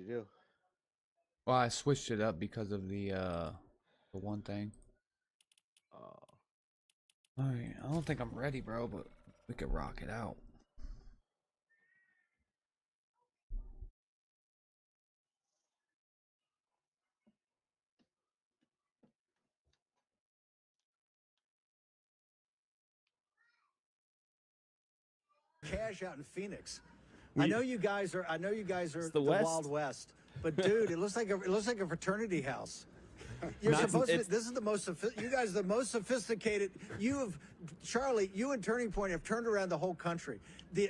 you do? Well, I switched it up because of the one thing. Alright, I don't think I'm ready, bro, but we could rock it out. Cash out in Phoenix. I know you guys are the Wild West, but dude, it looks like a fraternity house. You're supposed to. This is the most. You guys are the most sophisticated. Charlie, you and Turning Point have turned around the whole country.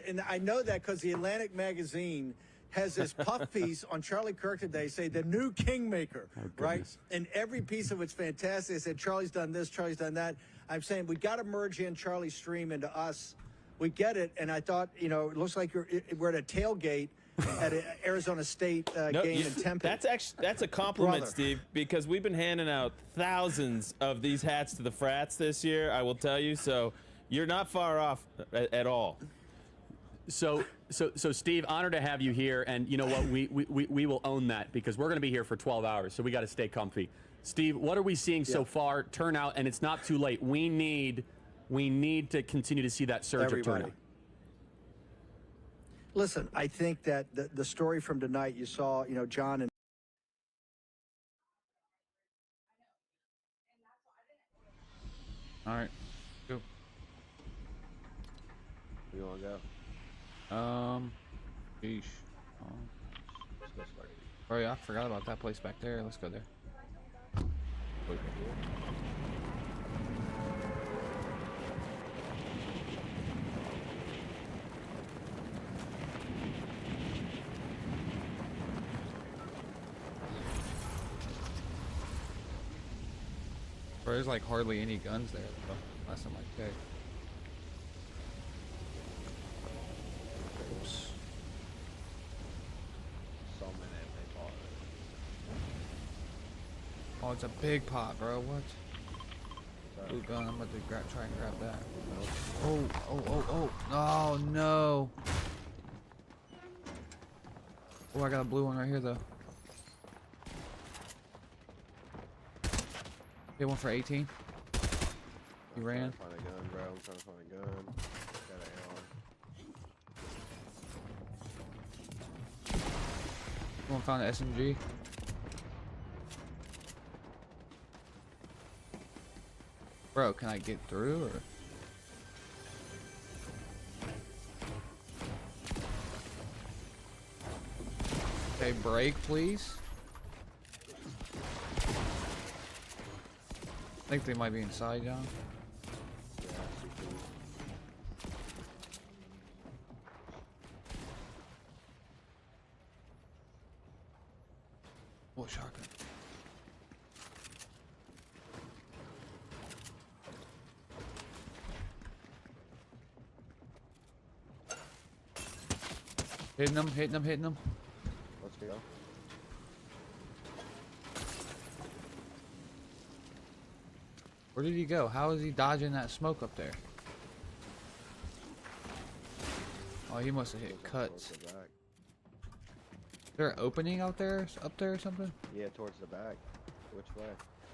And I know that because the Atlantic magazine has this puff piece on Charlie Kirk today, say the new kingmaker, right? And every piece of it's fantastic. They said Charlie's done this, Charlie's done that. I'm saying we got to merge in Charlie's stream into us. We get it, and I thought, it looks like we're at a tailgate at an Arizona State game in Tempe. That's a compliment, Brother. Steve, because we've been handing out thousands of these hats to the frats this year. I will tell you, so you're not far off at all. So Steve, honored to have you here, and you know what? We will own that because we're going to be here for 12 hours, so we got to stay comfy. Steve, what are we seeing so far? Turnout, and it's not too late. We need to continue to see that surge of turnout. Listen, I think that the story from tonight, you saw, John and All right, go. Where you want to go? Sheesh. Let's go start. Oh yeah, I forgot about that place back there. Let's go there. Bro, there's like hardly any guns there, though. Last time I checked. Oops. So many they bought it. Oh, it's a big pot, bro. What? Blue gun. I'm about to try and grab that. Oh. Oh, no. Oh, I got a blue one right here, though. Hit one for 18. He ran. I'm trying to find a gun, bro. I'm trying to find a gun. Got an AR. Someone found an SMG. Bro, can I get through or? Okay, break, please. I think they might be inside, John. Yeah, I see two. Oh, shotgun. Hitting them. Let's go. Where did he go? How is he dodging that smoke up there? Oh, he must have hit cuts. Towards the back. Is there an opening out there, up there or something? Yeah, towards the back. Which way?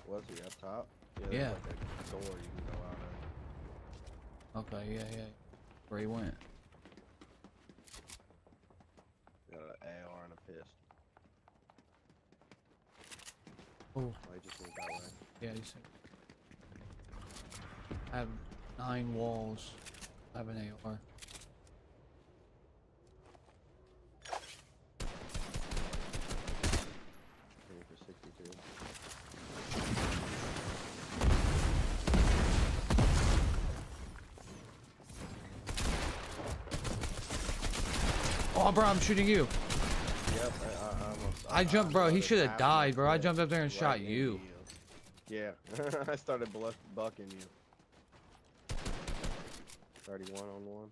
Was he up top? Yeah. There's like a door you can go out of. Okay, yeah. Where he went? Got an AR and a pistol. Oh, Oh, he just went that way. yeah, you said. I have 9 walls. I have an AR. Looking for 62. Oh, bro, I'm shooting you. Yep, I jumped, bro. He should have died, bro. I jumped up there and shot you. Yeah, I started bucking you. 31 on one.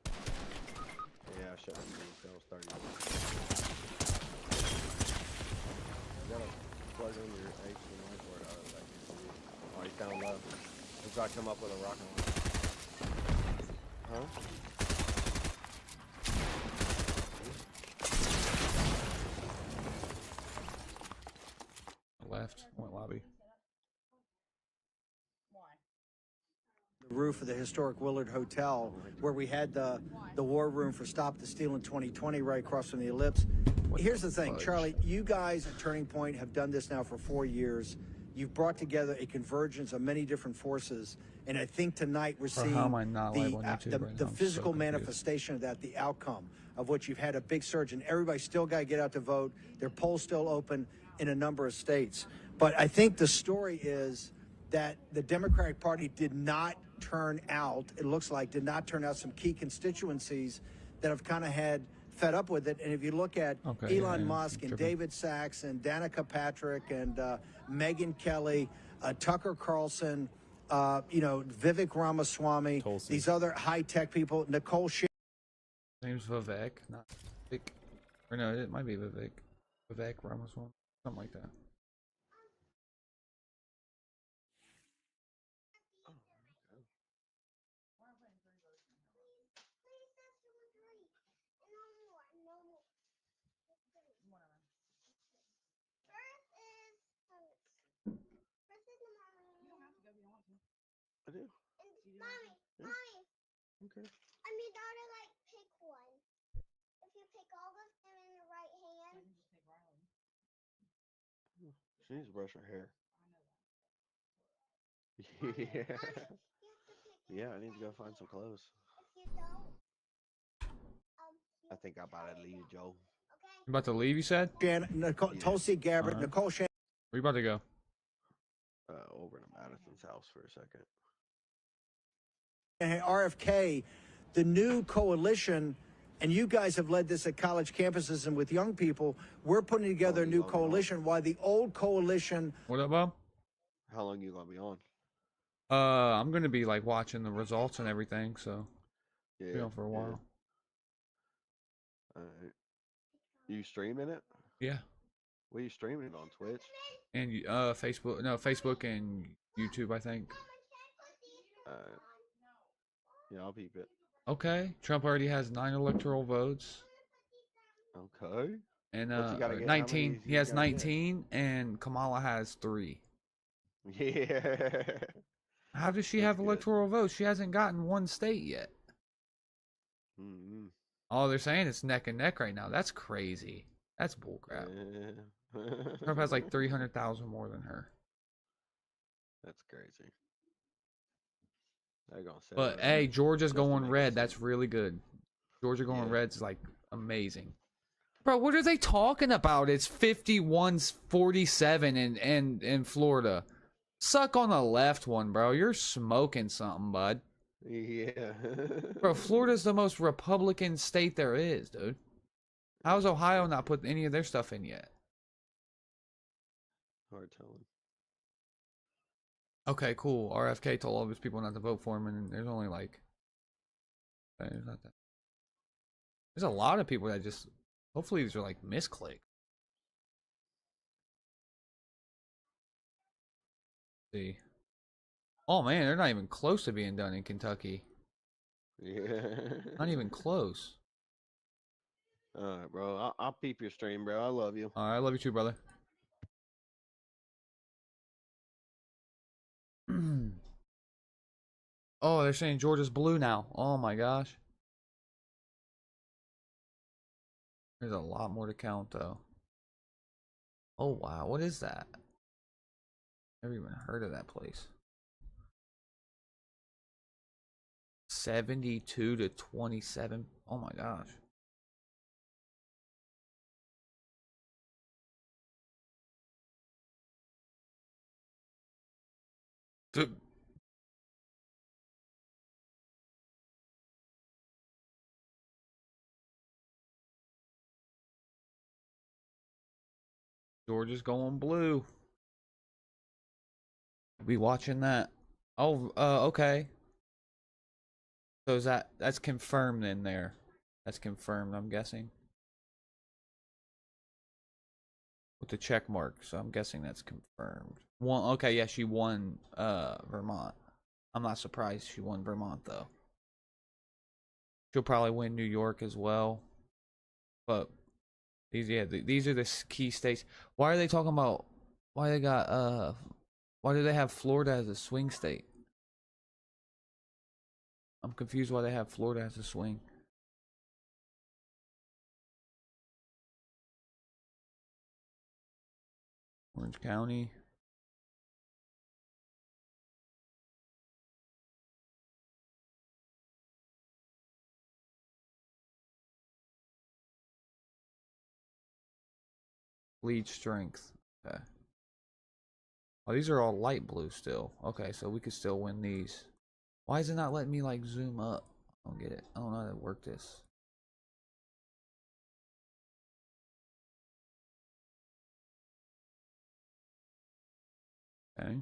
Yeah, I shot him. That was 31. You gotta plug in your HDMI port out of that. Oh, he found love. He's got to come up with a rocket launcher. Huh? left. Went lobby. The roof of the historic Willard Hotel, where we had the war room for Stop the Steal in 2020 right across from the Ellipse. Here's the thing, fudge? Charlie, you guys at Turning Point have done this now for 4 years. You've brought together a convergence of many different forces, and I think tonight we're seeing how am I not live on YouTube right now? the I'm so physical confused. manifestation of that, the outcome of which you've had a big surge, and everybody still got to get out to vote. Their polls still open in a number of states. But I think the story is that the Democratic Party did not turn out, it looks like, did not turn out some key constituencies that have kind of had fed up with it. And if you look at Elon Musk and David Sachs and Danica Patrick and Megyn Kelly, Tucker Carlson, Vivek Ramaswamy, Tulsi. these other high-tech people, Nicole Scherzinger. Name's Vivek, not Vivek. Or no, it might be Vivek. Vivek Ramaswamy, something like that. I do. Mommy, Yeah. mommy. Okay. I mean, daughter, like pick one. If you pick all of them in the right hand. She needs to brush her hair. Mommy, Yeah. mommy, you have to pick Yeah, I need to go find some clothes. If you don't, I think I'm about to leave, Joe. okay? You about to leave, you said? Tulsi Gabbard, Uh-huh. Nicole Scherzinger. Where you about to go? Over to Madison's house for a second. And RFK, the new coalition, and you guys have led this at college campuses and with young people, we're putting together a new coalition while the old coalition. What up, Bob? How long you gonna be on? I'm gonna be like watching the results and everything, so Yeah. be on for a while. Alright. You streaming it? Yeah. What are you streaming it on? Twitch? And Facebook and YouTube, I think. Alright. Yeah, I'll peep it. Okay. Trump already has 9 electoral votes. Okay. And What you gotta get? How 19. many He you has gotta get? 19 and Kamala has 3. Yeah. How does she That's have good. electoral votes? She hasn't gotten one state yet. Mm-hmm. Oh, they're saying it's neck and neck right now. That's crazy. That's bullcrap. Yeah. Trump has like 300,000 more than her. That's crazy. They're gonna say But that. hey, Georgia's Just to going make red. it That's seem- really good. Georgia going Yeah. red's like amazing. Bro, what are they talking about? It's 51-47 in Florida. Suck on the left one, bro. You're smoking something, bud. Yeah. Bro, Florida's the most Republican state there is, dude. How's Ohio not put any of their stuff in yet? Hard telling. Okay, cool. RFK told all of his people not to vote for him, and there's only like... There's not that. There's a lot of people that just... Hopefully these are like misclick. See. Oh man, they're not even close to being done in Kentucky. Yeah. Not even close. Alright, bro. I'll peep your stream, bro. I love you. Alright, I love you too, brother. Oh, they're saying Georgia's blue now. Oh my gosh. There's a lot more to count though. Oh wow, what is that? Never even heard of that place. 72-27. Oh my gosh. Dude. Georgia's going blue. Be watching that. Oh, okay. So is that's confirmed in there? That's confirmed, I'm guessing. With the check mark, so I'm guessing that's confirmed. Okay, yeah, she won Vermont. I'm not surprised she won Vermont though. She'll probably win New York as well. But these are the key states. Why are they talking about Why they got why do they have Florida as a swing state? I'm confused why they have Florida as a swing. Orange County. Lead strength. Okay. Oh, these are all light blue still. Okay, so we could still win these. Why is it not letting me like zoom up? I don't get it. I don't know how to work this. Okay.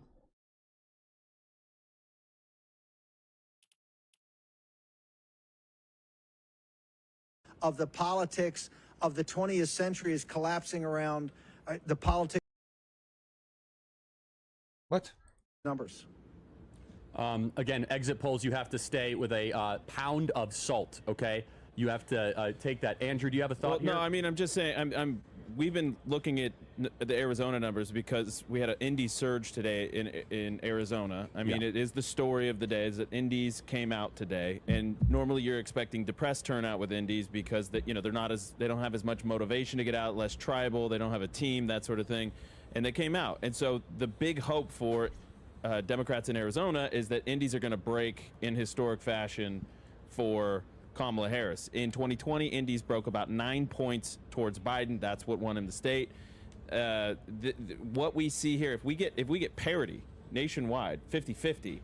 Of the politics of the 20th century is collapsing around the politics. What? Numbers. Again, exit polls, you have to stay with a pound of salt, okay? You have to take that. Andrew, do you have a thought here? No, I mean, I'm just saying, we've been looking at the Arizona numbers because we had an Indy surge today in Arizona. I mean, it is the story of the day is that Indies came out today, and normally you're expecting depressed turnout with Indies because they don't have as much motivation to get out, less tribal, they don't have a team, that sort of thing, and they came out. And so the big hope for Democrats in Arizona is that Indies are going to break in historic fashion for Kamala Harris. In 2020, Indies broke about 9 points towards Biden. That's what won him the state. What we see here, if we get parity nationwide, 50-50,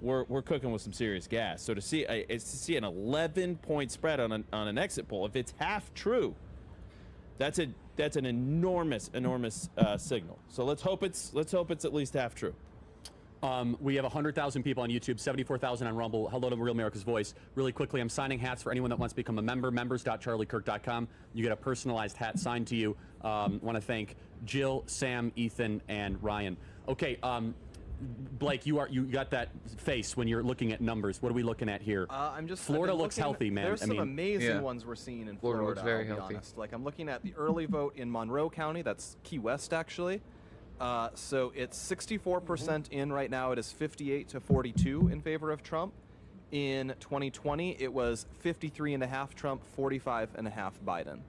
we're cooking with some serious gas. So to see an 11-point spread on an exit poll, if it's half true, that's an enormous signal. So let's hope it's at least half true. We have 100,000 people on YouTube, 74,000 on Rumble. Hello to Real America's Voice. Really quickly, I'm signing hats for anyone that wants to become a member. Members.charliekirk.com. You get a personalized hat signed to you. Want to thank Jill, Sam, Ethan, and Ryan. Okay, Blake, you got that face when you're looking at numbers. What are we looking at here? Florida looks healthy, man. There's some amazing ones we're seeing in Florida. Looks very I'll be healthy. honest. Like I'm looking at the early vote in Monroe County. That's Key West, actually. So it's 64% in right now. It is 58-42 in favor of Trump. In 2020, it was 53.5 Trump, 45.5 Biden.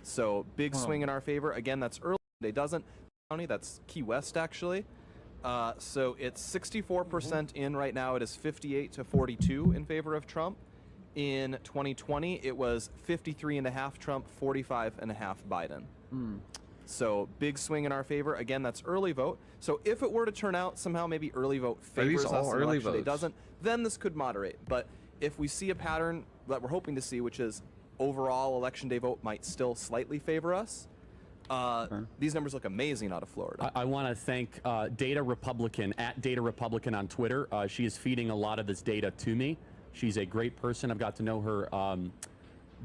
So big swing in our favor. Again, that's early. It doesn't county. That's Key West, actually. So it's 64% in right now. It is 58-42 in favor of Trump. In 2020, it was 53.5 Trump, 45.5 Biden. So big swing in our favor. Again, that's early vote. So if it were to turn out somehow maybe early vote favors us and election day doesn't, then this could moderate. But if we see a pattern that we're hoping to see, which is overall election day vote might still slightly favor us, these numbers look amazing out of Florida. I want to thank Data Republican, @DataRepublican on Twitter. She is feeding a lot of this data to me. She's a great person. I've got to know her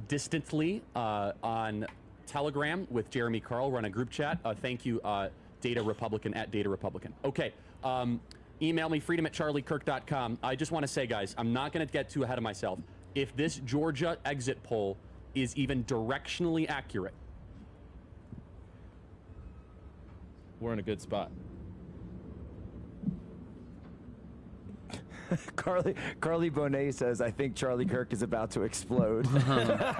distantly on Telegram with Jeremy Carl. We're on a group chat. Thank you, Data Republican, @DataRepublican. Okay, email me, freedom@charliekirk.com. I just want to say, guys, I'm not going to get too ahead of myself. If this Georgia exit poll is even directionally accurate, We're in a good spot. Carly Bonet says, I think Charlie Kirk is about to explode. not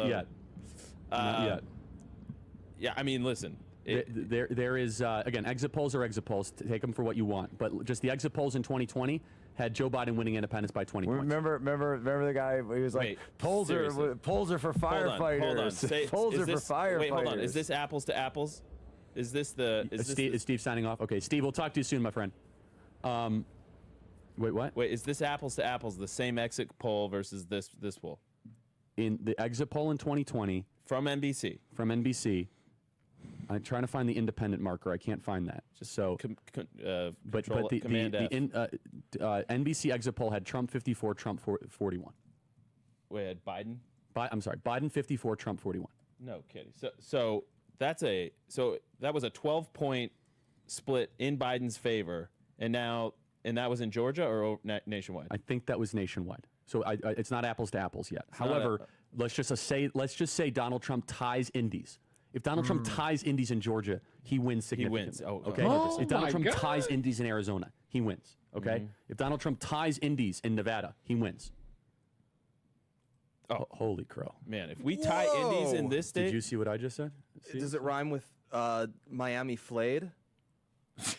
yet. Not yet. Yeah, I mean, listen. There is, again, exit polls are exit polls. Take them for what you want. But just the exit polls in 2020 had Joe Biden winning independence by 20 points. Remember the guy, he was like, polls are for firefighters. Hold on. Polls are for firefighters. Wait, hold on. Is this apples to apples? Is Steve signing off? Okay, Steve, we'll talk to you soon, my friend. Wait, what? Wait, is this apples to apples, the same exit poll versus this poll? In the exit poll in 2020 From NBC. I'm trying to find the independent marker. I can't find that. Just so. But the NBC exit poll had Trump 54, Trump 41. Wait, had Biden? I'm sorry, Biden 54, Trump 41. No kidding. So that was a 12-point split in Biden's favor, and that was in Georgia or nationwide? I think that was nationwide. So it's not apples to apples yet. However, let's just say Donald Trump ties Indies. If Donald Trump ties Indies in Georgia, he wins significantly. wins. Oh, okay. Oh if Donald my Trump God. ties Indies in Arizona, he wins. Okay. If Donald Trump ties Indies in Nevada, he wins. Oh. Holy crow! Man, if we tie Indies in this state, Did you see what I just said? Does it rhyme with Miami flayed?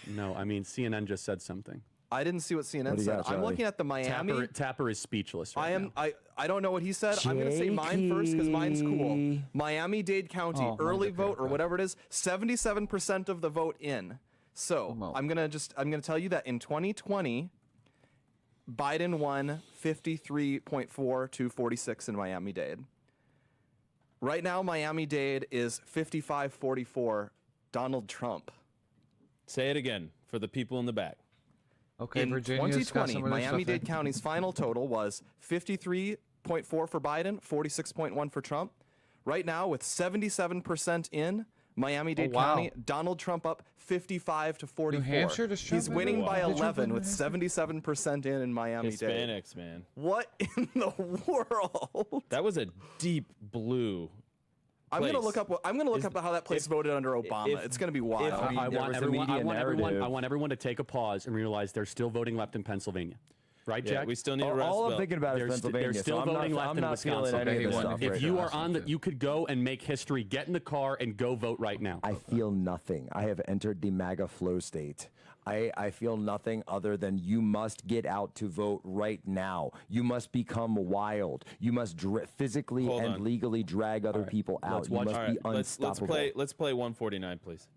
No, I mean CNN just said something. I didn't see what CNN What do you said. got, I'm Charlie? looking at the Miami. Tapper is speechless right now. I don't know what he said. I'm going to say mine first because mine's cool. Miami-Dade County, Oh, early mine's okay, vote or okay. whatever it is, 77% of the vote in. So Well. I'm gonna tell you that in 2020, Biden won 53.4 to 46 in Miami-Dade. Right now, Miami-Dade is 55-44 Donald Trump. say it again for the people in the back. Okay, In Virginia's got 2020, some of this stuff Miami-Dade there. County's final total was 53.4 for Biden, 46.1 for Trump. Right now, with 77% in Miami-Dade wow. County, Donald Trump up 55 to 44. Hampshire, does Trump He's win? winning by Did Trump 11 win with New Hampshire? 77% in Miami-Dade. Hispanics, man. What in the world? That was a deep blue. I'm gonna place. look up. I'm gonna look up how that place voted under Obama. if- it's gonna be wild. I there want was a everyone. media narrative. I want everyone to take a pause and realize they're still voting left in Pennsylvania, right, Yeah, Jack? we still need a rest All I'm belt. thinking about is They're Pennsylvania. still so I'm voting not, left I'm in not feeling Wisconsin. any of this Okay, stuff he right If you now. are on the, you could go and make history. Get in the car and go vote right now. I feel nothing. I have entered the MAGA flow state. I feel nothing other than you must get out to vote right now. You must become wild. You must physically Hold and on. legally drag other people out. Let's You watch- must All be right, let's unstoppable. play 149, please.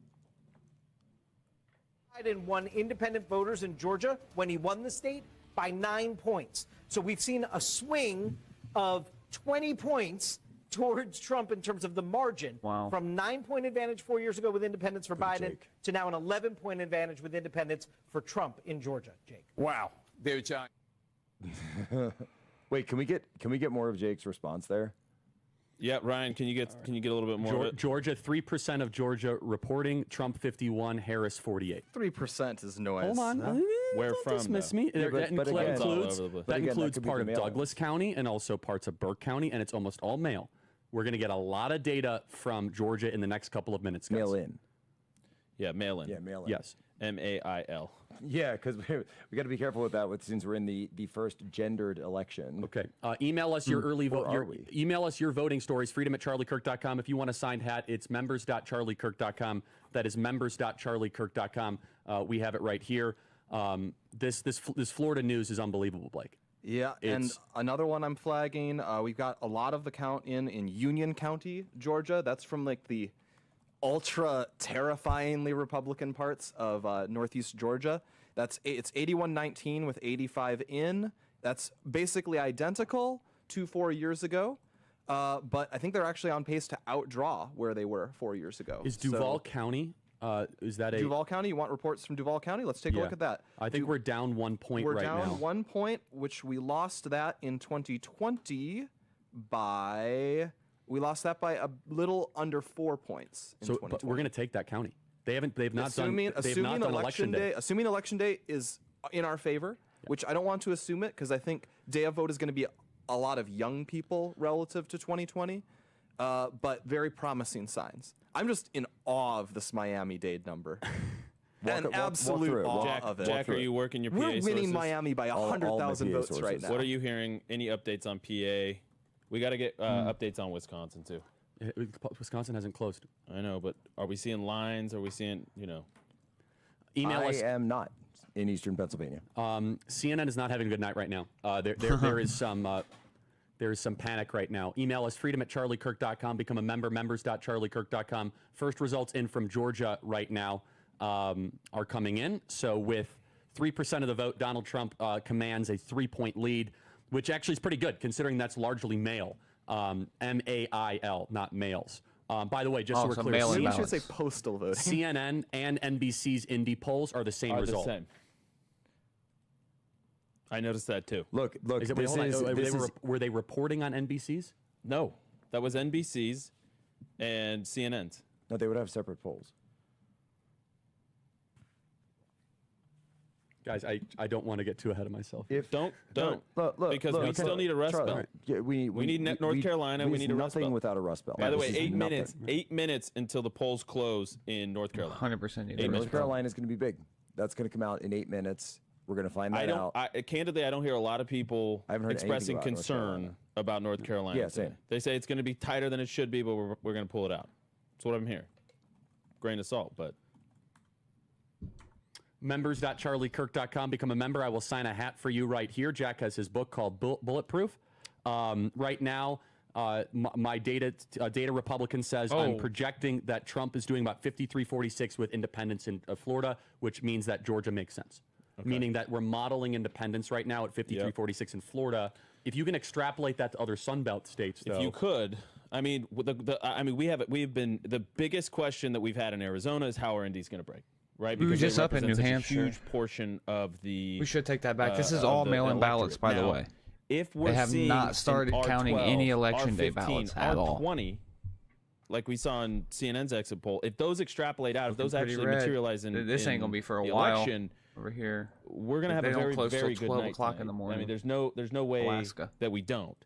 Biden won independent voters in Georgia when he won the state by 9 points. So we've seen a swing of 20 points towards Trump in terms of the margin. Wow. From 9-point advantage 4 years ago with independents for Biden Jake. to now an 11-point advantage with independents for Trump in Georgia. Jake. Wow. David Chang. Wait, can we get more of Jake's response there? Yeah, Ryan, can you get a little bit more of it? Georgia, 3% of Georgia reporting Trump 51, Harris 48. 3% is noise. Hold on. Where Don't from, dismiss though? me. Yeah, but again- That All includes, over the place. But that again, that includes could be part the of mail-in. Douglas County and also parts of Burke County, and it's almost all mail. We're going to get a lot of data from Georgia in the next couple of minutes, guys. Mail in. Yeah, mail in. Yeah, mail in. Yes. MAIL. Yeah, because we got to be careful with that since we're in the first gendered election. Okay. Email us your early vote. are we? Email us your voting stories. freedom@charliekirk.com. If you want a signed hat, it's members.charliekirk.com. That is members.charliekirk.com. We have it right here. This Florida news is unbelievable, Blake. Yeah, and It's- another one I'm flagging. We've got a lot of the count in Union County, Georgia. That's from like the ultra terrifyingly Republican parts of Northeast Georgia. It's 81-19 with 85 in. That's basically identical to 4 years ago, but I think they're actually on pace to outdraw where they were 4 years ago. Is So- Duval County? Is that a Duval County? You want reports from Duval County? Let's take a look Yeah. at that. I think we're down 1 point We're right down now. 1 point, which we lost that in 2020 by. We lost that by a little under 4 points in So, 2020. but we're going to take that county. They've not assuming, done. They've assuming not done election day. Assuming election day is in our favor, which I don't want to assume it because I think day of vote is going to be a lot of young people relative to 2020, but very promising signs. I'm just in awe of this Miami-Dade number. An absolute through it. awe Jack, of it. Jack, are you working your PA We're winning sources? Miami by All my 100,000 PA votes right sources. now. What are you hearing? Any updates on PA? We got to get updates on Wisconsin, too. Wisconsin hasn't closed. I know, but are we seeing lines? Are we seeing, Email I us. am not in Eastern Pennsylvania. CNN is not having a good night right now. There is some panic right now. Email us freedom@charliekirk.com. Become a member, members.charliekirk.com. First results in from Georgia right now are coming in. So with 3% of the vote, Donald Trump commands a 3-point lead, which actually is pretty good considering that's largely mail. MAIL, not males. By the way, just so Oh, we're so clear, mail-in Maybe we ballots. should say postal voting. CNN and NBC's Indy polls are the same are the result. same? I noticed that, too. Look, Is it, wait, this hold on. is, this is Were they reporting on NBC's? No, that was NBC's and CNN's. no, they would have separate polls. Guys, I don't want to get too ahead of myself. Don't Look, because look, we still need a rust Charlie, belt. yeah, we need North Carolina. We need a rust nothing belt. without a rust belt. By the way, This is 8 nothing. minutes. 8 minutes until the polls close in North Carolina. 100% need a North rust belt. Carolina is going to be big. That's going to come out in 8 minutes. We're going to find that out. Candidly, I don't hear a lot of people I haven't heard expressing anything about North Carolina. concern about North Carolina. Yeah, same. They say it's going to be tighter than it should be, but we're going to pull it out. That's what I'm hearing. Grain of salt, but. Members.charliekirk.com. Become a member. I will sign a hat for you right here. Jack has his book called Bulletproof. Right now, my data Republican says I'm projecting that Trump is doing about 53-46 with independents in Florida, which means that Georgia makes sense. Okay. Meaning that we're modeling independence right now at 53-46 in Florida. If you can extrapolate that to other Sunbelt states, though, if you could, I mean, we've been the biggest question that we've had in Arizona is how are Indies going to break? Right, We were just up in New such a Hampshire. huge portion of the. We should take that back. This is all mail-in ballots, by the way. If we're They have seeing not started an counting R12, any election day R15, ballots at all. R20, like we saw in CNN's exit poll, if those extrapolate out, if those Pretty actually red. materialize in This ain't gonna be for a the while. election, Over here, we're gonna have They a don't very, close till very good 12 night o'clock in tonight. the morning. I mean, there's no way Alaska. that we don't.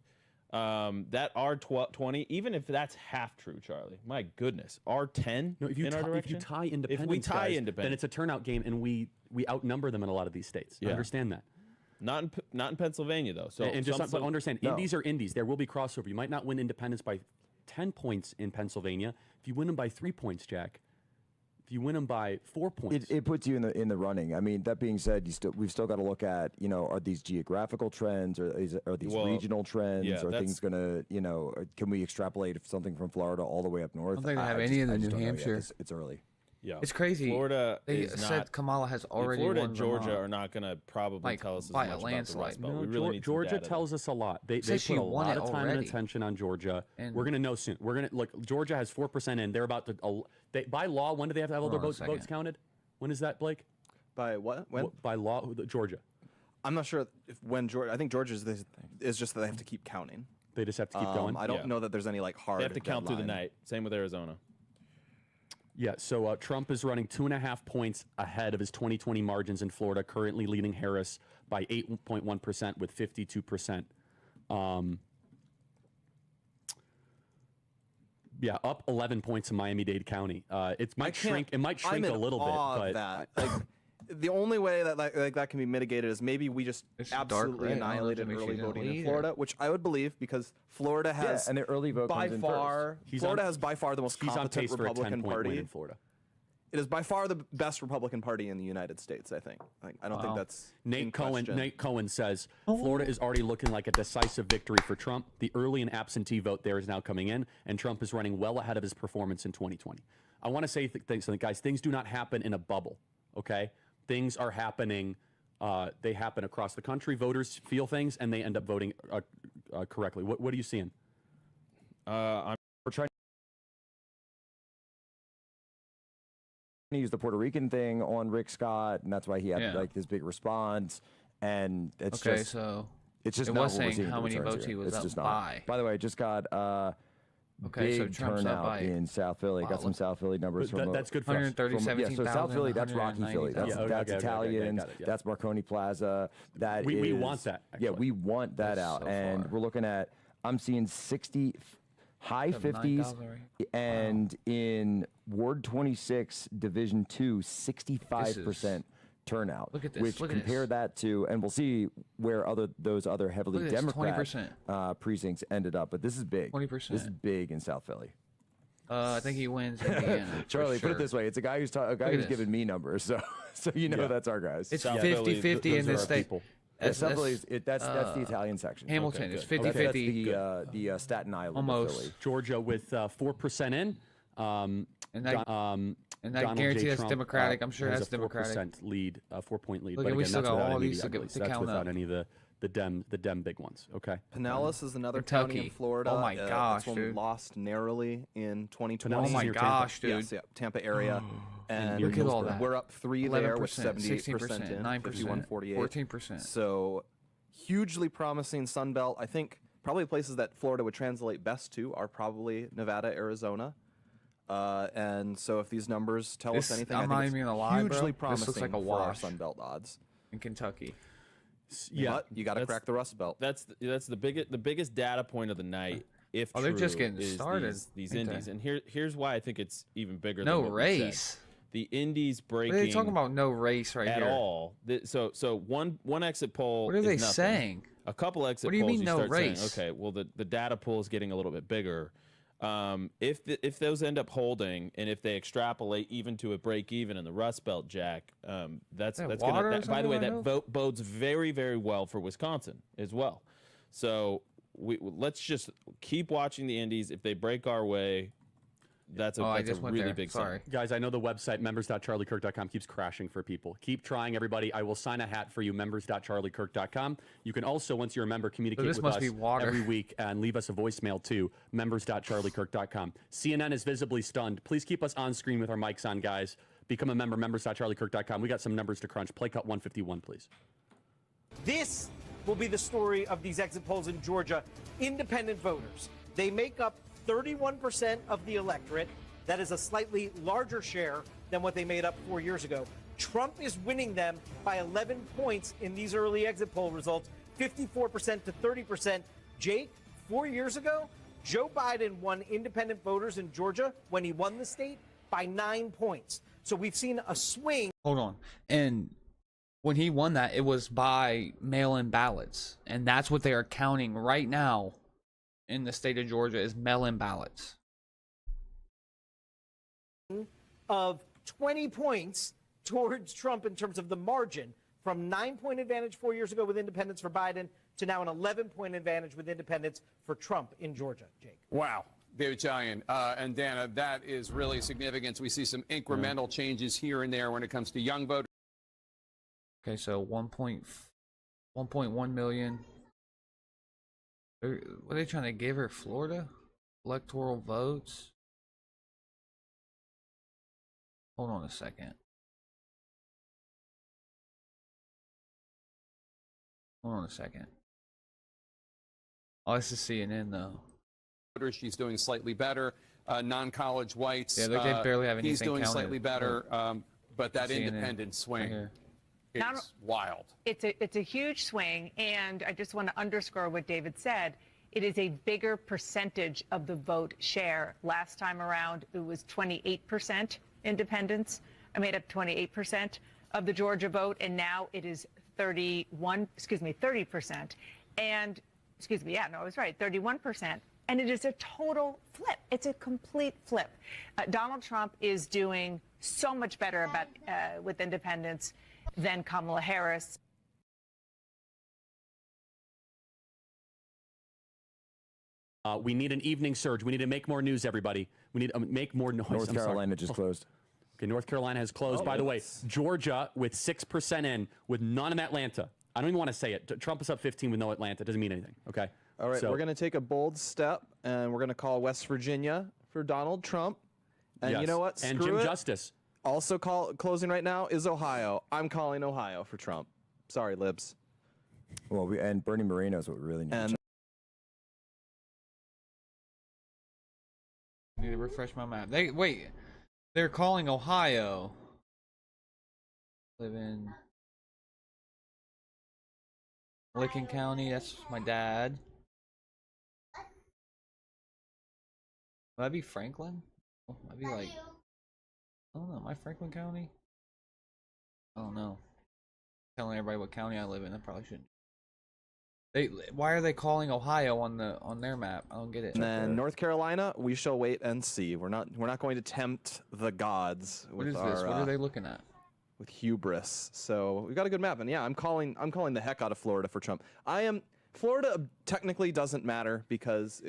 That R20, even if that's half true, Charlie, my goodness, R10 no, if you in our if direction. you tie independents, if we tie guys, independents, then it's a turnout game, and we outnumber them in a lot of these states. Yeah. Understand that. not in Pennsylvania though. So And just but understand, indies are indies. There will be crossover. You might not win independents by 10 points in Pennsylvania. If you win them by 3 points, Jack. If you win them by 4 points, It puts you in the running. I mean, that being said, we've still got to look at, are these geographical trends, or are these regional trends? yeah, are things going to, can we extrapolate something from Florida all the way up north? I don't think they have any in the I New just don't know yet, Hampshire. 'cause it's early. Yeah, It's crazy. Florida They is said not. Kamala has already Florida won and Georgia Vermont. are not going to probably Like, tell us as by much a about the landslide. Rust Belt. no, We really need Georgia some data tells us a lot. They Says she put a won lot it of time and already. attention on Georgia. And- We're going to know soon. We're going to look. Georgia has 4% in. They're about to. By law, when do they have to have all their Hold on a votes second. counted? When is that, Blake? By what? When? By law, Georgia. I'm not sure when Georgia. I think Georgia is just that they have to keep counting. They just have to keep going. I don't Yeah. know that there's any hard. They have to count through the deadline. night. Same with Arizona. Yeah, so Trump is running 2.5 points ahead of his 2020 margins in Florida, currently leading Harris by 8.1% with 52%. Yeah, up 11 points in Miami-Dade County. It might shrink a little bit, but that. The only way that that can be mitigated is maybe we just It's dark absolutely red. annihilated I don't know if early she didn't voting in lead Florida, which I would believe because Florida has and the early vote by comes in far He's Florida on- has by far the most he's on competent pace for a Republican 10-point win party. in Florida. It is by far the best Republican Party in the United States. I think. I don't think that's in Nate question. Cohen says Florida is already looking like a decisive victory for Trump. The early and absentee vote there is now coming in, and Trump is running well ahead of his performance in 2020. I want to say something, guys. Things do not happen in a bubble, okay? Things are happening. They happen across the country. Voters feel things, and they end up voting correctly. What are you seeing? We're trying to use the Puerto Rican thing on Rick Scott, and that's why he had this big response. And it's Okay, just so it's just it not was what we're saying seeing how in the many returns votes here. he was It's up just not. by. By the way, I just got Okay, so big Trump's up turnout by in South Philly. Got some South Philly numbers from That's good for us. 130, yeah, so 17,000, South Philly, that's Rocky Philly. 190,000. That's okay, Italians. got it, yeah. That's Marconi Plaza. That We is- want that, Yeah, actually. we want that That's out, so and far. we're looking at. I'm seeing 60, high 50s, 9,000 already? and in Ward 26, Division 2, 65% turnout. Look at this, Which look at compare this. that to, and we'll see where those other heavily Look at this, Democrat 20%. Precincts ended up. But this is big. 20%. This is big in South Philly. I think he wins Indiana. Charlie, for put it sure. this way: it's a guy who's this. giving me numbers, so that's our guys. It's South 50-50 Philly, in those are this our state. people. Yeah, South Philly that's the Italian section. Hamilton Okay, is good. 50-50. That's the Staten Island. of Almost. Philly. Georgia with 4% in. And that, Donald guarantee J. that's Trump, Democratic. I'm sure has that's a 4% Democratic. lead, a 4-point lead. Look, But and we again, still that's got without all any these of the to uglies. get- to That's count without up. any of the dem big ones. Okay. Pinellas is another Kentucky. county in Florida. Oh my gosh, this one dude. lost narrowly in 2020. Pinellas Oh is my near gosh, dude. Yes, yeah, Tampa area. And Look at all that. we're up 3 there with 11%, 78% 16%, in, 9%, 51-48. 14%. So hugely promising Sun Belt. I think probably places that Florida would translate best to are probably Nevada, Arizona. And so if these numbers tell us anything, I'm I not think even it's gonna lie, bro. hugely This promising looks like a for our wash. Sun Belt odds. in Kentucky. Yeah, But you got to crack the Rust Belt. That's the biggest data point of the night. If they're just true, getting is started, these ain't they? indies, and here's why I think it's even bigger. No than what we said. race. The indies breaking. What are they talking about? No race right at here. all. So one exit poll. What are is they nothing. saying? A couple exit What do you polls. mean no start saying, race? okay, well the data pool is getting a little bit bigger. If those end up holding, and if they extrapolate even to a break even in the Rust Belt, Jack, that's that that's water or gonna. By the way, something that bodes very very well for Wisconsin as well. Let's just keep watching the indies. If they break our way, that's a really big sign. Guys, I know the website members.charliekirk.com keeps crashing for people. Keep trying, everybody. I will sign a hat for you, members.charliekirk.com. You can also, once you're a member, communicate with us every week and leave us a voicemail too, members.charliekirk.com. CNN is visibly stunned. Please keep us on screen with our mics on, guys. Become a member, members.charliekirk.com. We got some numbers to crunch. Play cut 151, please. This will be the story of these exit polls in Georgia. Independent voters. They make up 31% of the electorate. That is a slightly larger share than what they made up 4 years ago. Trump is winning them by 11 points in these early exit poll results, 54% to 30%. Jake, 4 years ago, Joe Biden won independent voters in Georgia when he won the state by 9 points. So we've seen a swing. Hold on. And when he won that, it was by mail-in ballots. And that's what they are counting right now in the state of Georgia is mail-in ballots. Of 20 points towards Trump in terms of the margin from 9-point advantage 4 years ago with independents for Biden to now an 11-point advantage with independents for Trump in Georgia. Jake. Wow. David Chalian and Dana, that is really significant. We see some incremental changes here and there when it comes to young voters. Okay, so 1.1 million. What are they trying to give her? Florida? Electoral votes? Hold on a second. Hold on a second. Oh, this is CNN though. She's doing slightly better. Non-college whites. Yeah, they barely have anything He's doing counted. slightly better, but that CNN independent swing right is wild. It's a huge swing, and I just want to underscore what David said. It is a bigger percentage of the vote share. Last time around, it was 28% independents. I made up 28% of the Georgia vote, and now it is 30%. And, I was right, 31%. And it is a total flip. It's a complete flip. Donald Trump is doing so much better with independents than Kamala Harris. We need an evening surge. We need to make more news, everybody. We need to make more noise. North Carolina just closed. Okay, North Carolina has closed. By the way, Georgia with 6% in, with none in Atlanta. I don't even want to say it. Trump is up 15 with no Atlanta. It doesn't mean anything, okay? All right, we're going to take a bold step, and we're going to call West Virginia for Donald Trump. And you know what? Screw and Jim it. Justice. Also closing right now is Ohio. I'm calling Ohio for Trump. Sorry, libs. Well, and Bernie Moreno is what we really need. And I need to refresh my map. They're calling Ohio. Live in Licking County. That's my dad. Would that be Franklin? I'd be like, I don't know. Am I Franklin County? I don't know. Telling everybody what county I live in. I probably shouldn't. Why are they calling Ohio on their map? I don't get it. And then North Carolina, we shall wait and see. We're not going to tempt the gods. What is this? What are they looking at? With hubris. So we've got a good map, and yeah, I'm calling the heck out of Florida for Trump. Florida technically doesn't matter because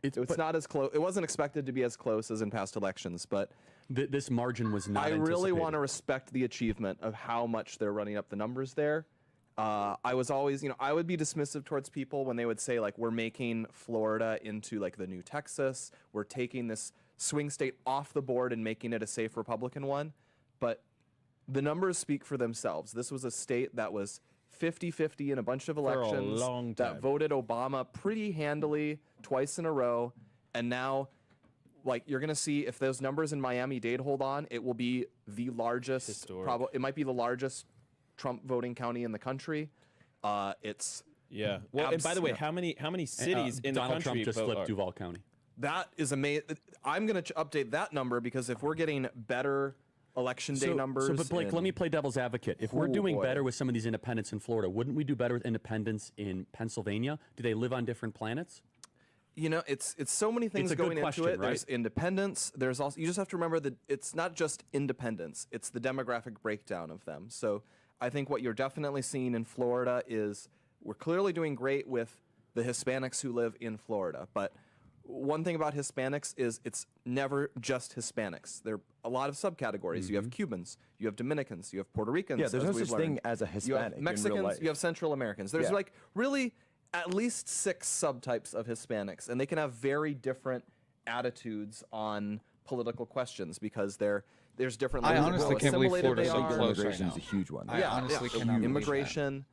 it's not as close. It wasn't expected to be as close as in past elections, but this margin was not. I really want to respect the achievement of how much they're running up the numbers there. I was always, I would be dismissive towards people when they would say, like, we're making Florida into, like, the new Texas. We're taking this swing state off the board and making it a safe Republican one. But the numbers speak for themselves. This was a state that was 50-50 in a bunch of elections, that voted Obama pretty handily twice in a row. And now, like, you're going to see if those numbers in Miami-Dade hold on, it will be the largest, it might be the largest Trump voting county in the country. It's Well, and by the way, how many cities in the Donald country Trump just vote flipped Duval County? That is amazing. I'm going to update that number because if we're getting better election day numbers. But Blake, let me play devil's advocate. If we're doing better with some of these independents in Florida, wouldn't we do better with independents in Pennsylvania? Do they live on different planets? You know, it's so many things going into it. There's independence. There's also, you just have to remember that it's not just independence. It's the demographic breakdown of them. So I think what you're definitely seeing in Florida is we're clearly doing great with the Hispanics who live in Florida. But one thing about Hispanics is it's never just Hispanics. There are a lot of subcategories. You have Cubans, you have Dominicans, you have Puerto Ricans. Yeah, there's no such thing as a Hispanic. You have Mexicans, you have Central Americans. There's like really at least 6 subtypes of Hispanics, and they can have very different attitudes on political questions because there's different. I honestly can't believe Florida's so close right now. Immigration is a huge one. I honestly cannot believe immigration.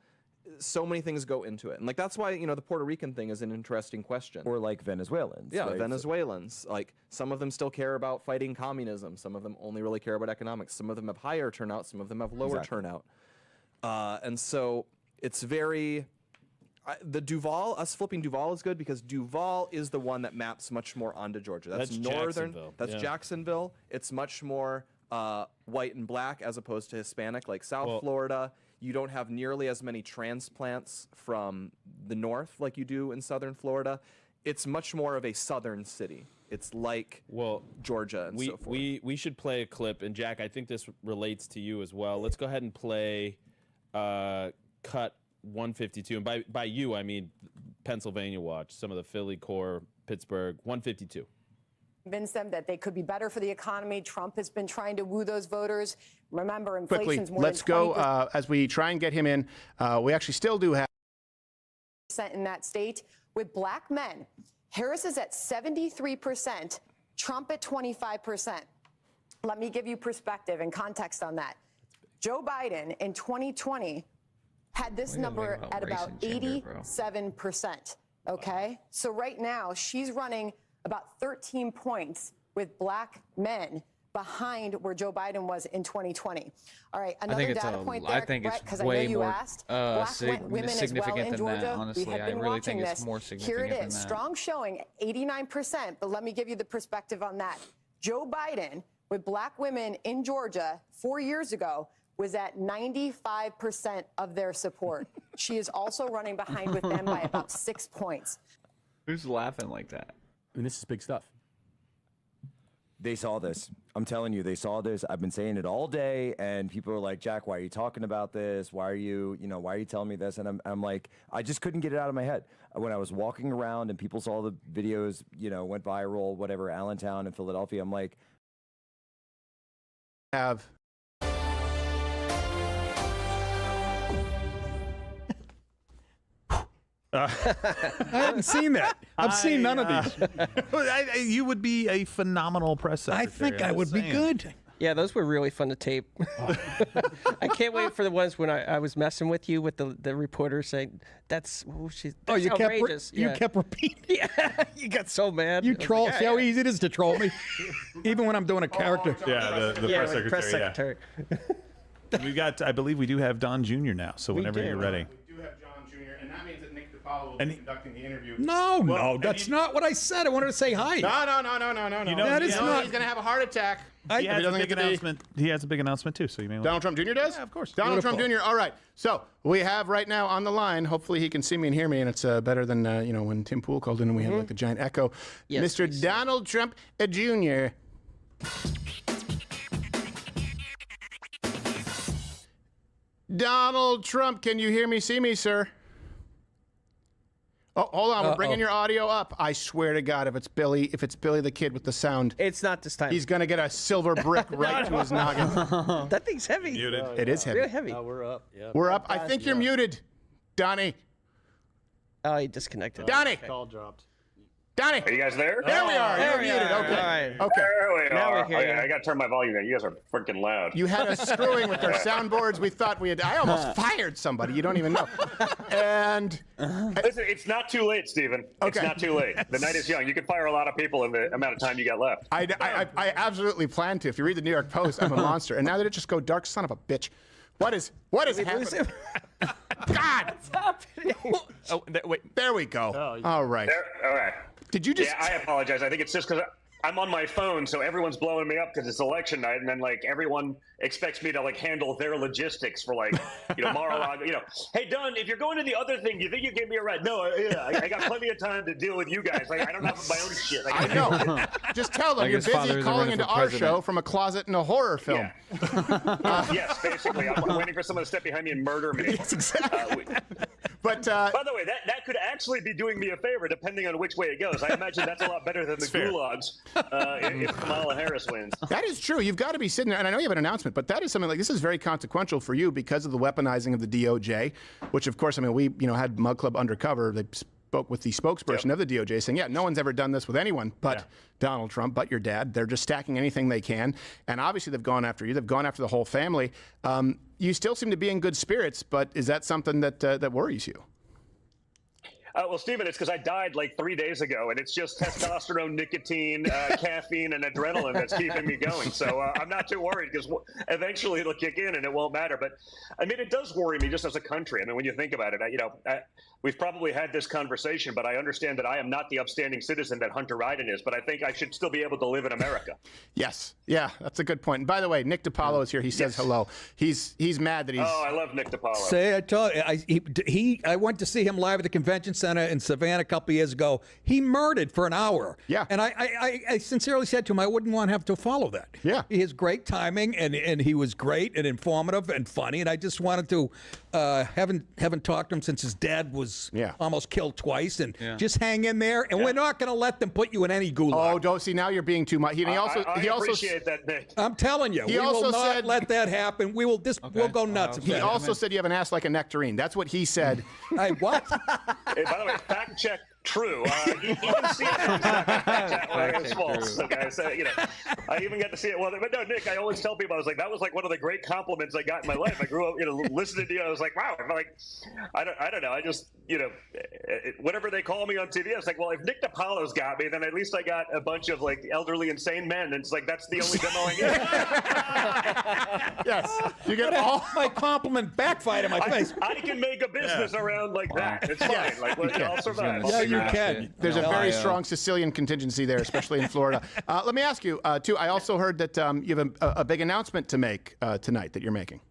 So many things go into it, and like that's why the Puerto Rican thing is an interesting question. Or like Venezuelans. Yeah, right? Venezuelans. Like some of them still care about fighting communism. Some of them only really care about economics. Some of them have higher turnout. Some of them have lower turnout. And so it's very. The Duval, us flipping Duval is good because Duval is the one that maps much more onto Georgia. That's northern. Jacksonville. That's Jacksonville. It's much more white and black as opposed to Hispanic, like South Florida. You don't have nearly as many transplants from the north like you do in southern Florida. It's much more of a southern city. It's like Georgia and so forth. We should play a clip, and Jack, I think this relates to you as well. Let's go ahead and play cut 152, and by you I mean Pennsylvania Watch, some of the Philly core, Pittsburgh 152. Convince them that they could be better for the economy. Trump has been trying to woo those voters. Remember, inflation's more let's than 20%. go as we try and get him in. We actually still do have in that state with black men. Harris is at 73%, Trump at 25%. Let me give you perspective and context on that. Joe Biden in 2020 had this number at about 87%. Okay, so right now she's running about 13 points with black men behind where Joe Biden was in 2020. All right, another data point there, because I know you asked. Black women as well in Georgia. Honestly, We have been watching this. Here it is, strong showing, 89%. But let me give you the perspective on that. Joe Biden with black women in Georgia 4 years ago was at 95% of their support. She is also running behind with them by about 6 points. Who's laughing like that? I mean, this is big stuff. They saw this. I'm telling you, they saw this. I've been saying it all day, and people are like, Jack, why are you talking about this? Why are you telling me this? And I'm like, I just couldn't get it out of my head. When I was walking around and people saw the videos, went viral, whatever, Allentown and Philadelphia, I'm like, I hadn't seen that. I've seen none of these. You would be a phenomenal press secretary. I think I would be good. Yeah, those were really fun to tape. I can't wait for the ones when I was messing with you with the reporter saying, that's outrageous. You kept repeating. Yeah, you got so mad. You troll. See how easy it is to troll me? Even when I'm doing a character. Yeah, the press secretary. We got, I believe we do have Don Jr. now, so whenever you're ready. Will be conducting the interview. No, that's not what I said. I wanted to say hi. No. That is not. He's going to have a heart attack. He has a big announcement. He has a big announcement too. So you may Donald Trump Jr. does? Yeah, of course. Donald Trump Jr. All right. So we have right now on the line. Hopefully he can see me and hear me, and it's better than when Tim Pool called in and we had like a giant echo. Yes, Mr. Donald Trump Jr. Donald Trump, can you hear me, see me, sir? Oh, hold on. We're bringing your audio up. I swear to God, if it's Billy the kid with the sound, it's not this time. He's gonna get a silver brick right to his noggin. That thing's heavy. Muted. It is heavy. Really heavy. We're up. Yeah. We're up. I think you're muted, Donnie. Oh, he disconnected. Donnie. Call dropped. Donnie. Are you guys there? There we are. You're muted. All Okay. right. Okay. There we Now are. we hear you. I got to turn my volume down. You guys are freaking loud. You had us screwing with our soundboards. We thought we had. I almost fired somebody. You don't even know. And listen, it's not too late, Stephen. It's not too late. The night is young. You can fire a lot of people in the amount of time you got left. I absolutely plan to. If you read the New York Post, I'm a monster. And now did it just go dark? Son of a bitch. What is happening? God! What's happening? Oh, wait. There we go. All right. All right. Did you just? Yeah, I apologize. I think it's just because I'm on my phone, so everyone's blowing me up because it's election night, and then like everyone expects me to like handle their logistics for like Mar-a-Lago. Hey Don, if you're going to the other thing, do you think you give me a ride? No, I got plenty of time to deal with you guys. Like I don't have my own shit. Like, I know. Just tell them Like you're his father busy is calling running into for our president. show from a closet in a horror film. Yes, basically. I'm waiting for someone to step behind me and murder me. Yes, exactly. But by the way, that could actually be doing me a favor, depending on which way it goes. I imagine that's a lot better than the gulags if Kamala Harris wins. that is true. You've got to be sitting there, and I know you have an announcement, but that is something like this is very consequential for you because of the weaponizing of the DOJ, which of course, I mean, we had Mug Club Undercover. They spoke with the spokesperson of the DOJ saying, yeah, no one's ever done this with anyone but Donald Trump, but your dad. They're just stacking anything they can. And obviously they've gone after you. They've gone after the whole family. You still seem to be in good spirits, but is that something that worries you? Well, Stephen, it's because I died like 3 days ago, and it's just testosterone, nicotine, caffeine, and adrenaline that's keeping me going. So I'm not too worried because eventually it'll kick in and it won't matter. But I mean, it does worry me just as a country. I mean, when you think about it, we've probably had this conversation, but I understand that I am not the upstanding citizen that Hunter Biden is. But I think I should still be able to live in America. Yes. Yeah, that's a good point. And by the way, Nick DiPaolo is here. He says hello. He's mad that he's. Oh, I love Nick DiPaolo. Say, I told you, I went to see him live at the convention center in Savannah a couple years ago. He murdered for an hour. Yeah. And I sincerely said to him, I wouldn't want to have to follow that. Yeah. He has great timing, and he was great and informative and funny. And I just wanted to haven't talked to him since his dad was almost killed twice. And just hang in there. And we're not going to let them put you in any gulag. Oh, don't see now you're being too much. I appreciate that, Nick. I'm telling you, He we also will not said- let that happen. We will we'll go nuts. if He that also happens. said you have an ass like a nectarine. That's what he said. Hey, what? Hey, by the way, fact check true. He even see it. It's false. Okay, so I even got to see it. Well, but no, Nick, I always tell people I was like, that was like one of the great compliments I got in my life. I grew up, listening to you. I was like, wow. I'm like, I don't know. I just, whatever they call me on TV, I was like, well, if Nick DiPaolo's got me, then at least I got a bunch of like elderly insane men. And it's like that's the only demo I get. Yes, you get all my compliment backfired in my face. I can make a business around like that. It's fine. Like I'll survive. Yeah, you can. There's a very strong Sicilian contingency there, especially in Florida. Let me ask you, too, I also heard that you have a big announcement to make tonight that you're making.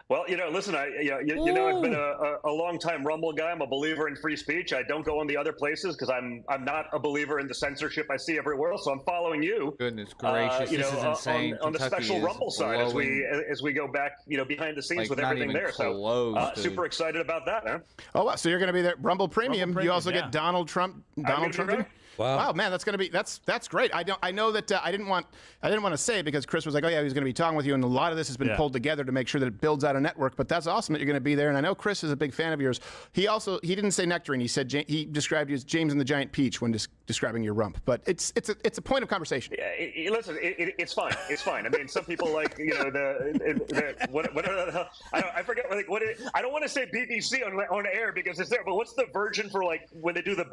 Well, listen, I've been a long-time Rumble guy. I'm a believer in free speech. I don't go on the other places because I'm not a believer in the censorship I see everywhere else. So I'm following you. Goodness gracious, this is insane. On the Kentucky special is Rumble side as blowing. we go back, behind the scenes Like, with not everything even there. close, So dude. super excited about that, man. Oh, wow. So you're going to be there, Rumble Premium. Rumble You also Premium, get Donald Trump. gonna be there. Wow, man, that's great. I know that I didn't want to say it because Chris was like, oh yeah, he's going to be talking with you, and a lot of this has been pulled together to make sure that it builds out a network. But that's awesome that you're going to be there, and I know Chris is a big fan of yours. He didn't say nectarine. He said he described you as James and the Giant Peach when describing your rump. But it's a point of conversation. Yeah, listen, it's fine. It's fine. I mean, some people like whatever the hell. I forget I don't want to say BBC on air because it's there. But what's the version for like when they do the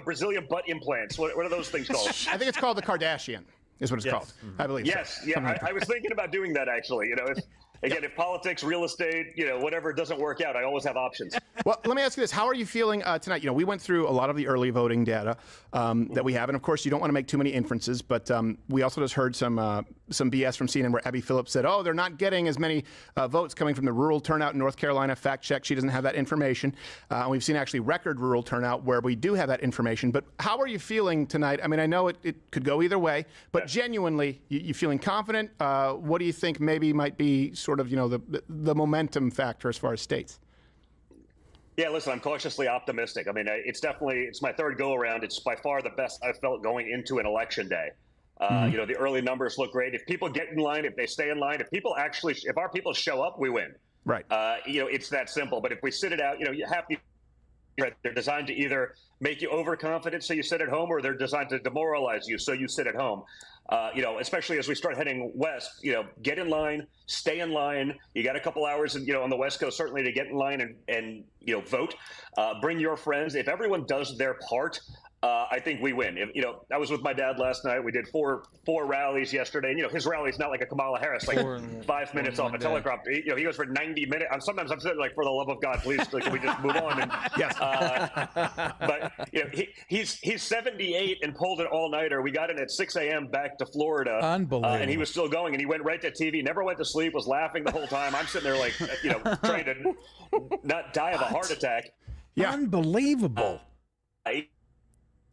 Brazilian butt implants? What are those things called? I think it's called the Kardashian. Is what it's called. I believe. Yes, so. yeah. I was thinking about doing that actually. If politics, real estate, whatever doesn't work out, I always have options. Well, let me ask you this: how are you feeling tonight? We went through a lot of the early voting data that we have, and of course, you don't want to make too many inferences. But we also just heard some BS from CNN where Abby Phillips said, "Oh, they're not getting as many votes coming from the rural turnout in North Carolina." Fact check: she doesn't have that information. We've seen actually record rural turnout where we do have that information. But how are you feeling tonight? I mean, I know it could go either way, but genuinely, you feeling confident? What do you think maybe might be sort of the momentum factor as far as states? Yeah, listen, I'm cautiously optimistic. I mean, it's my third go around. It's by far the best I've felt going into an election day. The early numbers look great. If people get in line, if they stay in line, if our people show up, we win. Right. It's that simple. But if we sit it out, you have to. They're designed to either make you overconfident so you sit at home, or they're designed to demoralize you so you sit at home. Especially as we start heading west, get in line, stay in line. You got a couple hours, on the West Coast certainly to get in line and vote. Bring your friends. If everyone does their part, I think we win. I was with my dad last night. We did four rallies yesterday. And, his rally's not like a Kamala Harris, like 5 minutes off a teleprompter. He goes for 90 minutes. Sometimes I'm sitting like, for the love of God, please, can we just move on? And, yes. But he's 78 and pulled an all-nighter. We got in at 6 a.m. back to Florida. Unbelievable. And he was still going, and he went right to TV, never went to sleep, was laughing the whole time. I'm sitting there like, trying to not die of a heart attack. Yeah. Unbelievable.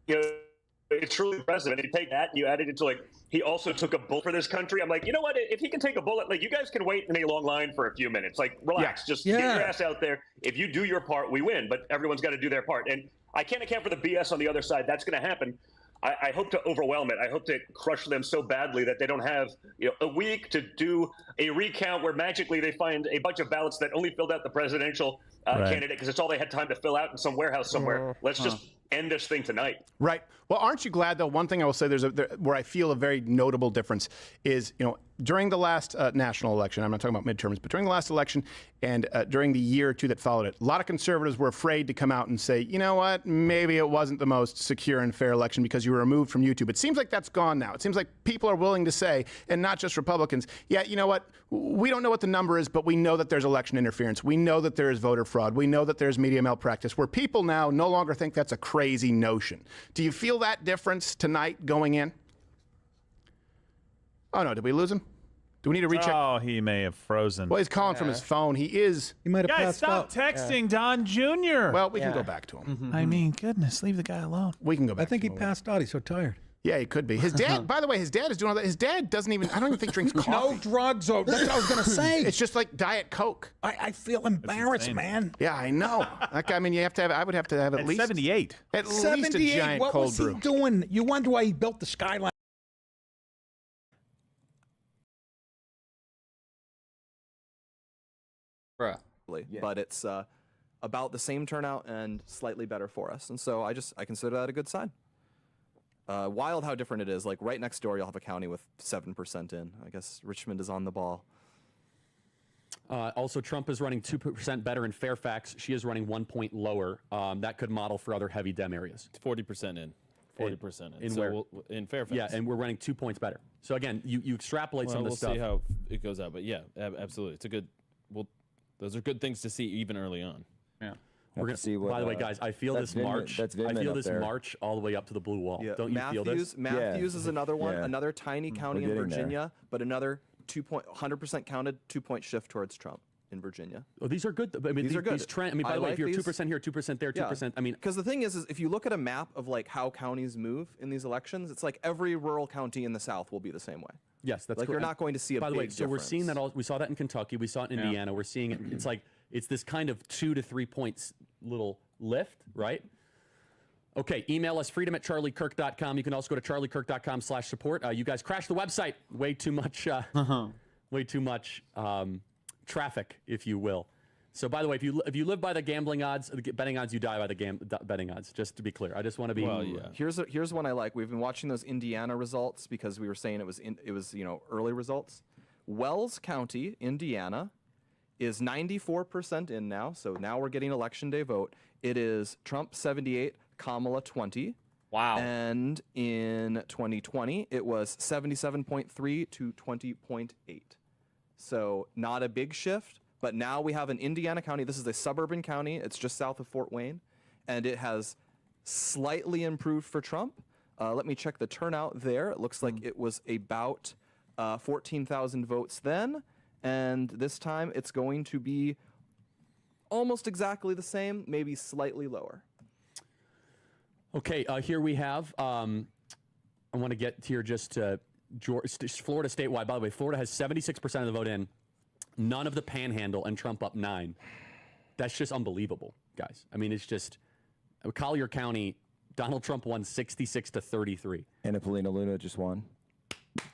It's truly impressive. And you take that and you add it into he also took a bullet for this country. I'm like, you know what? If he can take a bullet, you guys can wait in a long line for a few minutes. Relax, just get your ass out there. If you do your part, we win. But everyone's got to do their part. And I can't account for the BS on the other side. That's going to happen. I hope to overwhelm it. I hope to crush them so badly that they don't have a week to do a recount where magically they find a bunch of ballots that only filled out the presidential candidate because it's all they had time to fill out in some warehouse somewhere. Let's just end this thing tonight. Right. Well, aren't you glad, though? One thing I will say where I feel a very notable difference is, during the last national election, I'm not talking about midterms, but during the last election and during the year or two that followed it, a lot of conservatives were afraid to come out and say, you know what, maybe it wasn't the most secure and fair election because you were removed from YouTube. It seems like that's gone now. It seems like people are willing to say, and not just Republicans, yeah, you know what, we don't know what the number is, but we know that there's election interference. We know that there is voter fraud. We know that there's media malpractice, where people now no longer think that's a crazy notion. Do you feel that difference tonight going in? Oh, no, did we lose him? Do we need to recheck? Oh, he may have frozen. Well, he's calling from his phone. He might have Guys, passed stop out. texting Don Jr. Well, we can go back to him. I mean, goodness, leave the guy alone. We can go back. I think to he him. passed out. He's so tired. Yeah, he could be. His dad, by the way, his dad is doing all that. His dad doesn't even, I don't even think drinks coffee. No drugs. That's what I was going to say. It's just like Diet Coke. I feel embarrassed, man. Yeah, I know. I mean, I would have to have at least 78. At least a giant what cold was brew. he doing? You wonder why he built the skyline. But it's about the same turnout and slightly better for us. And so I consider that a good sign. Wild how different it is. Like right next door, you'll have a county with 7% in. I guess Richmond is on the ball. Also, Trump is running 2% better in Fairfax. She is running 1 point lower. That could model for other heavy Dem areas. 40% in. 40% in. In So where? in Fairfax. Yeah, and we're running 2 points better. So again, you extrapolate some of the we'll stuff. see how it goes out. But yeah, absolutely. It's a good, those are good things to see even early on. Yeah. We're gonna see what, by the way, guys, I feel this march. I feel this march all the way up to the blue wall. Yeah. Don't you feel this? Matthews is another one, another tiny county in getting Virginia, but another 100% counted 2-point shift towards Trump in Virginia. Oh, these are good. I mean, these are good. These trend, I mean, by the way, if you're 2% here, 2% there, 2%. I mean, because the thing is if you look at a map of like how counties move in these elections, it's like every rural county in the South will be the same way. Yes, that's like correct. you're not going to see a by the big way, so we're seeing that we saw that in Kentucky, we saw it in Indiana, we're seeing it. It's like it's this kind of 2 to 3 points little lift, right? Okay, email us freedom@charliekirk.com. You can also go to charliekirk.com/support. You guys crashed the website. Way too much traffic, if you will. So, by the way, if you live by the gambling odds, the betting odds, you die by the betting odds. Just to be clear, I just want to be. Well, yeah. Here's one I like. We've been watching those Indiana results because we were saying it was early results. Wells County, Indiana, is 94% in now. So now we're getting election day vote. It is Trump 78, Kamala 20. Wow. And in 2020, it was 77.3 to 20.8. So not a big shift. But now we have an Indiana county. This is a suburban county. It's just south of Fort Wayne. And it has slightly improved for Trump. Let me check the turnout there. It looks like it was about 14,000 votes then. And this time it's going to be almost exactly the same, maybe slightly lower. Okay, here we have, I want to get here just to Florida statewide. By the way, Florida has 76% of the vote in. None of the panhandle, and Trump up 9. That's just unbelievable, guys. I mean, it's just Collier County, Donald Trump won 66 to 33. And Polina Luna just won.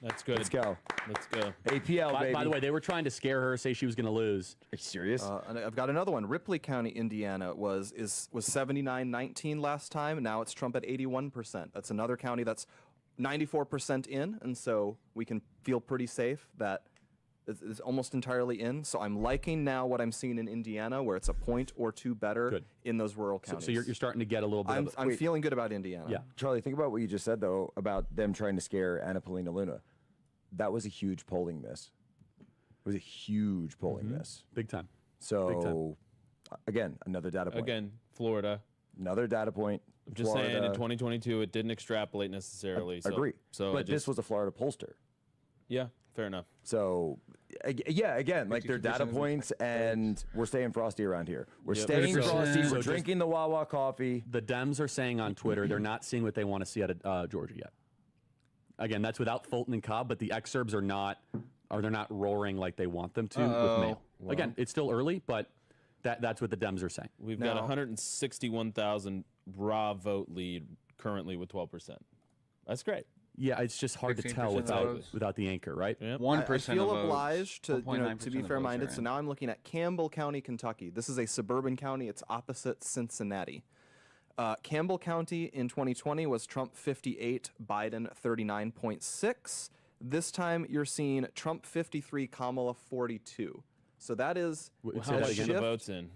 That's good. Let's go. Let's go. APL, baby. By the way, they were trying to scare her, say she was going to lose. Are you serious? And I've got another one. Ripley County, Indiana was 79-19 last time. Now it's Trump at 81%. That's another county that's 94% in, and so we can feel pretty safe that is almost entirely in. So I'm liking now what I'm seeing in Indiana, where it's a point or two better in those rural counties. So you're starting to get a little bit. I'm feeling good about Indiana. Yeah. Charlie, think about what you just said though about them trying to scare Anna Paulina Luna. That was a huge polling miss. It was a huge polling miss. Big time. So Big time. Again, another data point. Again, Florida. Another data point. I'm just saying, in 2022, it didn't extrapolate necessarily. So, Agree. So but this was a Florida pollster. Yeah, fair enough. So, yeah, again, like they're data points, and we're staying frosty around here. We're staying frosty. We're drinking the Wawa coffee. The Dems are saying on Twitter they're not seeing what they want to see out of Georgia yet. Again, that's without Fulton and Cobb, but the exurbs are not they're not roaring like they want them to with mail. Well. Again, it's still early, but that's what the Dems are saying. We've got 161,000 raw vote lead currently with 12%. That's great. Yeah, it's just hard to tell without the anchor, right? 1% I feel obliged to be fair-minded. So now I'm looking at Campbell County, Kentucky. This is a suburban county. It's opposite Cincinnati. Campbell County in 2020 was Trump 58, Biden 39.6. This time you're seeing Trump 53, Kamala 42. So that is how much the votes in.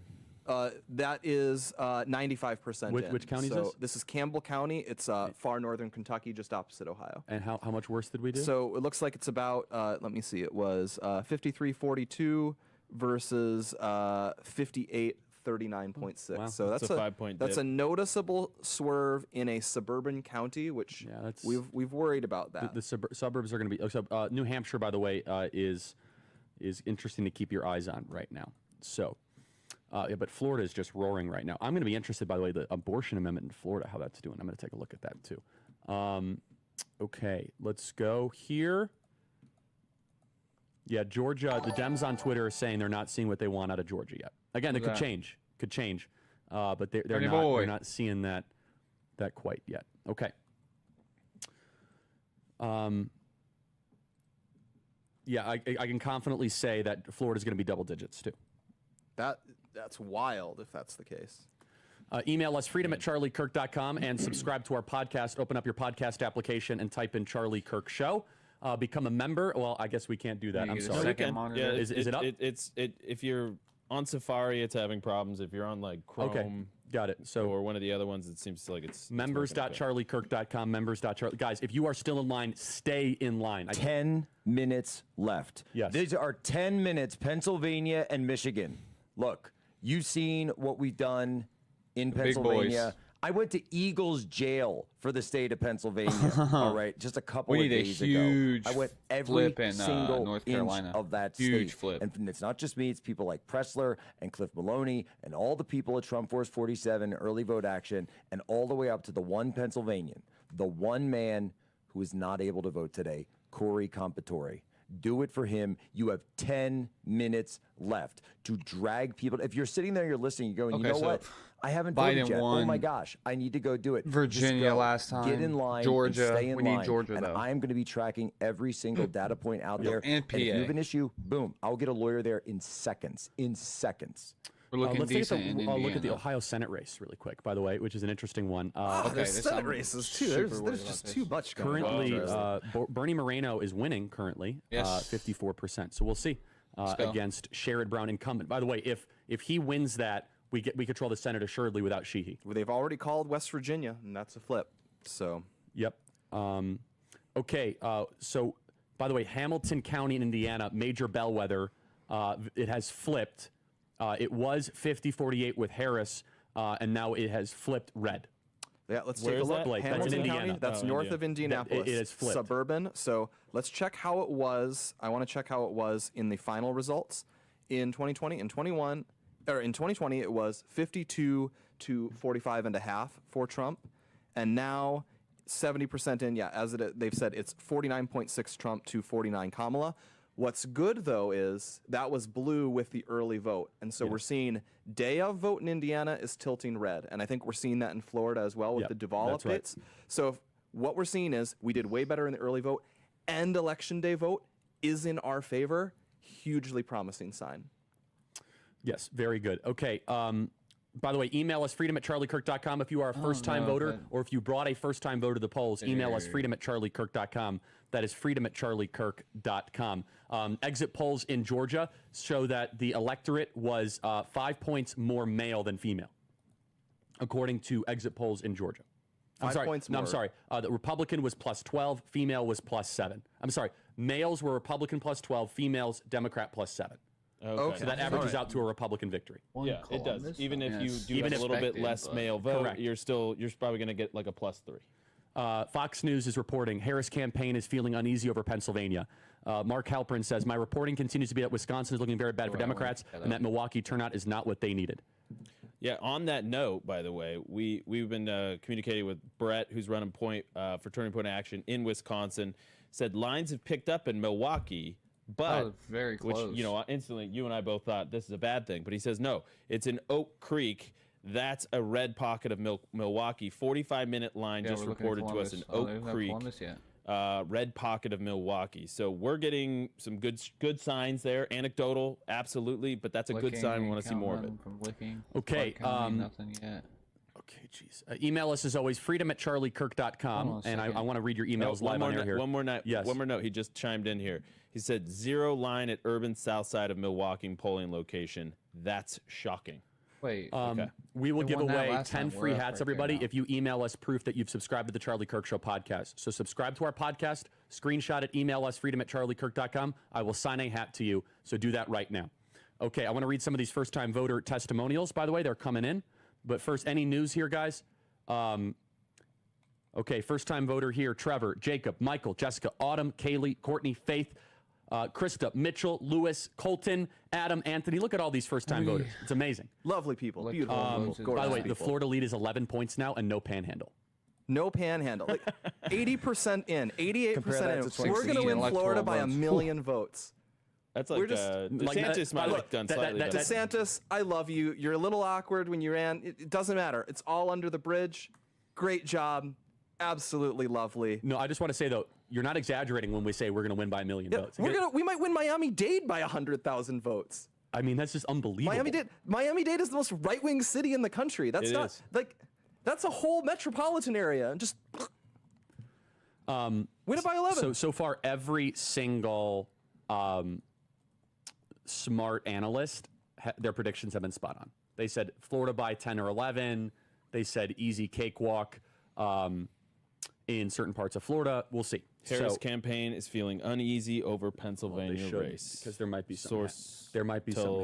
That is 95% in. Which county is so this? This is Campbell County. It's far northern Kentucky, just opposite Ohio. And how much worse did we do? So it looks like it's about, let me see, it was 53-42 versus 58-39.6. Wow. So that's a 5-point That's dip. a noticeable swerve in a suburban county, which we've worried about that. The suburbs are going to be. New Hampshire, by the way, is interesting to keep your eyes on right now. So. Yeah, but Florida is just roaring right now. I'm going to be interested, by the way, the abortion amendment in Florida, how that's doing. I'm going to take a look at that, too. Okay, let's go here. Yeah, Georgia, the Dems on Twitter are saying they're not seeing what they want out of Georgia yet. Again, it could change. Could change. But they're not seeing that quite yet. Okay. Yeah, I can confidently say that Florida's going to be double digits, too. That's wild if that's the case. Email us freedom@charliekirk.com and subscribe to our podcast. Open up your podcast application and type in Charlie Kirk Show. Become a member. Well, I guess we can't do that. I'm sorry. Yeah, is it up? If you're on Safari, it's having problems. If you're on like Chrome, okay, got it. So or one of the other ones, it seems like it's members.charliekirk.com. Members.charlie. Guys, if you are still in line, stay in line. 10 minutes left. Yes. These are 10 minutes. Pennsylvania and Michigan. Look. You've seen what we've done in Pennsylvania. I went to Eagles jail for the state of Pennsylvania. All right, just a couple of days ago. I went every single North inch Carolina. of that Huge state. flip. And it's not just me; it's people like Pressler and Cliff Maloney and all the people at Trump Force 47, Early Vote Action, and all the way up to the one Pennsylvanian, the one man who is not able to vote today, Corey Compatore. Do it for him. You have 10 minutes left to drag people. If you're sitting there, you're listening, you're going, you know what? I haven't voted yet. Oh my gosh, I need to go do it. Virginia last time. Get in line. Georgia. And stay in we line. need Georgia, and though. I'm going to be tracking every single data point out there. And PA. if you have an issue, boom, I'll get a lawyer there in seconds. In seconds. We're looking let's decent in Indiana. look at the Ohio Senate race really quick, by the way, which is an interesting one. There's Senate races too. There's just too much going on. Currently, Bernie Moreno is winning currently, 54%. So we'll see against Sherrod Brown incumbent. By the way, if he wins that, we control the Senate assuredly without Sheehy. Well, they've already called West Virginia, and that's a flip. So. Yep. Okay. So, by the way, Hamilton County in Indiana, major bellwether, it has flipped. It was 50-48 with Harris, and now it has flipped red. Yeah, let's take a look. Blake, Hamilton that's in County, Indiana. that's north of Indianapolis. It is flipped. Suburban. So let's check how it was. I want to check how it was in the final results in 2020. In 2020, it was 52-45.5 for Trump, and now 70% in. Yeah, they've said it's 49.6 Trump to 49 Kamala. What's good, though, is that was blue with the early vote. And so we're seeing day of vote in Indiana is tilting red. And I think we're seeing that in Florida as well with the Duval updates. Right. So what we're seeing is we did way better in the early vote, and election day vote is in our favor. Hugely promising sign. Yes, very good. Okay, By the way, email us freedom@charliekirk.com if you are a first-time voter, or if you brought a first-time voter to the polls. Email us freedom@charliekirk.com. That is freedom@charliekirk.com. Exit polls in Georgia show that the electorate was 5 points more male than female, according to exit polls in Georgia. I'm 5 sorry. points No, I'm more. sorry. The Republican was +12, female was +7. I'm sorry. Males were Republican +12, females Democrat +7. Okay. So that averages out to a Republican victory. Yeah, it does. Even if you do have a little bit less male vote, Correct. you're probably going to get like a +3. Fox News is reporting Harris campaign is feeling uneasy over Pennsylvania. Mark Halperin says, my reporting continues to be that Wisconsin is looking very bad for Democrats and that Milwaukee turnout is not what they needed. Yeah, on that note, by the way, we've been communicating with Brett, who's running for Turning Point Action in Wisconsin, said lines have picked up in Milwaukee, but very close. Which, instantly you and I both thought this is a bad thing, but he says no, it's in Oak Creek. That's a red pocket of Milwaukee. 45-minute line just reported to us in Oak Creek. Red pocket of Milwaukee. So we're getting some good signs there. Anecdotal, absolutely, but that's a good sign. We want to see more of it. Okay. Nothing yet. Okay, jeez. Email us as always, freedom@charliekirk.com, and I want to read your emails live on air here. One more note. Yes. One more note. He just chimed in here. He said 0 line at urban south side of Milwaukee polling location. That's shocking. Wait. Okay. We will They give won that away last 10 time. free We're up hats, right there everybody, now. if you email us proof that you've subscribed to the Charlie Kirk Show podcast. So subscribe to our podcast, screenshot it, email us, freedom@charliekirk.com. I will sign a hat to you. So do that right now. Okay, I want to read some of these first-time voter testimonials, by the way. They're coming in. But first, any news here, guys? Okay, first-time voter here, Trevor, Jacob, Michael, Jessica, Autumn, Kaylee, Courtney, Faith, Krista, Mitchell, Lewis, Colton, Adam, Anthony. Look at all these first-time voters. It's amazing. Lovely people. Beautiful. By the way, the Florida lead is 11 points now and no panhandle. No panhandle. Like 80% in, 88% in. to We're going to win Florida by 1 million votes. That's like DeSantis might have done slightly better. DeSantis, I love you. You're a little awkward when you ran. It doesn't matter. It's all under the bridge. Great job. Absolutely lovely. No, I just want to say, though, you're not exaggerating when we say we're going to win by 1 million votes. We might win Miami-Dade by 100,000 votes. I mean, that's just unbelievable. Miami-Dade is the most right-wing city in the country. That's that's a whole metropolitan area. Just win it by 11. So far, every single smart analyst, their predictions have been spot on. They said Florida by 10 or 11. They said easy cakewalk in certain parts of Florida. We'll see. Harris campaign is feeling uneasy over Pennsylvania race. Because there might be something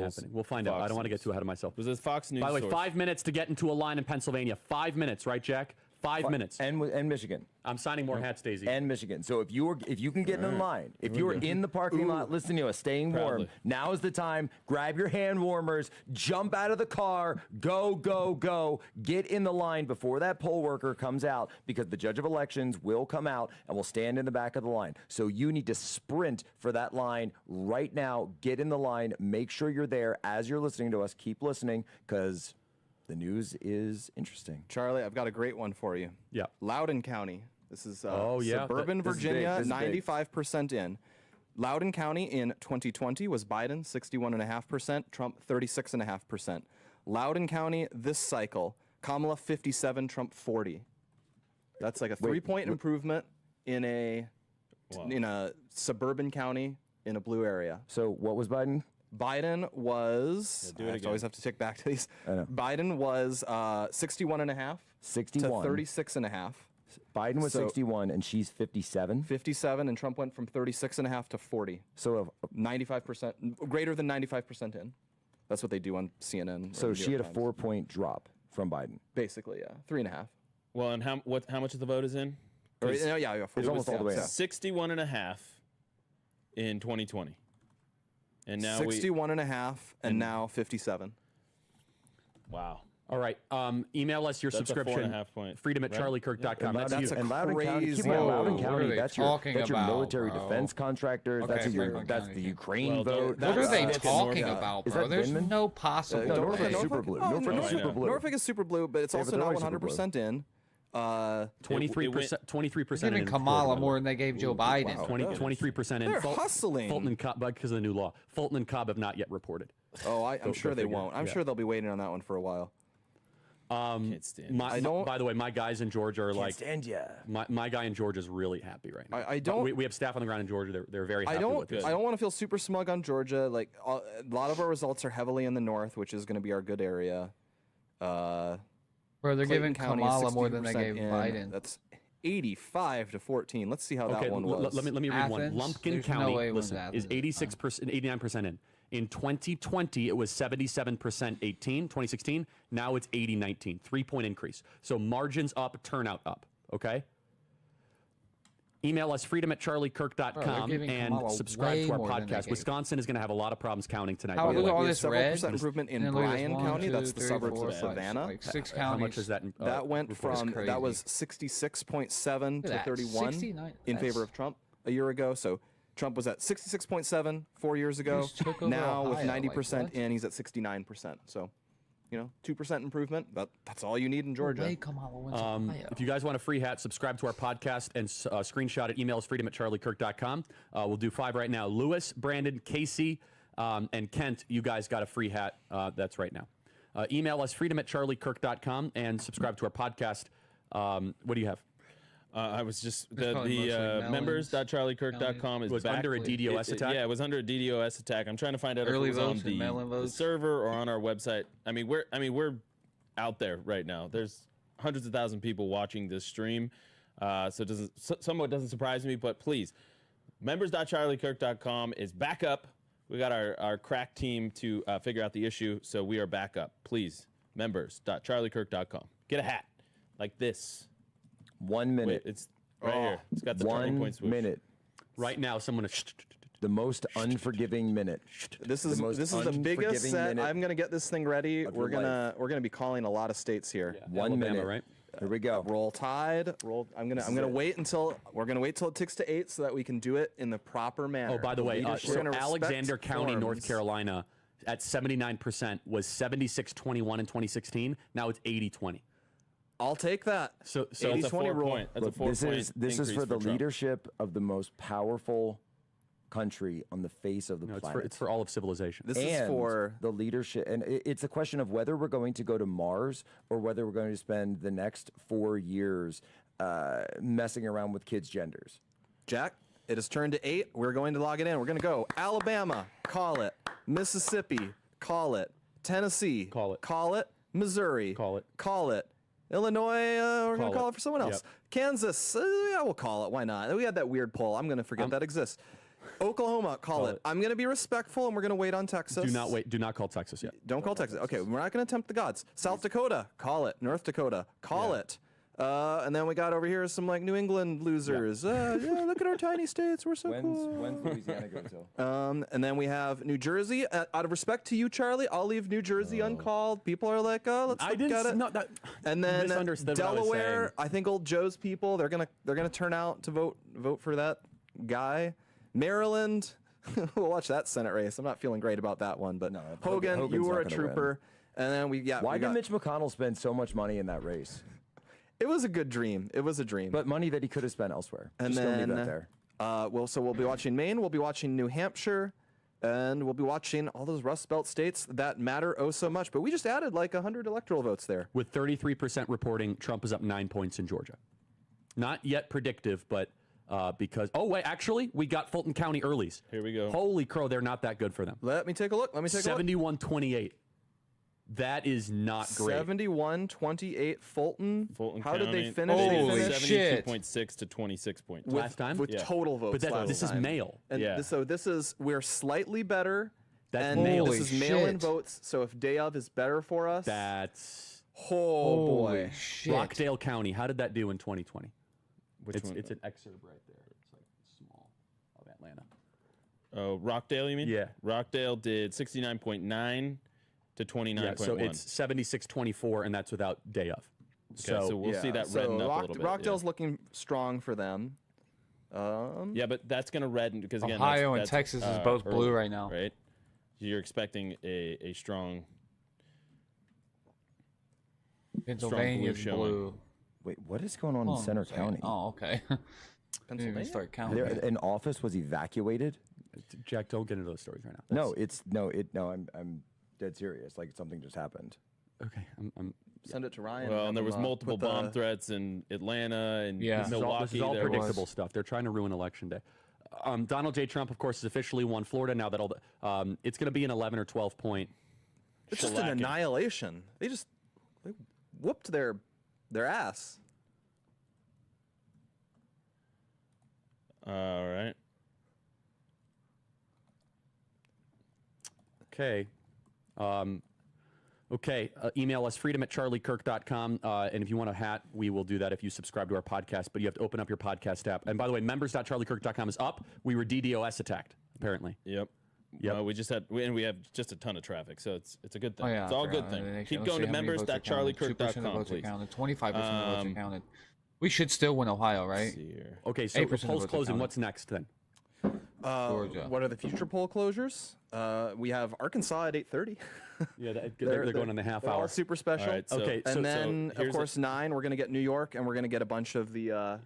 happening. We'll find out. I don't want to get too ahead of myself. Was this Fox News? By the way, source? 5 minutes to get into a line in Pennsylvania. 5 minutes, right, Jack? 5 minutes. And Michigan. I'm signing more hats, Daisy. And Michigan. So if you can get in line, if you are in the parking lot listening to us, staying warm, now is the time. Grab your hand warmers, jump out of the car, go, go, go. Get in the line before that poll worker comes out, because the judge of elections will come out and will stand in the back of the line. So you need to sprint for that line right now. Get in the line. Make sure you're there as you're listening to us. Keep listening, because the news is interesting. Charlie, I've got a great one for you. Yeah. Loudoun County. This is This suburban is Virginia, big. 95% in. Loudoun County in 2020 was Biden, 61.5%, Trump, 36.5%. Loudoun County this cycle, Kamala, 57, Trump, 40. That's like a 3-point improvement in a suburban county in a blue area. So what was Biden? Biden was, I always have to tick back to these. Biden was 61.5 61 to 36.5. Biden was 61 and she's 57. 57, and Trump went from 36.5 to 40. So 95%, greater than 95% in. That's what they do on CNN. So she had a 4-point drop from Biden. Basically, yeah, 3.5. Well, and how much of the vote is in? Yeah, it's almost all the way out. 61.5 in 2020. And now 61.5 and now 57. Wow. All right. Email us your That's subscription. a 4.5 point. Freedom@charliekirk.com. And That's you. and Loudoun County, crazy. keep in mind, Loudoun What County, are they that's talking your about, military bro? defense contractors. Okay, That's the Ukraine vote. What are they That's talking Norfolk. about, Is bro? that There's Vindman? no possible No, Norfolk way. is super blue. Norfolk is super blue. Norfolk is super blue, but it's Yeah, also but they're not always super blue. 100% in. 23%. 23% Giving in Kamala Florida, more than they gave Joe Biden. 23% in. They're hustling. Fulton and Cobb, because of the new law. Fulton and Cobb have not yet reported. Oh, I'm sure they won't. I'm sure they'll be waiting on that one for a while. Can't stand By the way, my guys in Georgia are like. Stand ya. My guy in Georgia is really happy right now. I don't. We have staff on the ground in Georgia. They're very happy I don't. with this. I don't want to feel super smug on Georgia. Like a lot of our results are heavily in the north, which is going to be our good area. Bro, they're Clayton giving County is Kamala more than they 60% gave in. Biden. That's 85-14. Let's see how Okay, that one was. let me read one. Athens? Lumpkin There's no County, way it was listen, is Athens. 86%, 89% in. In 2020, it was 77% 18, 2016. Now it's 80-19, 3-point increase. So margins up, turnout up, okay? Email us freedom@charliekirk.com giving and Kamala subscribe way to our more than they podcast. gave. Wisconsin is going to have a lot of problems counting tonight. How by the look way. at all We have this several red? percent improvement in And look at this, Bryan 1, County. 2, That's the 3, suburbs 4, of 5, Savannah. like 6 How counties. much is that? That went report? from crazy. that was 66.7 to Look at that, 31 69. in favor That's- of Trump a year ago. So Trump was at 66.7 4 years ago. Just took over Now with Ohio, 90% like, what? in, he's at 69%. So, 2% improvement. That's all you need in Georgia. Way Kamala wins Ohio. If you guys want a free hat, subscribe to our podcast and screenshot it. Email us freedom@charliekirk.com. We'll do 5 right now. Lewis, Brandon, Casey, and Kent, you guys got a free hat. That's right now. Email us freedom@charliekirk.com and subscribe to our podcast. What do you have? I was just It's probably mostly melons. members.charliekirk.com is Was back. under a DDoS attack? Yeah, it was under a DDoS attack. I'm trying to find out Early if it was on votes and melon the votes. server or on our website. I mean, we're out there right now. There's hundreds of thousands of people watching this stream, so it somewhat doesn't surprise me. But please, members.charliekirk.com is back up. We got our crack team to figure out the issue, so we are back up. Please, members.charliekirk.com. Get a hat like this. 1 minute. Wait, it's right here. It's got the 1 turning point swoosh. minute. Right now, someone. The most unforgiving minute. This is the biggest set. minute I'm gonna get this thing ready. of We're your gonna be calling a lot of states here. Yeah. 1 Alabama, minute. right? Here we go. Roll Tide. Roll. I'm gonna wait until it ticks to 8 so that we can do it in the proper manner. Oh, by the way, Leadership. so We're gonna Alexander respect County, North forms. Carolina, at 79% was 76-21 in 2016. Now it's 80-20. I'll take that. So That's a 80-20 roll. point. That's Look, a 4 this point is for increase the Trump. leadership of the most powerful country on the face of the planet. it's for all of civilization. This and is for the leadership, and it's a question of whether we're going to go to Mars or whether we're going to spend the next 4 years messing around with kids' genders. Jack. It has turned to 8. We're going to log it in. We're going to go Alabama. Call it. Mississippi. Call it. Tennessee. Call it. Call it. Missouri. Call it. Call it. Illinois. We're going to call it for someone else. Yep. Kansas. Yeah, we'll call it. Why not? We had that weird poll. I'm going to forget that exists. Oklahoma. Call it. I'm going to be respectful, and we're going to wait on Texas. Do not wait. Do not call Texas yet. Don't call Texas. Okay, we're not going to tempt the gods. South Dakota. Call it. North Dakota. Call it. And then we got over here some like New England losers. Yeah, look at our tiny states. We're so cool. When's Louisiana go till? And then we have New Jersey. Out of respect to you, Charlie, I'll leave New Jersey uncalled. People are like, oh, let's look at it. No, that, And then misunderstood what I was Delaware. saying. I think old Joe's people. They're gonna turn out to vote for that guy. Maryland. We'll watch that Senate race. I'm not feeling great about that one, but Hogan, Hogan's you were a not gonna win. trooper. And then Why did Mitch McConnell spend so much money in that race? It was a good dream. It was a dream. But money that he could have spent elsewhere. And Just don't then, leave that there. So we'll be watching Maine, we'll be watching New Hampshire, and we'll be watching all those Rust Belt states that matter oh so much. But we just added like 100 electoral votes there. With 33% reporting, Trump is up 9 points in Georgia. Not yet predictive, but because actually, we got Fulton County earlies. Here we go. Holy crow, they're not that good for them. Let me take a look. 71-28. That is not great. 71-28 Fulton. How did they County. finish? Holy they shit. 72.6 to 26 points. Last time? with Yeah. total votes. But last this is time. mail. And Yeah. we're slightly better. That's and mail. this is Holy mail-in shit. votes. So if day of is better for us, That's oh boy. Holy shit. Rockdale County. How did that do in 2020? Which one? It's an excerpt right there. It's like small of Atlanta. Oh, Rockdale, you mean? Yeah. Rockdale did 69.9 to 29.1. Yeah, so it's 76-24, and that's without day of. Okay, so we'll see that redden up a little bit. Rockdale's looking strong for them. Yeah, but that's going to redden because again, Ohio and that's, Texas is both blue early, right now. right? You're expecting a strong. Pennsylvania's showing. blue. Wait, what is going on in Center County? Oh, okay. Pennsylvania? Start counting. An office was evacuated? Jack, don't get into those stories right now. No, I'm dead serious. Like something just happened. Okay, send it to Ryan. Well, and there was multiple bomb threats in Atlanta and Milwaukee. This is all predictable stuff. They're trying to ruin Election Day. Donald J. Trump, of course, has officially won Florida now that it's going to be an 11 or 12 point. It's just an annihilation. They whooped their ass. All right. Okay. Email us freedom@charliekirk.com. And if you want a hat, we will do that if you subscribe to our podcast. But you have to open up your podcast app. And by the way, members.charliekirk.com is up. We were DDoS attacked, apparently. Yep. We just had, we have just a ton of traffic, so it's a good thing. Oh, yeah, it's all a good thing. Keep going to members.charliekirk.com, please. 25% of votes are counted. We should still win Ohio, right? Okay, so polls closing. What's next then? Georgia. What are the future poll closures? We have Arkansas at 8:30. Yeah, they're going on the half hour. All super special. All right, Okay, and then of course 9, we're going to get New York, and we're going to get a bunch of the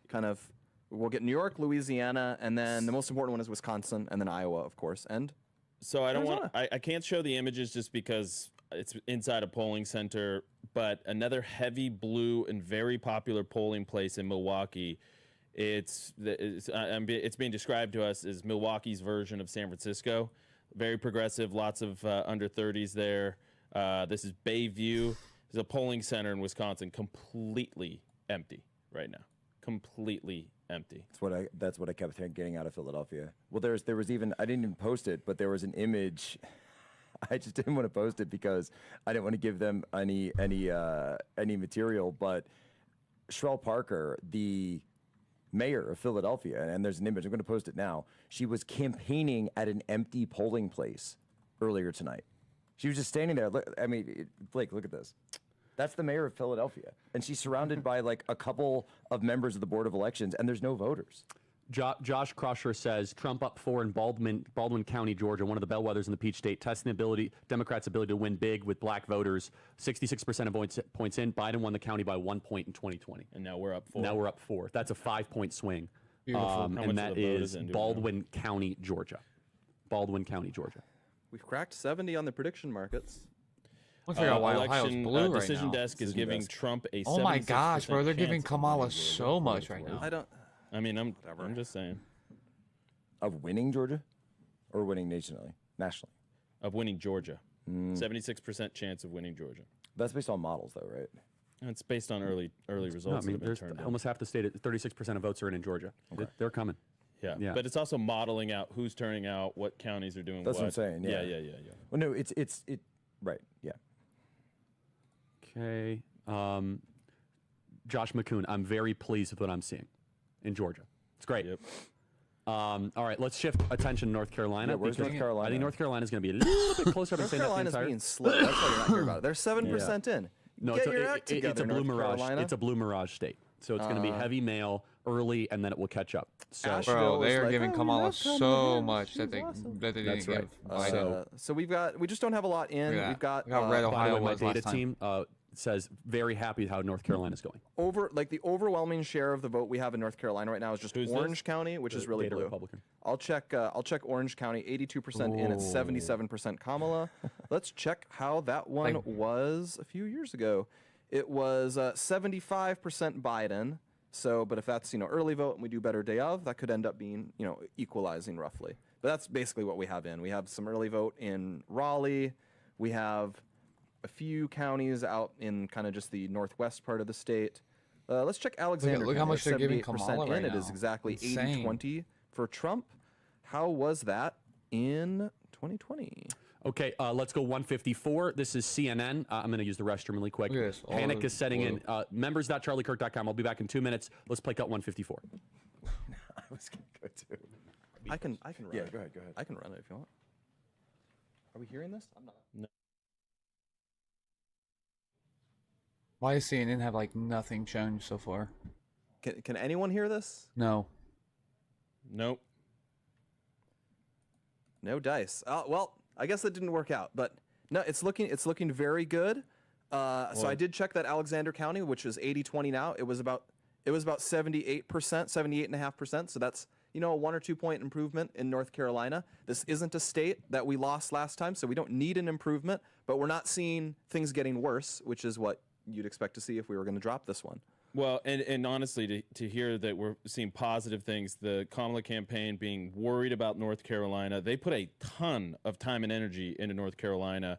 we'll get New York, Louisiana, and then the most important one is Wisconsin, and then Iowa, of course, and. So I can't show the images just because it's inside a polling center, but another heavy blue and very popular polling place in Milwaukee. It's being described to us as Milwaukee's version of San Francisco. Very progressive, lots of under 30s there. This is Bayview. There's a polling center in Wisconsin, completely empty right now. Completely empty. That's what I kept getting out of Philadelphia. Well, there was even, I didn't even post it, but there was an image. I just didn't want to post it because I didn't want to give them any material. But Sherelle Parker, the mayor of Philadelphia, and there's an image. I'm going to post it now. She was campaigning at an empty polling place earlier tonight. She was just standing there. Blake, look at this. That's the mayor of Philadelphia, and she's surrounded by like a couple of members of the Board of Elections, and there's no voters. Josh Crusher says Trump up 4 in Baldwin County, Georgia, one of the bellwethers in the Peach State, testing Democrats' ability to win big with black voters. 66% of points in. Biden won the county by 1 point in 2020. And now we're up 4. That's a 5-point swing. And that is Baldwin County, Georgia. Baldwin County, Georgia. We've cracked 70 on the prediction markets. I figure out why Ohio's blue right Decision now. Desk is giving Trump a 76% Oh my gosh, bro! They're giving chance Kamala so much right now. I'm just saying. Of winning Georgia, or winning nationally? Of winning Georgia. 76% chance of winning Georgia. That's based on models, though, right? It's based on early results. No, I mean, that have been turned in. almost half the state, 36% of votes are in Georgia. Okay. They're coming. Yeah, but it's also modeling out who's turning out, what counties are doing That's what. what I'm saying. Yeah. Well, no, it's right. Yeah. Okay. Josh McCoon, I'm very pleased with what I'm seeing in Georgia. It's great. Yep. All right, let's shift attention to North Carolina. Yeah, where's North Carolina? I think North Carolina is going to be a little bit closer. North Carolina's being slow. That's why you're not hearing about it. They're 7% in. No, Get your act it's together, a blue North mirage. Carolina. It's a blue mirage state. So it's going to be heavy mail early, and then it will catch up. So, Bro, they are giving Kamala so much that they didn't That's right. give. So we just don't have a lot in. Yeah. We've got Look how red by the Ohio way, my was data last time. team says very happy how North Carolina is going. the overwhelming share of the vote we have in North Carolina right now is just Orange County, which is really Data blue. Republican. I'll check Orange County, 82% in, it's 77% Kamala. Let's check how that one was a few years ago. It was 75% Biden. So, but if that's early vote and we do better day of, that could end up being equalizing roughly. But that's basically what we have in. We have some early vote in Raleigh. We have a few counties out in kind of just the northwest part of the state. Let's check Alexander. Look how much they're giving Kamala right in. It now. is exactly Insane. 80-20 for Trump. How was that in 2020? Okay, let's go 154. This is CNN. I'm going to use the restroom really quick. Look at this. Panic is setting in. Members.charliekirk.com. I'll be back in 2 minutes. Let's play cut 154. I was going to go too. I can run Yeah, it. go ahead. I can run it if you want. Are we hearing this? I'm not. No. Why does CNN have like nothing shown so far? Can anyone hear this? No. Nope. No dice. Well, I guess that didn't work out, but no, it's looking very good. So I did check that Alexander County, which is 80-20 now. It was about 78%, 78.5%. So that's a 1 or 2 point improvement in North Carolina. This isn't a state that we lost last time, so we don't need an improvement. But we're not seeing things getting worse, which is what you'd expect to see if we were going to drop this one. Well, and honestly, to hear that we're seeing positive things, the Kamala campaign being worried about North Carolina, they put a ton of time and energy into North Carolina.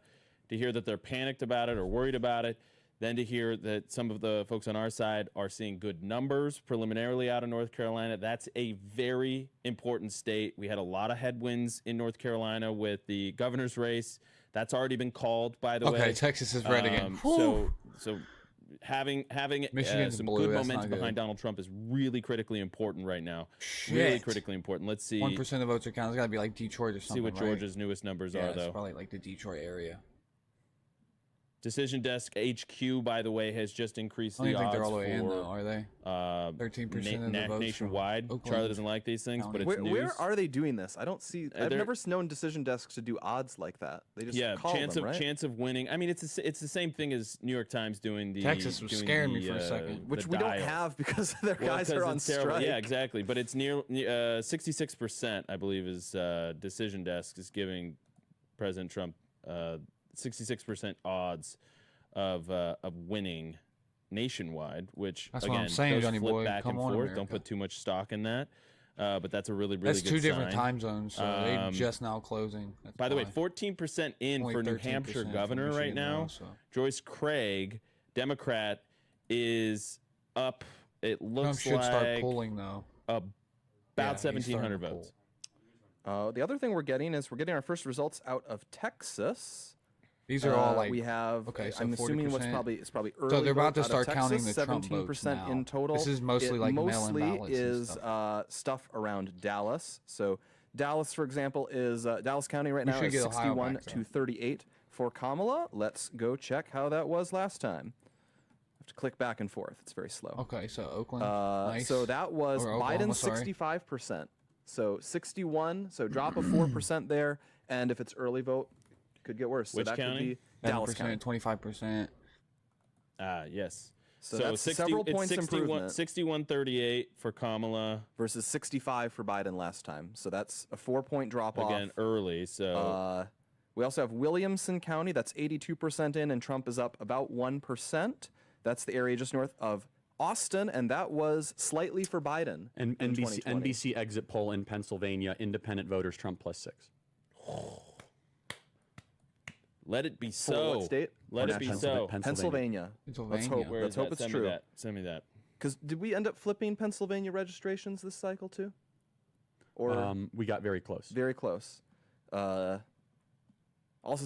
To hear that they're panicked about it or worried about it, then to hear that some of the folks on our side are seeing good numbers preliminarily out of North Carolina, that's a very important state. We had a lot of headwinds in North Carolina with the governor's race. That's already been called, by the way. Okay, Texas is red again. So having Michigan's some blue, good that's momentum not behind good. Donald Trump is really critically important right now. Shit. Really critically important. Let's see. 1% of votes are counted. It's got to be like Detroit or something. See what right? Georgia's newest numbers Yeah, are, it's though. probably like the Detroit area. Decision Desk HQ, by the way, has just increased I don't the even think odds they're all the way in, for, though, are they? 13% of the votes nationwide. from Charlie doesn't like these things, but it's Where, news. where are they doing this? I don't see. I've they're- never known decision desks to do odds like that. They just call chance them, of right? chance of winning. I mean, it's the same thing as New York Times doing the Texas was doing scaring the, me for a second. Which the we don't dial. have because their Well, guys 'cause are on it's terrible. strike. Yeah, exactly. But it's near 66%. I believe is Decision Desk is giving President Trump 66% odds of winning nationwide, which That's what again I'm saying, does Johnny flip boy. back Come and on, forth. America. Don't put too much stock in that. But that's a really That's good two different sign. time zones, so they just now closing. That's By the way, why. 14% in Only for New 13% Hampshire for governor right Michigan, now. though, so. Joyce Craig, Democrat, is up. It Trump looks should like start polling though. About Yeah, he's starting 1,700 to poll. votes. The other thing we're getting is we're getting our first results out of Texas. These are all like we have. okay. So I'm assuming what's 40%. probably early. So they're about vote to out of start counting Texas, the Trump votes 17% now. in total. This is mostly It like mail-in mostly ballots and is stuff. stuff around Dallas. So Dallas, for example, is Dallas County right We now should is get Ohio 61 back, though. to 38 for Kamala. Let's go check how that was last time. Have to click back and forth. It's very slow. Okay, so Oakland. Nice. So that was Or Oklahoma, Biden sorry. 65%. So 61. So drop of 4% there. And if it's early vote, could get worse. Which so that county? could be Dallas County. 25%. Yes. So that's several points improvement. 61-38 for Kamala. Versus 65 for Biden last time. So that's a 4-point drop off. Again, early. So We also have Williamson County. That's 82% in, and Trump is up about 1%. That's the area just north of Austin, and that was slightly for Biden. And in NBC, 2020. NBC exit poll in Pennsylvania, independent voters, Trump +6. let it be For so. what state? Let Or it be national? so. Pennsylvania. Let's hope. Where Let's is hope that? it's Send true. Me that. Send me that. Because did we end up flipping Pennsylvania registrations this cycle too? Or We got very close. very close. Also,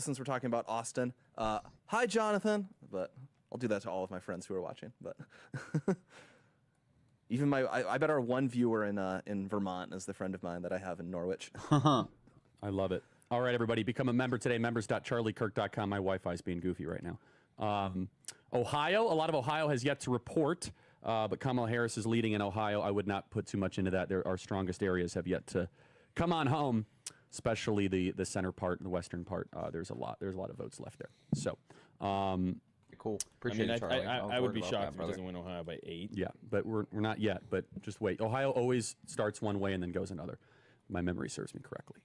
since we're talking about Austin, hi Jonathan. But I'll do that to all of my friends who are watching. But even I bet our one viewer in Vermont is the friend of mine that I have in Norwich. I love it. All right, everybody, become a member today. Members.charliekirk.com. My Wi-Fi's being goofy right now. Ohio, a lot of Ohio has yet to report, but Kamala Harris is leading in Ohio. I would not put too much into that. Our strongest areas have yet to come on home, especially the center part and the western part. There's a lot of votes left there. So, cool. Appreciate it, Charlie. I would be about shocked that, if it brother. doesn't win Ohio by 8. yeah, but we're not yet. But just wait. Ohio always starts one way and then goes another. My memory serves me correctly.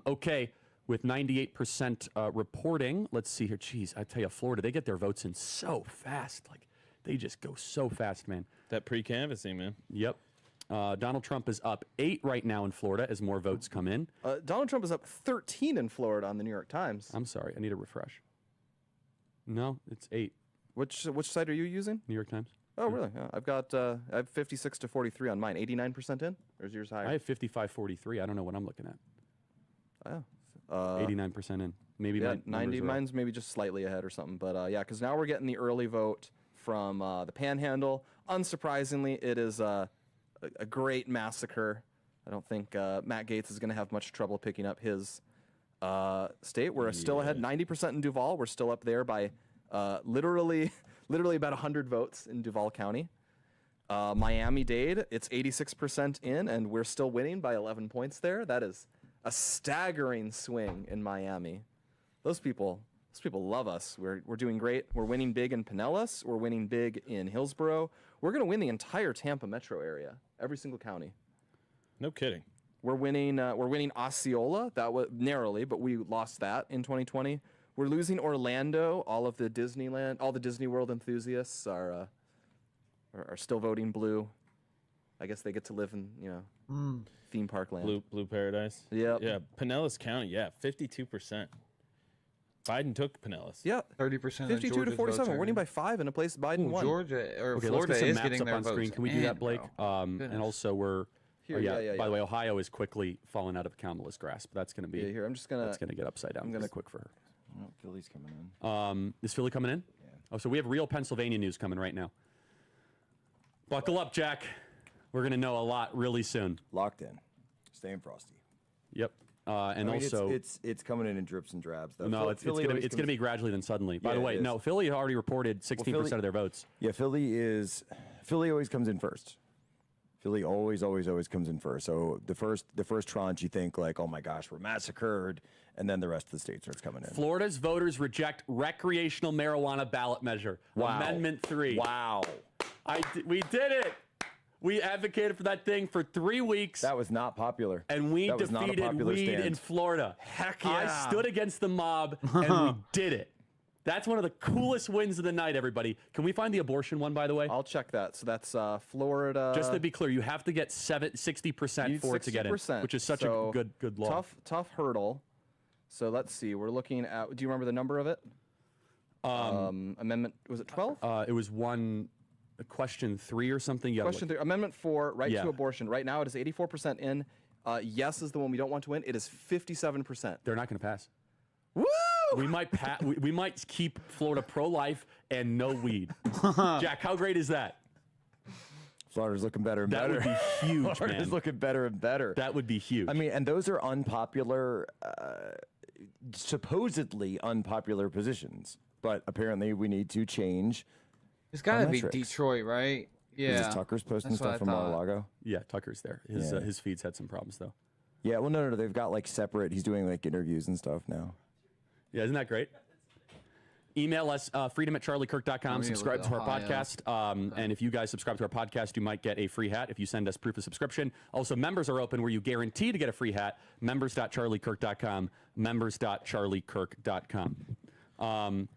Okay. With 98% reporting, let's see here. Jeez, I tell you, Florida, they get their votes in so fast. Like, they just go so fast, man. That pre-canvassing, man. Yep. Donald Trump is up 8 right now in Florida as more votes come in. Donald Trump is up 13 in Florida on the New York Times. I'm sorry, I need a refresh. No, it's 8. Which site are you using? New York Times. Oh, really? I've got I have 56 to 43 on mine. 89% in, or is yours higher? I have 55-43. I don't know what I'm looking at. Oh. 89% in. Maybe yeah, my 90. numbers are up. Mine's maybe just slightly ahead or something. But yeah, because now we're getting the early vote from the Panhandle. Unsurprisingly, it is a great massacre. I don't think Matt Gaetz is going to have much trouble picking up his state. We're still ahead, 90% in Duval. We're still up there by literally about 100 votes in Duval County. Miami-Dade, it's 86% in, and we're still winning by 11 points there. That is a staggering swing in Miami. Those people love us. We're doing great. We're winning big in Pinellas. We're winning big in Hillsborough. We're going to win the entire Tampa metro area, every single county. No kidding. We're winning Osceola. That was narrowly, but we lost that in 2020. We're losing Orlando. All of the Disney World enthusiasts are still voting blue. I guess they get to live in theme park land. Blue paradise. Yep. Yeah. Pinellas County. Yeah, 52%. Biden took Pinellas. Yeah, 30%. 52 to 47. We're winning by 5 in a place Biden won. Georgia or Okay, Florida let's get is some getting maps their up on votes. screen. Can we do that, Blake? Man, And also we're Here, by the way, Ohio is quickly falling out of Kamala's grasp. That's going to be here. I'm just gonna. That's going to get upside down. I'm gonna quick for her. Oh, Philly's coming in. Is Philly coming in? Yeah. Oh, so we have real Pennsylvania news coming right now. Buckle up, Jack. We're going to know a lot really soon. Locked in. Staying frosty. Yep. And I mean, also, it's coming in drips and drabs. Though. No, it's going to be gradually then suddenly. By the way, no, Philly already reported 16% of their votes. Yeah, Philly always comes in first. Philly always comes in first. So the first tranche, you think like, oh my gosh, we're massacred, and then the rest of the state starts coming in. Florida's voters reject recreational marijuana ballot measure. Wow. Amendment 3. Wow. We did it. We advocated for that thing for 3 weeks. That was not popular. And we defeated weed in Florida. Heck yeah. I stood against the mob, and we did it. That's one of the coolest wins of the night, everybody. Can we find the abortion one, by the way? I'll check that. So that's Florida. Just to be clear, you have to get 60% for it to get in, which is such a good law. Tough hurdle. So let's see. We're looking at. Do you remember the number of it? Amendment, was it 12? It was question 3 or something. Question 3. Amendment 4, right to abortion. Right now it is 84% in. Yes is the one we don't want to win. It is 57%. They're not going to pass. Woo! We might we might keep Florida pro-life and no weed. Jack, how great is that? Florida's looking better and better. That would be huge, Florida's man. looking better and better. That would be huge. I mean, and those are unpopular, supposedly unpopular positions. But apparently we need to change. It's got to be Detroit, right? Yeah. Is this Tucker's posting That's what stuff from Mar-a-Lago? Yeah, Tucker's there. His feeds had some problems, though. Yeah, well, no. They've got like separate. He's doing like interviews and stuff now. Yeah, isn't that great? Email us, freedom@charliekirk.com. Subscribe to our podcast. And if you guys subscribe to our podcast, you might get a free hat if you send us proof of subscription. Also, members are open where you guarantee to get a free hat. Members.charliekirk.com. Members.charliekirk.com.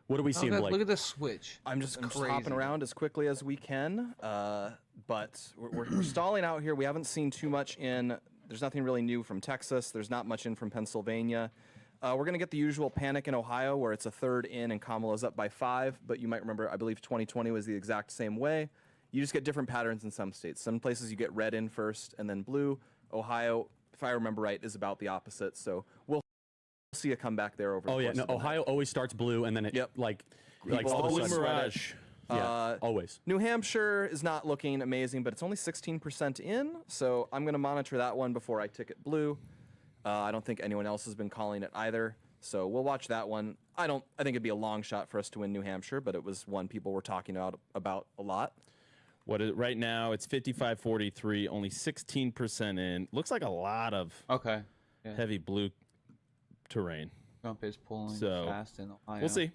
What do we see, Blake? Look at the switch. I'm just hopping around as quickly as we can. But we're stalling out here. We haven't seen too much in. There's nothing really new from Texas. There's not much in from Pennsylvania. We're going to get the usual panic in Ohio where it's a third in and Kamala's up by 5. But you might remember, I believe 2020 was the exact same way. You just get different patterns in some states. Some places you get red in first and then blue. Ohio, if I remember right, is about the opposite. So we'll see a comeback there over the course of the Ohio always starts blue and then it like always mirage. Yeah, always. New Hampshire is not looking amazing, but it's only 16% in. So I'm going to monitor that one before I ticket blue. I don't think anyone else has been calling it either. So we'll watch that one. I think it'd be a long shot for us to win New Hampshire, but it was one people were talking about a lot. Right now it's 55-43, only 16% in. Looks like a lot of heavy blue terrain. Trump is pulling fast in Ohio. We'll see.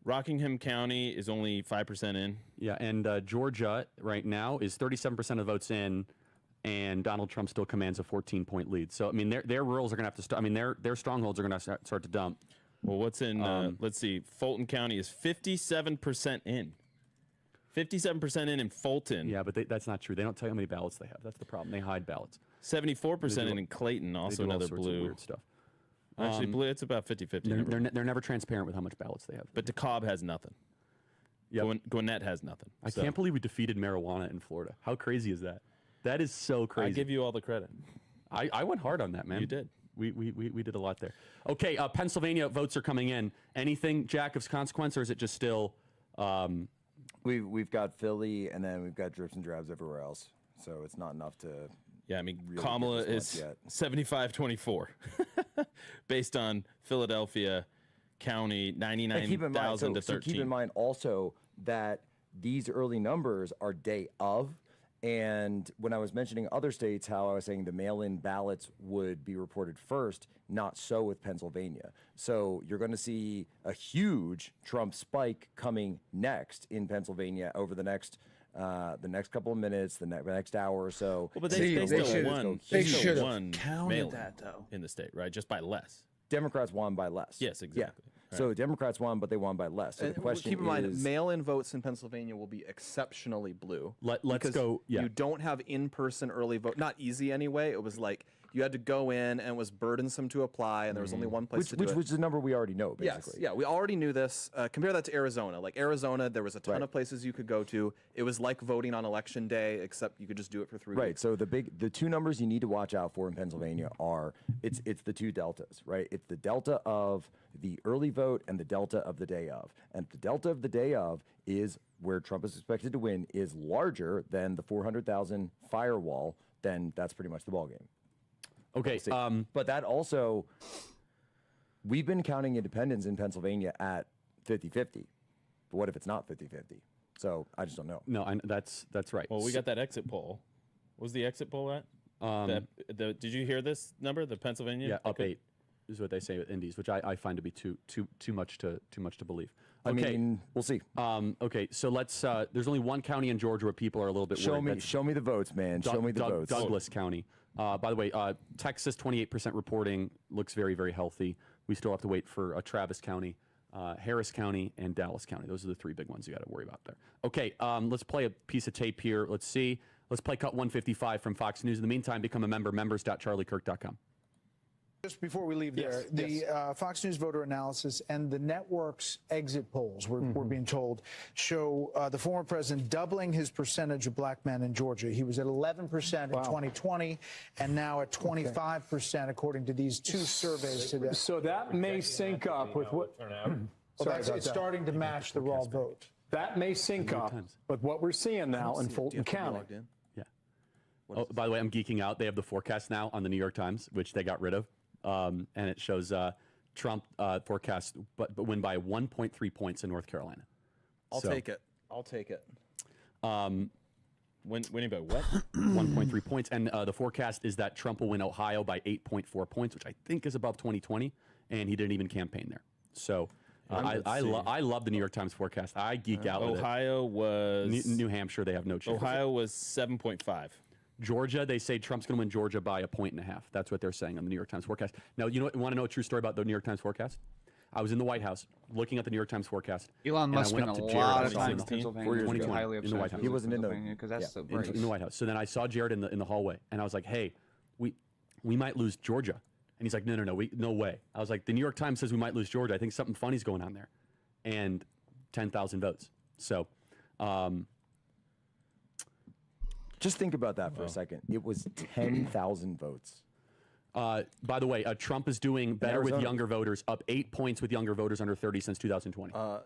Rockingham County is only 5% in. Yeah, and Georgia right now is 37% of the votes in, and Donald Trump still commands a 14-point lead. So I mean, their rurals are going to have to start. I mean, their strongholds are going to start to dump. Well, what's in? Let's see. Fulton County is 57% in. 57% in Fulton. Yeah, but that's not true. They don't tell you how many ballots they have. That's the problem. They hide ballots. 74% in Clayton, also another blue. Of weird stuff. Actually, blue. It's about 50-50. They're never transparent with how much ballots they have. But DeKalb has nothing. Yeah, Gwinnett has nothing. I can't believe we defeated marijuana in Florida. How crazy is that? That is so crazy. I give you all the credit. I went hard on that, man. You did. We did a lot there. Okay, Pennsylvania votes are coming in. Anything, Jack, of consequence, or is it just still? We've got Philly, and then we've got drips and drabs everywhere else. So it's not enough to. Yeah, I mean, really Kamala is 75-24, based on Philadelphia County 99,000 to 13. So keep in mind also that these early numbers are day of. And when I was mentioning other states, how I was saying the mail-in ballots would be reported first, not so with Pennsylvania. So you're going to see a huge Trump spike coming next in Pennsylvania over the next couple of minutes, the next hour or so. Well, but they still won. They should have counted that though in the state, right? Just by less. Democrats won by less. Yes, exactly. Yeah. So Democrats won, but they won by less. So And the question keep in mind, is, mail-in votes in Pennsylvania will be exceptionally blue. Let's because go. Yeah. You don't have in-person early vote. Not easy anyway. It was like you had to go in, and it was burdensome to apply, and there was only one place to do it. which is a number we already know, Yes, basically. yeah, we already knew this. Compare that to Arizona. Like Arizona, there was a ton of places you could go to. It was like voting on election day, except you could just do it for 3 Right. weeks. So the two numbers you need to watch out for in Pennsylvania are it's the two deltas, right? It's the delta of the early vote and the delta of the day of. And the delta of the day of is where Trump is expected to win is larger than the 400,000 firewall. Then that's pretty much the ballgame. Okay. But that also, we've been counting independents in Pennsylvania at 50-50. But what if it's not 50-50? So I just don't know. No, that's right. Well, we got that exit poll. What was the exit poll at? Did you hear this number? The Pennsylvania? Yeah, up 8 is what they say with Indies, which I find to be too much to believe. I Okay. mean, we'll see. Okay, so let's. There's only one county in Georgia where people are a little bit worried. Show me the votes, man. Show me the votes. Douglas County. By the way, Texas 28% reporting looks very, very healthy. We still have to wait for Travis County, Harris County, and Dallas County. Those are the 3 big ones you got to worry about there. Okay, let's play a piece of tape here. Let's see. Let's play cut 155 from Fox News. In the meantime, become a member, members.charliekirk.com. Just before we leave there, the Fox News voter analysis and the network's exit polls, we're being told, show the former president doubling his percentage of black men in Georgia. He was at 11% in 2020 and now at 25%, according to these 2 surveys today. So that may sync up with what... It's starting to match the raw vote. That may sync up with what we're seeing now in Fulton County. Yeah. Oh, by the way, I'm geeking out. They have the forecast now on the New York Times, which they got rid of. And it shows Trump forecast but win by 1.3 points in North Carolina. I'll take it. Winning by what? 1.3 points. And the forecast is that Trump will win Ohio by 8.4 points, which I think is above 2020. And he didn't even campaign there. So I love the New York Times forecast. I geek out with it. Ohio was... New Hampshire, they have no chance. Ohio was 7.5. Georgia, they say Trump's going to win Georgia by 1.5 points. That's what they're saying on the New York Times forecast. Now, you want to know a true story about the New York Times forecast? I was in the White House looking at the New York Times forecast. Elon Musk spent a lot of time in Pennsylvania. 2020, Highly in the White House. He wasn't in the because that's the race. In the White House. So then I saw Jared in the hallway, and I was like, "Hey, we might lose Georgia." And he's like, "No, no way." I was like, "The New York Times says we might lose Georgia. I think something funny's going on there," and 10,000 votes. So. Just think about that for a second. It was 10,000 votes. By the way, Trump is doing better with younger voters, up 8 points with younger voters under 30 since 2020. And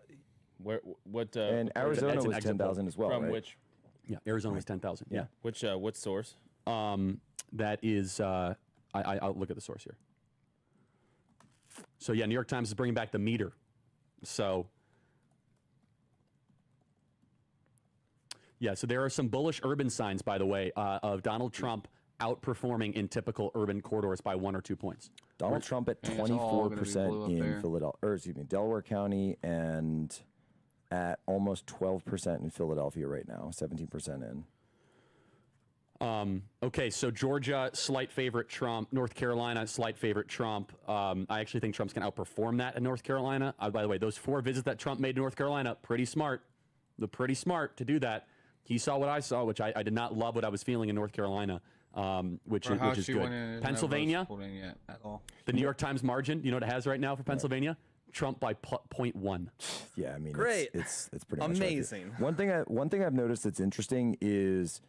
Arizona was 10,000 as well, From right? which? Yeah, Arizona was 10,000. Yeah. Which what source? That is, I'll look at the source here. So yeah, New York Times is bringing back the meter. So. Yeah, so there are some bullish urban signs, by the way, of Donald Trump outperforming in typical urban corridors by 1 or 2 points. Donald Trump at 24% in Philadelphia, or excuse me, Delaware County, and at almost 12% in Philadelphia right now, 17% in. Okay, so Georgia, slight favorite Trump. North Carolina, slight favorite Trump. I actually think Trump's going to outperform that in North Carolina. By the way, those 4 visits that Trump made to North Carolina, pretty smart. They're pretty smart to do that. He saw what I saw, which I did not love what I was feeling in North Carolina, which is good. Pennsylvania, the New York Times margin, you know what it has right now for Pennsylvania? Trump by 0.1. Yeah, I mean, Great. It's pretty much amazing. One thing I've noticed that's interesting is,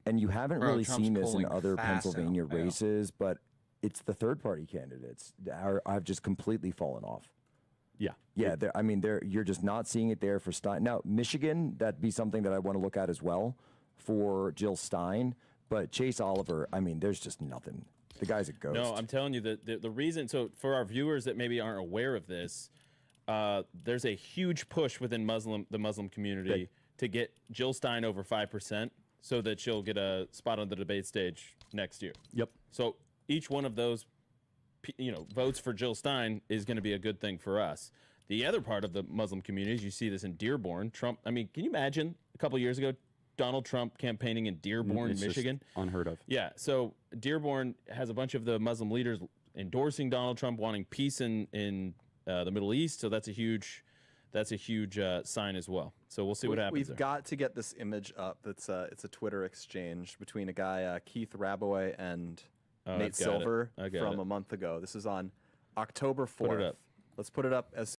and you haven't really Trump's seen this in polling other fast Pennsylvania now. races, but it's the third-party candidates have just completely fallen off. Yeah, you're just not seeing it there for Stein. Now, Michigan, that'd be something that I want to look at as well for Jill Stein. But Chase Oliver, I mean, there's just nothing. The guy's a ghost. No, I'm telling you that the reason. So for our viewers that maybe aren't aware of this, there's a huge push within the Muslim community to get Jill Stein over 5%, so that she'll get a spot on the debate stage next year. Yep. So each one of those, votes for Jill Stein is going to be a good thing for us. The other part of the Muslim communities, you see this in Dearborn. Trump, I mean, can you imagine a couple years ago, Donald Trump campaigning in Dearborn, It's Michigan? just unheard of. Yeah, so Dearborn has a bunch of the Muslim leaders endorsing Donald Trump, wanting peace in the Middle East. So that's a huge sign as well. So we'll see what happens. We've got to get this image up. It's a Twitter exchange between a guy Keith Raboy and Nate Silver from a month ago. This is on October 4th. Put it up. Let's put it up as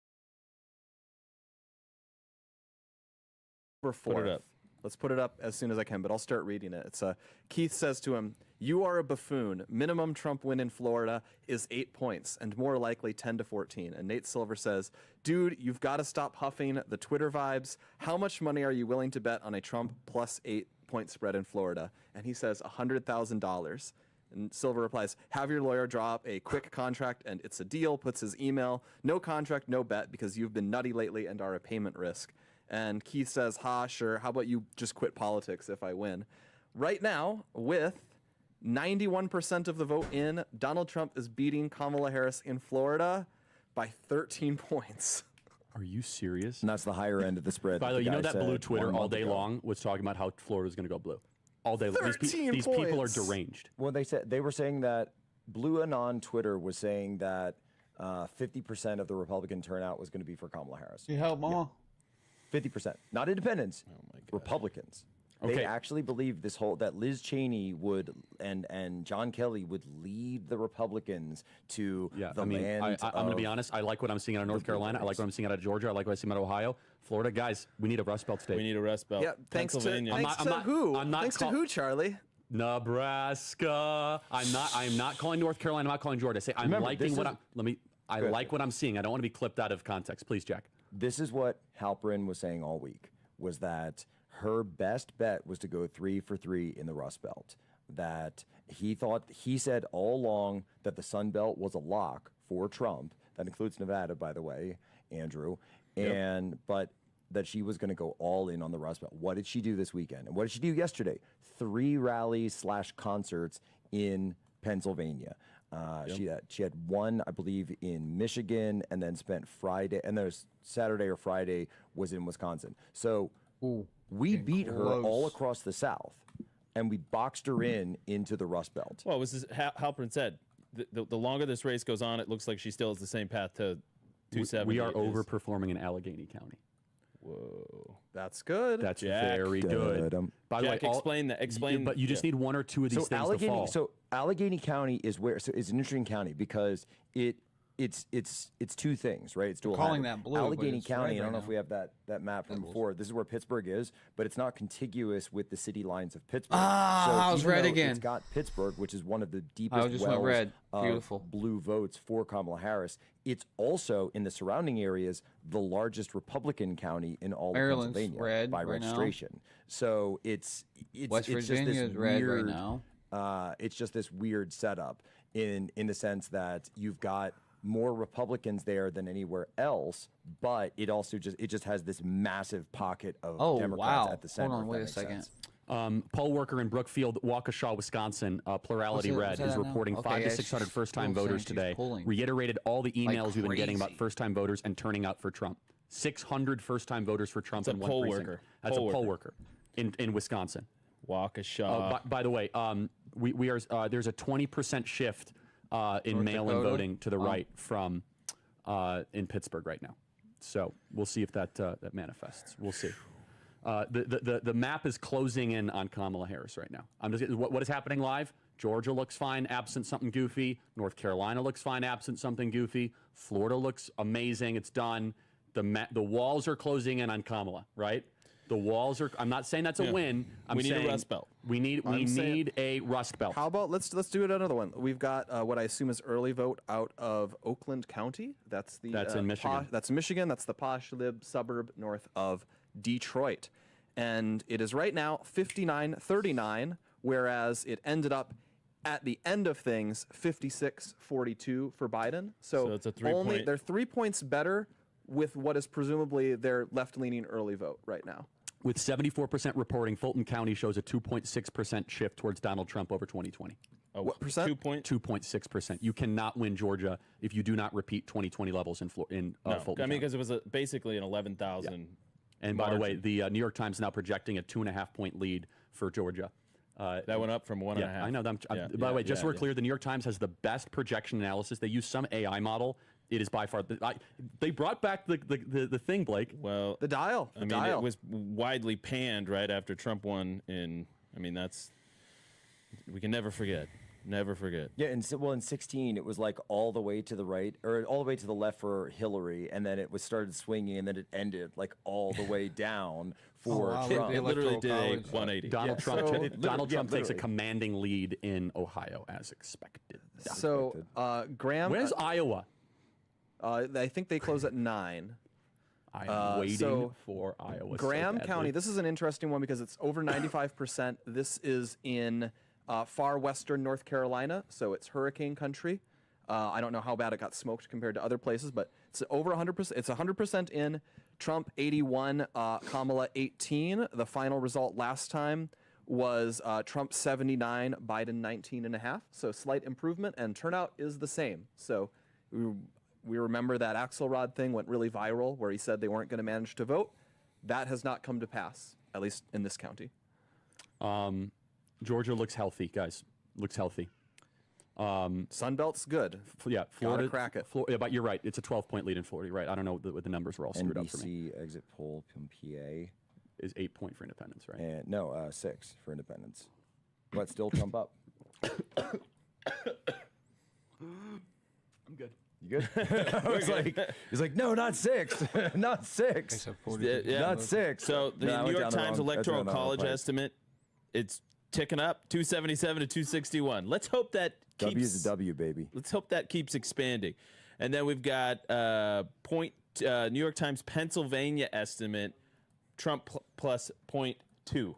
October 4th. Put it up. Let's put it up as soon as I can, but I'll start reading it. It's Keith says to him, "You are a buffoon. Minimum Trump win in Florida is 8 points, and more likely 10 to 14." And Nate Silver says, "Dude, you've got to stop huffing the Twitter vibes. How much money are you willing to bet on a Trump plus 8-point spread in Florida?" And he says $100,000. And Silver replies, "Have your lawyer draw up a quick contract and it's a deal," puts his email, "No contract, no bet, because you've been nutty lately and are a payment risk." And Keith says, "Ha, sure. How about you just quit politics if I win?" Right now, with 91% of the vote in, Donald Trump is beating Kamala Harris in Florida by 13 points. Are you serious? And that's the higher end of the spread. By the way, you know that blue Twitter all day ago. long was talking about how Florida was going to go blue. All day long. 13 These people are points. deranged. Well, they were saying that Blue Anon Twitter was saying that 50% of the Republican turnout was going to be for Kamala Harris. You help, Mama. 50%, not independents, Republicans. They Okay. actually believe that Liz Cheney would and John Kelly would lead the Republicans to the land. I'm going to be honest. I like what I'm seeing out of North Carolina. I like what I'm seeing out of Georgia. I like what I'm seeing out of Ohio. Florida, guys, we need a Rust Belt state. We need a Rust Belt. Yeah, thanks to who? I'm not thanks to who, Charlie? Nebraska. I'm not calling North Carolina. I'm not calling Georgia. I say I'm Remember, liking what this I'm. I like what I'm seeing. I don't want to be clipped out of context. Please, Jack. This is what Halperin was saying all week, was that her best bet was to go 3 for 3 in the Rust Belt. That he said all along that the Sun Belt was a lock for Trump. That includes Nevada, by the way, Andrew. But that she was going to go all in on the Rust Belt. What did she do this weekend? And what did she do yesterday? 3 rallies / concerts in Pennsylvania. She had one, I believe, in Michigan, and then spent Friday, and there's Saturday or Friday was in Wisconsin. So we beat her all across the South, and we boxed her into the Rust Belt. Well, it was as Halperin said, the longer this race goes on, it looks like she still has the same path to 270. We are overperforming in Allegheny County. Whoa, that's good. That's very good. By the way, explain that. Explain. But you just need 1 or 2 of these things to fall. So Allegheny County is it's an interesting county because it's 2 things, right? It's dual. Calling that blue. Allegheny County. I don't know if we have that map from before. This is where Pittsburgh is, but it's not contiguous with the city lines of Pittsburgh. I was red again. It's got Pittsburgh, which is one of the deepest just went wells red. of Beautiful. blue votes for Kamala Harris. It's also in the surrounding areas the largest Republican county in all Maryland's of Pennsylvania red by right now. registration. So it's West just Virginia this is red weird, right now. It's just this weird setup in the sense that you've got more Republicans there than anywhere else, but it also just has this massive pocket of Democrats at the center. Hold on, if wait that a makes second. sense. Poll worker in Brookfield, Waukesha, Wisconsin, Plurality Red is reporting 500 to 600 first-time voters today. Reiterated all the emails we've been getting about first-time voters and turning out for Trump. 600 first-time voters for Trump in one precinct. That's a poll worker in Wisconsin. Waukesha. By the way, we are there's a 20% shift in mail-in voting to the right from in Pittsburgh right now. So we'll see if that manifests. We'll see. The map is closing in on Kamala Harris right now. What is happening live? Georgia looks fine, absent something goofy. North Carolina looks fine, absent something goofy. Florida looks amazing. It's done. The walls are closing in on Kamala, right? The walls are. I'm not saying that's a win. We need a Rust Belt. We need a Rust Belt. How about let's do it another one. We've got what I assume is early vote out of Oakland County. That's in Michigan. That's Michigan. That's the posh lib suburb north of Detroit, and it is right now 59-39, whereas it ended up at the end of things 56-42 for Biden. So it's a 3-point. They're 3 points better with what is presumably their left-leaning early vote right now. With 74% reporting, Fulton County shows a 2.6% shift towards Donald Trump over 2020. What percent? 2.6%. You cannot win Georgia if you do not repeat 2020 levels in Fulton County. Because it was basically an 11,000. And by the way, the New York Times is now projecting a 2.5-point lead for Georgia. That went up from 1.5. I know. By the way, just so we're clear, the New York Times has the best projection analysis. They use some AI model. It is by far they brought back the thing, Blake. Well, the dial. I mean, it was widely panned right after Trump won. We can never forget. Never forget. Yeah, in 16, it was like all the way to the right, or all the way to the left for Hillary, and then it was started swinging, and then it ended like all the way down for Trump. It literally did a 180. Donald Trump takes a commanding lead in Ohio, as expected. So, Graham. Where's Iowa? I think they close at 9. I'm waiting for Iowa. Graham so County. This is an interesting one because it's over 95%. This is in far western North Carolina, so it's hurricane country. I don't know how bad it got smoked compared to other places, but it's over 100%. It's 100% in. Trump 81, Kamala 18. The final result last time was Trump 79, Biden 19.5. So slight improvement, and turnout is the same. So we remember that Axelrod thing went really viral, where he said they weren't going to manage to vote. That has not come to pass, at least in this county. Georgia looks healthy, guys. Looks healthy. Sunbelt's good. Yeah, Florida. Crack it. Yeah, but you're right. It's a 12-point lead in Florida. Right. I don't know what the numbers were all screwed up for me. NBC exit poll from PA is 8 point for independents, right? And no, 6 for independents. But still Trump up. I'm good. You good? he's like, no, not 6, not 6, not 6. So the New York Times Electoral College estimate, it's ticking up, 277 to 261. Let's hope that keeps. W's a W, baby. Let's hope that keeps expanding. And then we've got New York Times Pennsylvania estimate, Trump plus 0.2.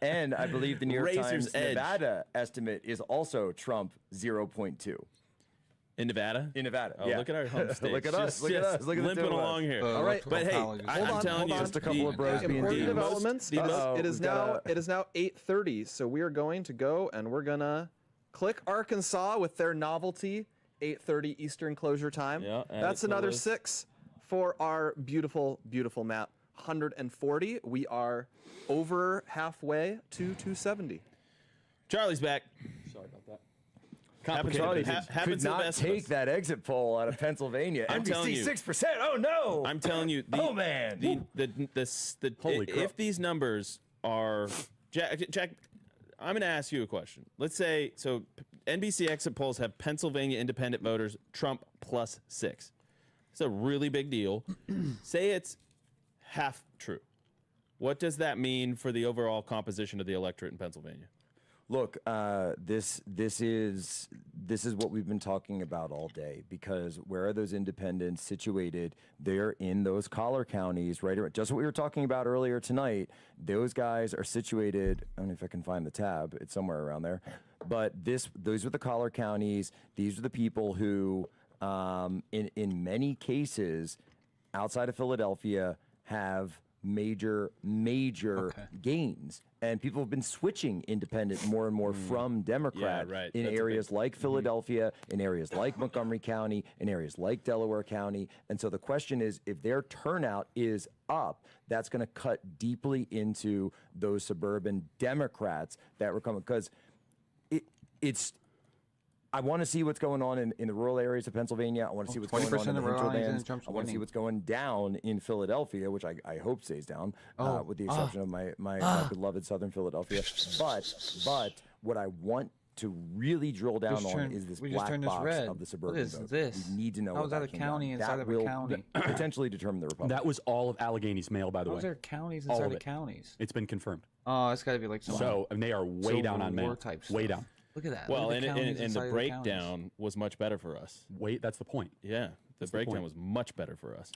And I believe the New York Razor's Times edge. Nevada estimate is also Trump 0.2. In Nevada? In Nevada. Oh, yeah. look at our home state. Look at us. Look at us. Look at limping the two of us. along here. All right, but hey, I'm telling you, just a couple of bros being important deep. developments. It is now 8:30, so we are going to go and we're gonna click Arkansas with their novelty 8:30 Eastern closure time. Yeah, that's another 6 for our beautiful, beautiful map. 140. We are over halfway to 270. Charlie's back. Sorry about that. Charlie could not take that exit poll out of Pennsylvania. I'm telling you, 6%. Oh no! I'm telling you. Oh man! If these numbers are, Jack, I'm going to ask you a question. Let's say NBC exit polls have Pennsylvania independent voters Trump plus 6. It's a really big deal. Say it's half true. What does that mean for the overall composition of the electorate in Pennsylvania? Look, this is what we've been talking about all day, because where are those independents situated? They're in those collar counties, right? Just what we were talking about earlier tonight. Those guys are situated. I don't know if I can find the tab. It's somewhere around there. But those are the collar counties. These are the people who, in many cases, outside of Philadelphia, have major gains. And people have been switching independent more and more from Democrat in areas like Philadelphia, in areas like Montgomery County, in areas like Delaware County. And so the question is, if their turnout is up, that's going to cut deeply into those suburban Democrats that were coming. Because I want to see what's going on in the rural areas of Pennsylvania. I want to see what's going on in the hinterlands. I want to see what's going down in Philadelphia, which I hope stays down, with the exception of my beloved Southern Philadelphia. But what I want to really drill down on is this black box of the suburban vote. We need to know How what is that a county inside of a county? Potentially determine the Republican. That was all of Allegheny's mail, by the way. Those are counties inside of counties. It's been confirmed. Oh, it's got to be like some. And they are way down on mail. Way down. Look at that. Well, and the breakdown was much better for us. That's the point. Yeah, the breakdown was much better for us.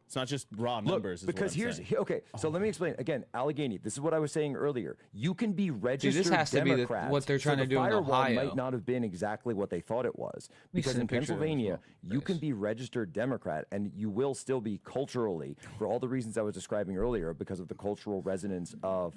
It's not just raw numbers. Because so let me explain again. Allegheny. This is what I was saying earlier. You can be registered this has to Democrats. be what they're trying to do in firewall Ohio. might not have been exactly what they thought it was. Because in Pennsylvania, you can be registered Democrat, and you will still be culturally, for all the reasons I was describing earlier, because of the cultural resonance of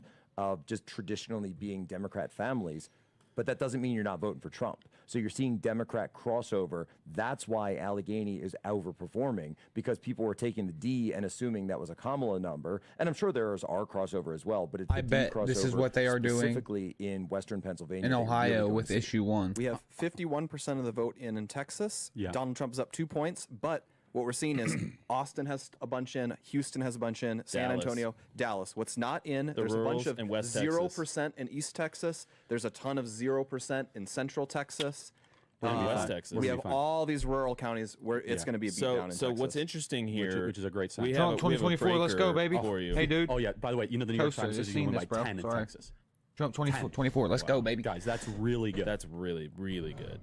just traditionally being Democrat families. but that doesn't mean you're not voting for Trump. So you're seeing Democrat crossover. That's why Allegheny is overperforming, because people were taking the D and assuming that was a Kamala number. And I'm sure there's our crossover as well, but it's I the bet D crossover this is what they are doing specifically in Western Pennsylvania. in that you're Ohio really going with to see. issue 1. We have 51% of the vote in Texas. Yeah. Donald Trump is up 2 points, but what we're seeing is Austin has a bunch in, Houston has a bunch in, San Dallas. Antonio, Dallas. What's not in, there's a bunch rurals of in West 0% in East Texas. There's a ton of 0% in Central Texas. In West Texas. We have all these rural counties where it's going to be a beatdown in So Texas. what's interesting here, which is a great sign. we Trump have a 2024, let's go, breaker baby. for you. Hey, dude. Oh yeah. By the way, you know the New York Toaster, Times just says you seen won by this, bro. 10 in Sorry. Texas. Trump 24, let's go, baby. Guys, that's really good. That's really, really good.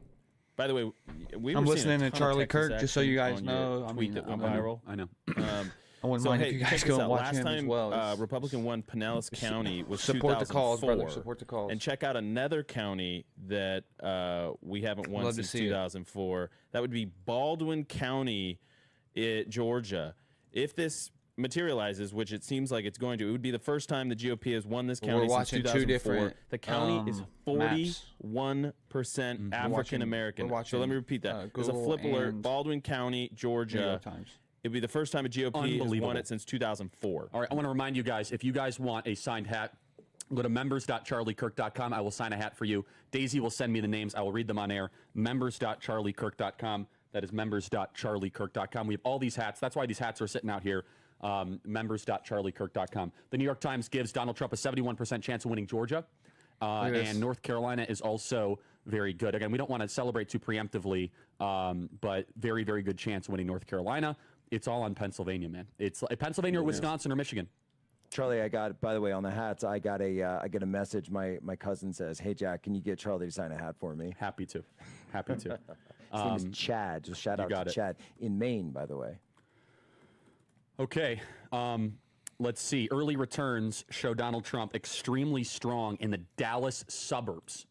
By the way, I'm were seeing listening a to ton of Charlie Texas Kirk, just so you action guys on your know. I tweet mean, that went I know. viral. I know. I wouldn't So, mind hey, if you check guys this go and out. watch Last him as time well. Republican won Pinellas County was Support the cause, 2004. brother. Support the cause. And check out another county that we haven't won Love to since see it. 2004. That would be Baldwin County, Georgia. If this materializes, which it seems like it's going to, it would be the first time the GOP has won this county We're since watching 2004. two different, the county is maps. 41% African American. we're So let me watching, repeat that. There's a Google flip alert. and Baldwin County, New Georgia. York Times. It'd be the first time a GOP has Unbelievable. won it since 2004. All right, I want to remind you guys, if you guys want a signed hat, go to members.charliekirk.com. I will sign a hat for you. Daisy will send me the names. I will read them on air. Members.charliekirk.com. That is members.charliekirk.com. We have all these hats. That's why these hats are sitting out here. Members.charliekirk.com. The New York Times gives Donald Trump a 71% chance of winning Georgia. And North Carolina is also very good. Again, we don't want to celebrate too preemptively, but very, very good chance of winning North Carolina. It's all on Pennsylvania, man. It's like Pennsylvania or Wisconsin or Michigan. Charlie, I got, by the way, on the hats, I get a message. My cousin says, "Hey Jack, can you get Charlie to sign a hat for me?" Happy to. Happy to. His name is Chad. Just shout out to Chad in Maine, by the way. Okay. Let's see. Early returns show Donald Trump extremely strong in the Dallas suburbs.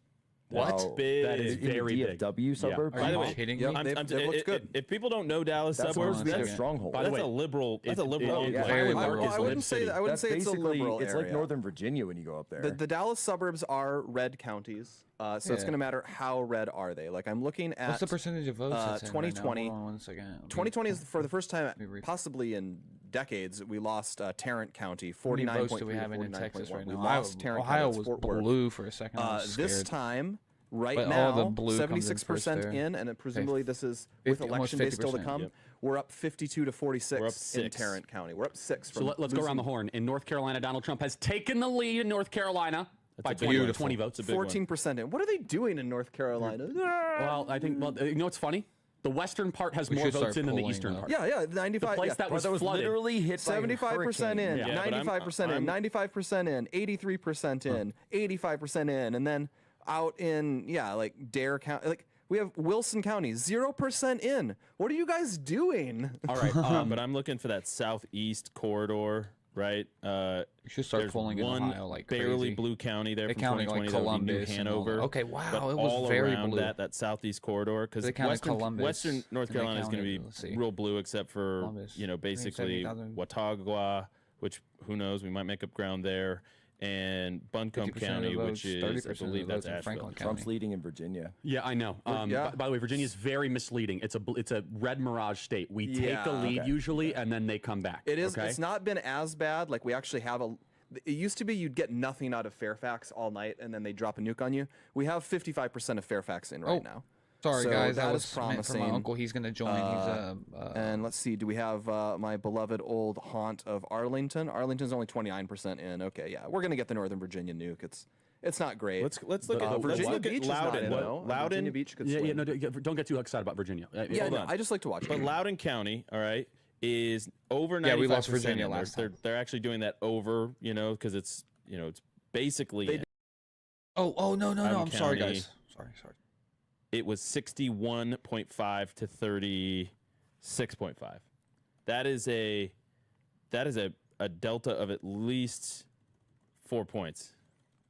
What? Big. That is In the very big. DFW suburbs? By the way, kidding Yep. me? They've looked good. If people don't know Dallas That's suburbs, supposed to be their that's stronghold. By the that's way, a liberal. That's a liberal. it- enclave. very I liberal. wouldn't say that. I wouldn't That's say it's a basically, liberal it's area. like Northern Virginia when you go up there. The Dallas suburbs are red counties, so it's Yeah. going to matter how red are they. Like I'm looking at What's the percentage of votes that's in right now? 2020. Hold on one second. 2020 is for the first time, me read. possibly in decades, we lost Tarrant County, How many 49.3 votes do we to have in Texas 49.1. right We now? lost Tarrant Ohio County. was Fort Worth. blue for a second. I was This scared. time, right But now, all the blue comes in 76% first there. in, and presumably this is with 50 almost election day still to 50%, come. yep. We're up 52 to 46 We're up in 6. Tarrant County. We're up 6. So let's go around the horn. In North Carolina, Donald Trump has taken the lead in North Carolina by a big 20, one. 20 votes. 14% in. What are they doing in North Carolina? Well, I think, you know what's funny? The western part has We more should votes start in than the polling, eastern though. part. Yeah, 95. The place yeah. that was flooded. literally hit by a 75% in, hurricane. Yeah, but 95% in, 95% in, 83% in, 85% in, and then out in like Dare County, like we have Wilson County, 0% in. What are you guys doing? All right. But I'm looking for that southeast corridor, right? You should start There's polling in one Ohio like barely crazy. blue county there They from counted, 2020. like, that would be Columbus New and all that. Hanover. Okay, wow, but it was all very around blue. that southeast corridor, because They counted Columbus, Western North and they Carolina is going to counted, be let's see, real blue, except for Columbus. basically 70,000. Watauga, which who knows, we might make up ground there, and Buncombe 50% of County, the which votes, is 30% I of the believe votes that's in Asheville. Franklin County. Trump's leading in Virginia. Yeah, I know. By the way, Virginia is very misleading. It's a red mirage state. We take the lead usually, and then they come back. It is. Okay? It's not been as bad. Like we actually have a. It used to be you'd get nothing out of Fairfax all night, and then they drop a nuke on you. We have 55% of Fairfax in right now. Sorry, So guys. that That is was meant for promising. my uncle. He's going to join. And let's see. Do we have my beloved old haunt of Arlington? Arlington's only 29% in. Okay, yeah, we're gonna get the Northern Virginia nuke. It's not great. Let's look at Virginia let's look Beach at is not Loudoun. in, though. Loudoun. Virginia Beach could Yeah, swing. no, don't get too excited about Virginia. Yeah, Hold no, on. I just like to watch. But Loudoun County, all right, is over 95%. Yeah, we lost in. Virginia last they're, they're actually doing that over, because it's it's basically. Oh no! Loudoun I'm sorry, County. guys. Sorry. It was 61.5 to 36.5. That is a delta of at least 4 points.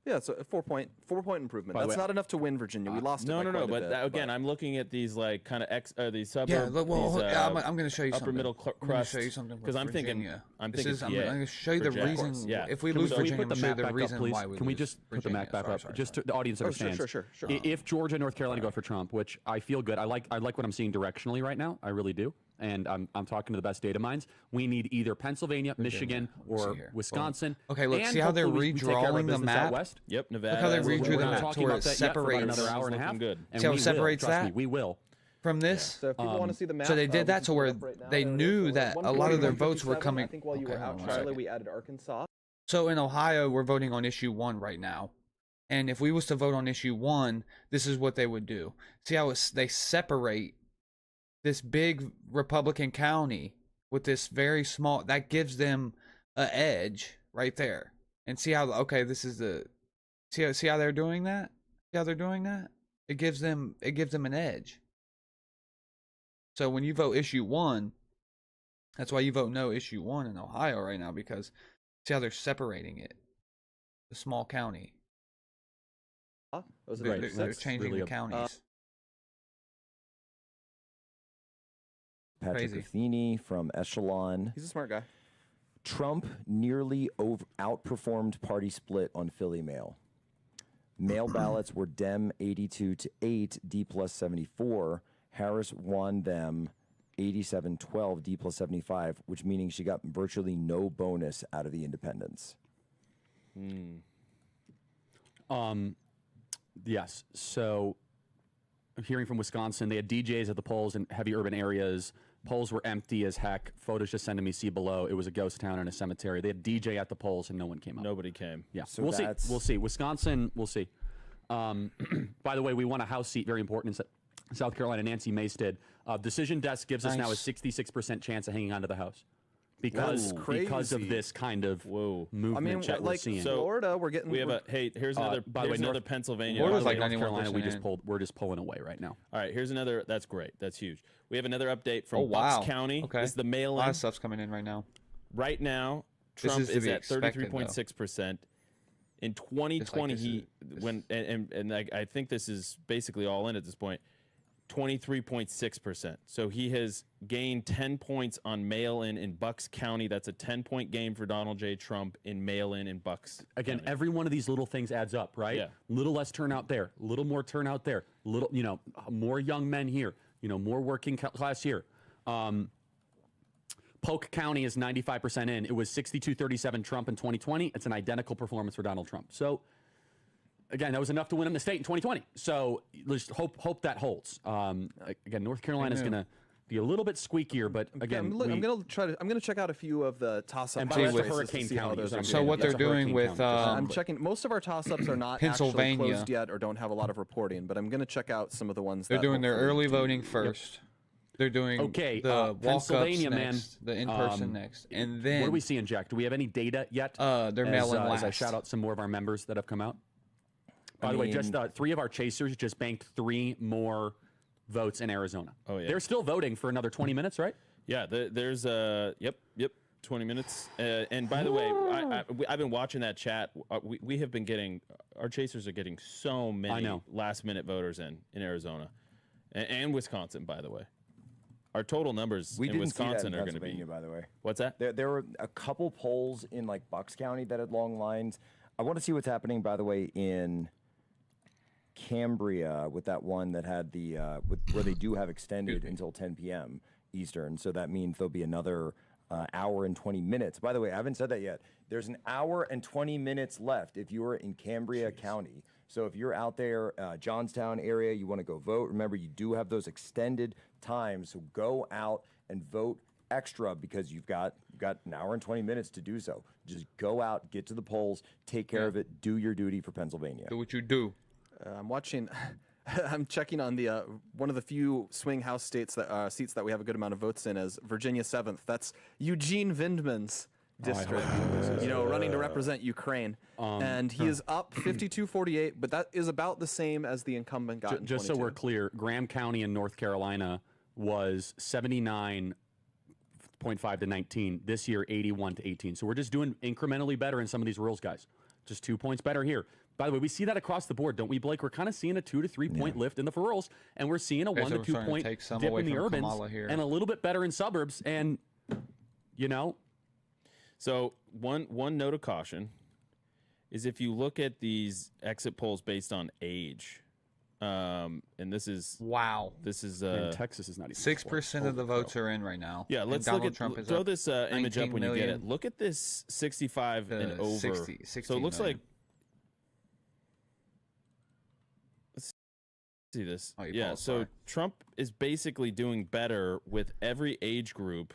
Yeah, so a 4-point improvement. By the That's way- not enough to win Virginia. We lost it. No, by no, no. quite a But bit, that, again, I'm looking at these like kind of these suburbs. Yeah, well, these, I'm going to show you upper something. middle I'm going to crust. show you something Because I'm thinking, I'm This thinking. is, I'm PA going to show you for the Jack. reason. Yeah. If we Can lose we Virginia, put I'm the going to show you map the back up, reason please? why we Can we lose just put the Virginia. map back Sorry, up, sorry, just sorry. to the audience understands? Sure. If Georgia and North Carolina go for Trump, which I feel good, I like what I'm seeing directionally right now. I really do, and I'm talking to the best data minds. We need either Pennsylvania, Michigan, or Wisconsin. Okay, look, and see how they're hopefully we take care of our redrawing the business out map? west? Yep, Nevada. Look how they is redrew looking the We're not map to talking where about it that yet for about separates. another hour and a half. Looking good. And See how we it will, separates trust that? me, we will. From this. So if people want to see the map, So they we did that can to pull where it up right now. they knew that a lot of their votes were 141-57. coming. I think while you were Okay, out, hold on a Charlie, second. we added Arkansas. So in Ohio, we're voting on issue 1 right now. And if we was to vote on issue 1, this is what they would do. See how they separate this big Republican county with this very small, that gives them an edge right there. And see how, okay, this is the, see how they're doing that? See how they're doing that? It gives them an edge. So when you vote issue 1, that's why you vote no issue 1 in Ohio right now, because see how they're separating it. The small county. They're changing really the counties. Patrick Crazy. Ruffini from Echelon. He's a smart guy. Trump nearly outperformed party split on Philly mail. Mail ballots were Dem 82-8, D plus 74. Harris won them 87-12, D plus 75, which meaning she got virtually no bonus out of the independents. Yes. So, hearing from Wisconsin, they had DJs at the polls in heavy urban areas. Polls were empty as heck. Photos just sending me see below. It was a ghost town in a cemetery. They had DJ at the polls and no one came up. Nobody came. Yeah. So we'll see. that's- We'll see. Wisconsin, we'll see. By the way, we won a House seat, very important, in South Carolina. Nancy Mace did. Decision Desk gives us now a Nice. 66% chance of hanging on to the House. Because of crazy. this kind of movement I mean, that we're like seeing. Florida, we're getting. We have a here's another. by the here's way, another North- Pennsylvania. Florida's like North 91% Carolina, in. we're just pulling away right now. All right, here's another. That's great. That's huge. We have another update from Oh, wow. Bucks County. Okay. This is the A lot mail-in. of stuff's coming in right now. Right now, This Trump is to is be at expected, 33.6%. In 2020, this he and I think this is basically all in at this point. 23.6%. So he has gained 10 points on mail-in Bucks County. That's a 10-point game for Donald J. Trump in mail-in Bucks. Again, County. every one of these little things adds up, right? Yeah. Little less turnout there, little more turnout there, little, more young men here, more working class here. Polk County is 95% in. It was 62-37 Trump in 2020. It's an identical performance for Donald Trump. So, again, that was enough to win in the state in 2020. So let's hope that holds. Again, North Carolina is going to be a little bit squeakier, but again, I'm gonna check out a few of the toss-up. And by the way, races Hurricane to see how County those is are So going. what they're That's a doing hurricane with county. I'm checking. Most of our toss-ups are not Pennsylvania. actually closed yet or don't have a lot of reporting, but I'm going to check out some of the ones. They're that doing their hopefully early do. voting first. They're doing the walk-ups Pennsylvania, next, the in-person next, and then what are we seeing, Jack? Do we have any data yet? They're mailing as I last. shout out some more of our members that have come out. By the way, just 3 of our chasers just banked 3 more votes in Arizona. Oh yeah, they're still voting for another 20 minutes, right? Yeah, there's 20 minutes. And by the way, I've been watching that chat. We have been getting, our chasers are getting so many last-minute voters in Arizona and Wisconsin. By the way, our total numbers We in didn't see that Wisconsin in are going to be. Pennsylvania, by the way. What's that? There were a couple polls in like Bucks County that had long lines. I want to see what's happening, by the way, in Cambria with that one that had the where they do have extended until 10 p.m. Eastern. So that means there'll be another hour and 20 minutes. By the way, I haven't said that yet. There's an hour and 20 minutes left if you are in Cambria County. So if you're out there, Johnstown area, you want to go vote, remember you do have those extended times. So go out and vote extra because you've got an hour and 20 minutes to do so. Just go out, get to the polls, take care of it, do your duty for Pennsylvania. Do what you do. I'm watching. I'm checking on the one of the few swing House states that seats that we have a good amount of votes in as Virginia 7th. That's Eugene Vindman's district. Running to represent Ukraine, and he is up 52-48. But that is about the same as the incumbent got. in Just so 22. we're clear, Graham County in North Carolina was 79.5 to 19. This year, 81 to 18. So we're just doing incrementally better in some of these rules, guys. Just 2 points better here. By the way, we see that across the board, don't we, Blake? We're kind of seeing a 2 to 3 point lift in the rurals, and we're seeing a Okay, 1 so to we're 2 starting to point take some dip away in the from urbans, Kamala here. and a little bit better in suburbs. And So one note of caution is if you look at these exit polls based on age, and this is Texas is not even 6% of the votes are in right now. Yeah, and let's Donald look at Trump is throw up this image up 19 when you get it. million. Look at this 65 and over. 60 so it looks million. like. Let's see this. Oh, you yeah, so qualify. Trump is basically doing better with every age group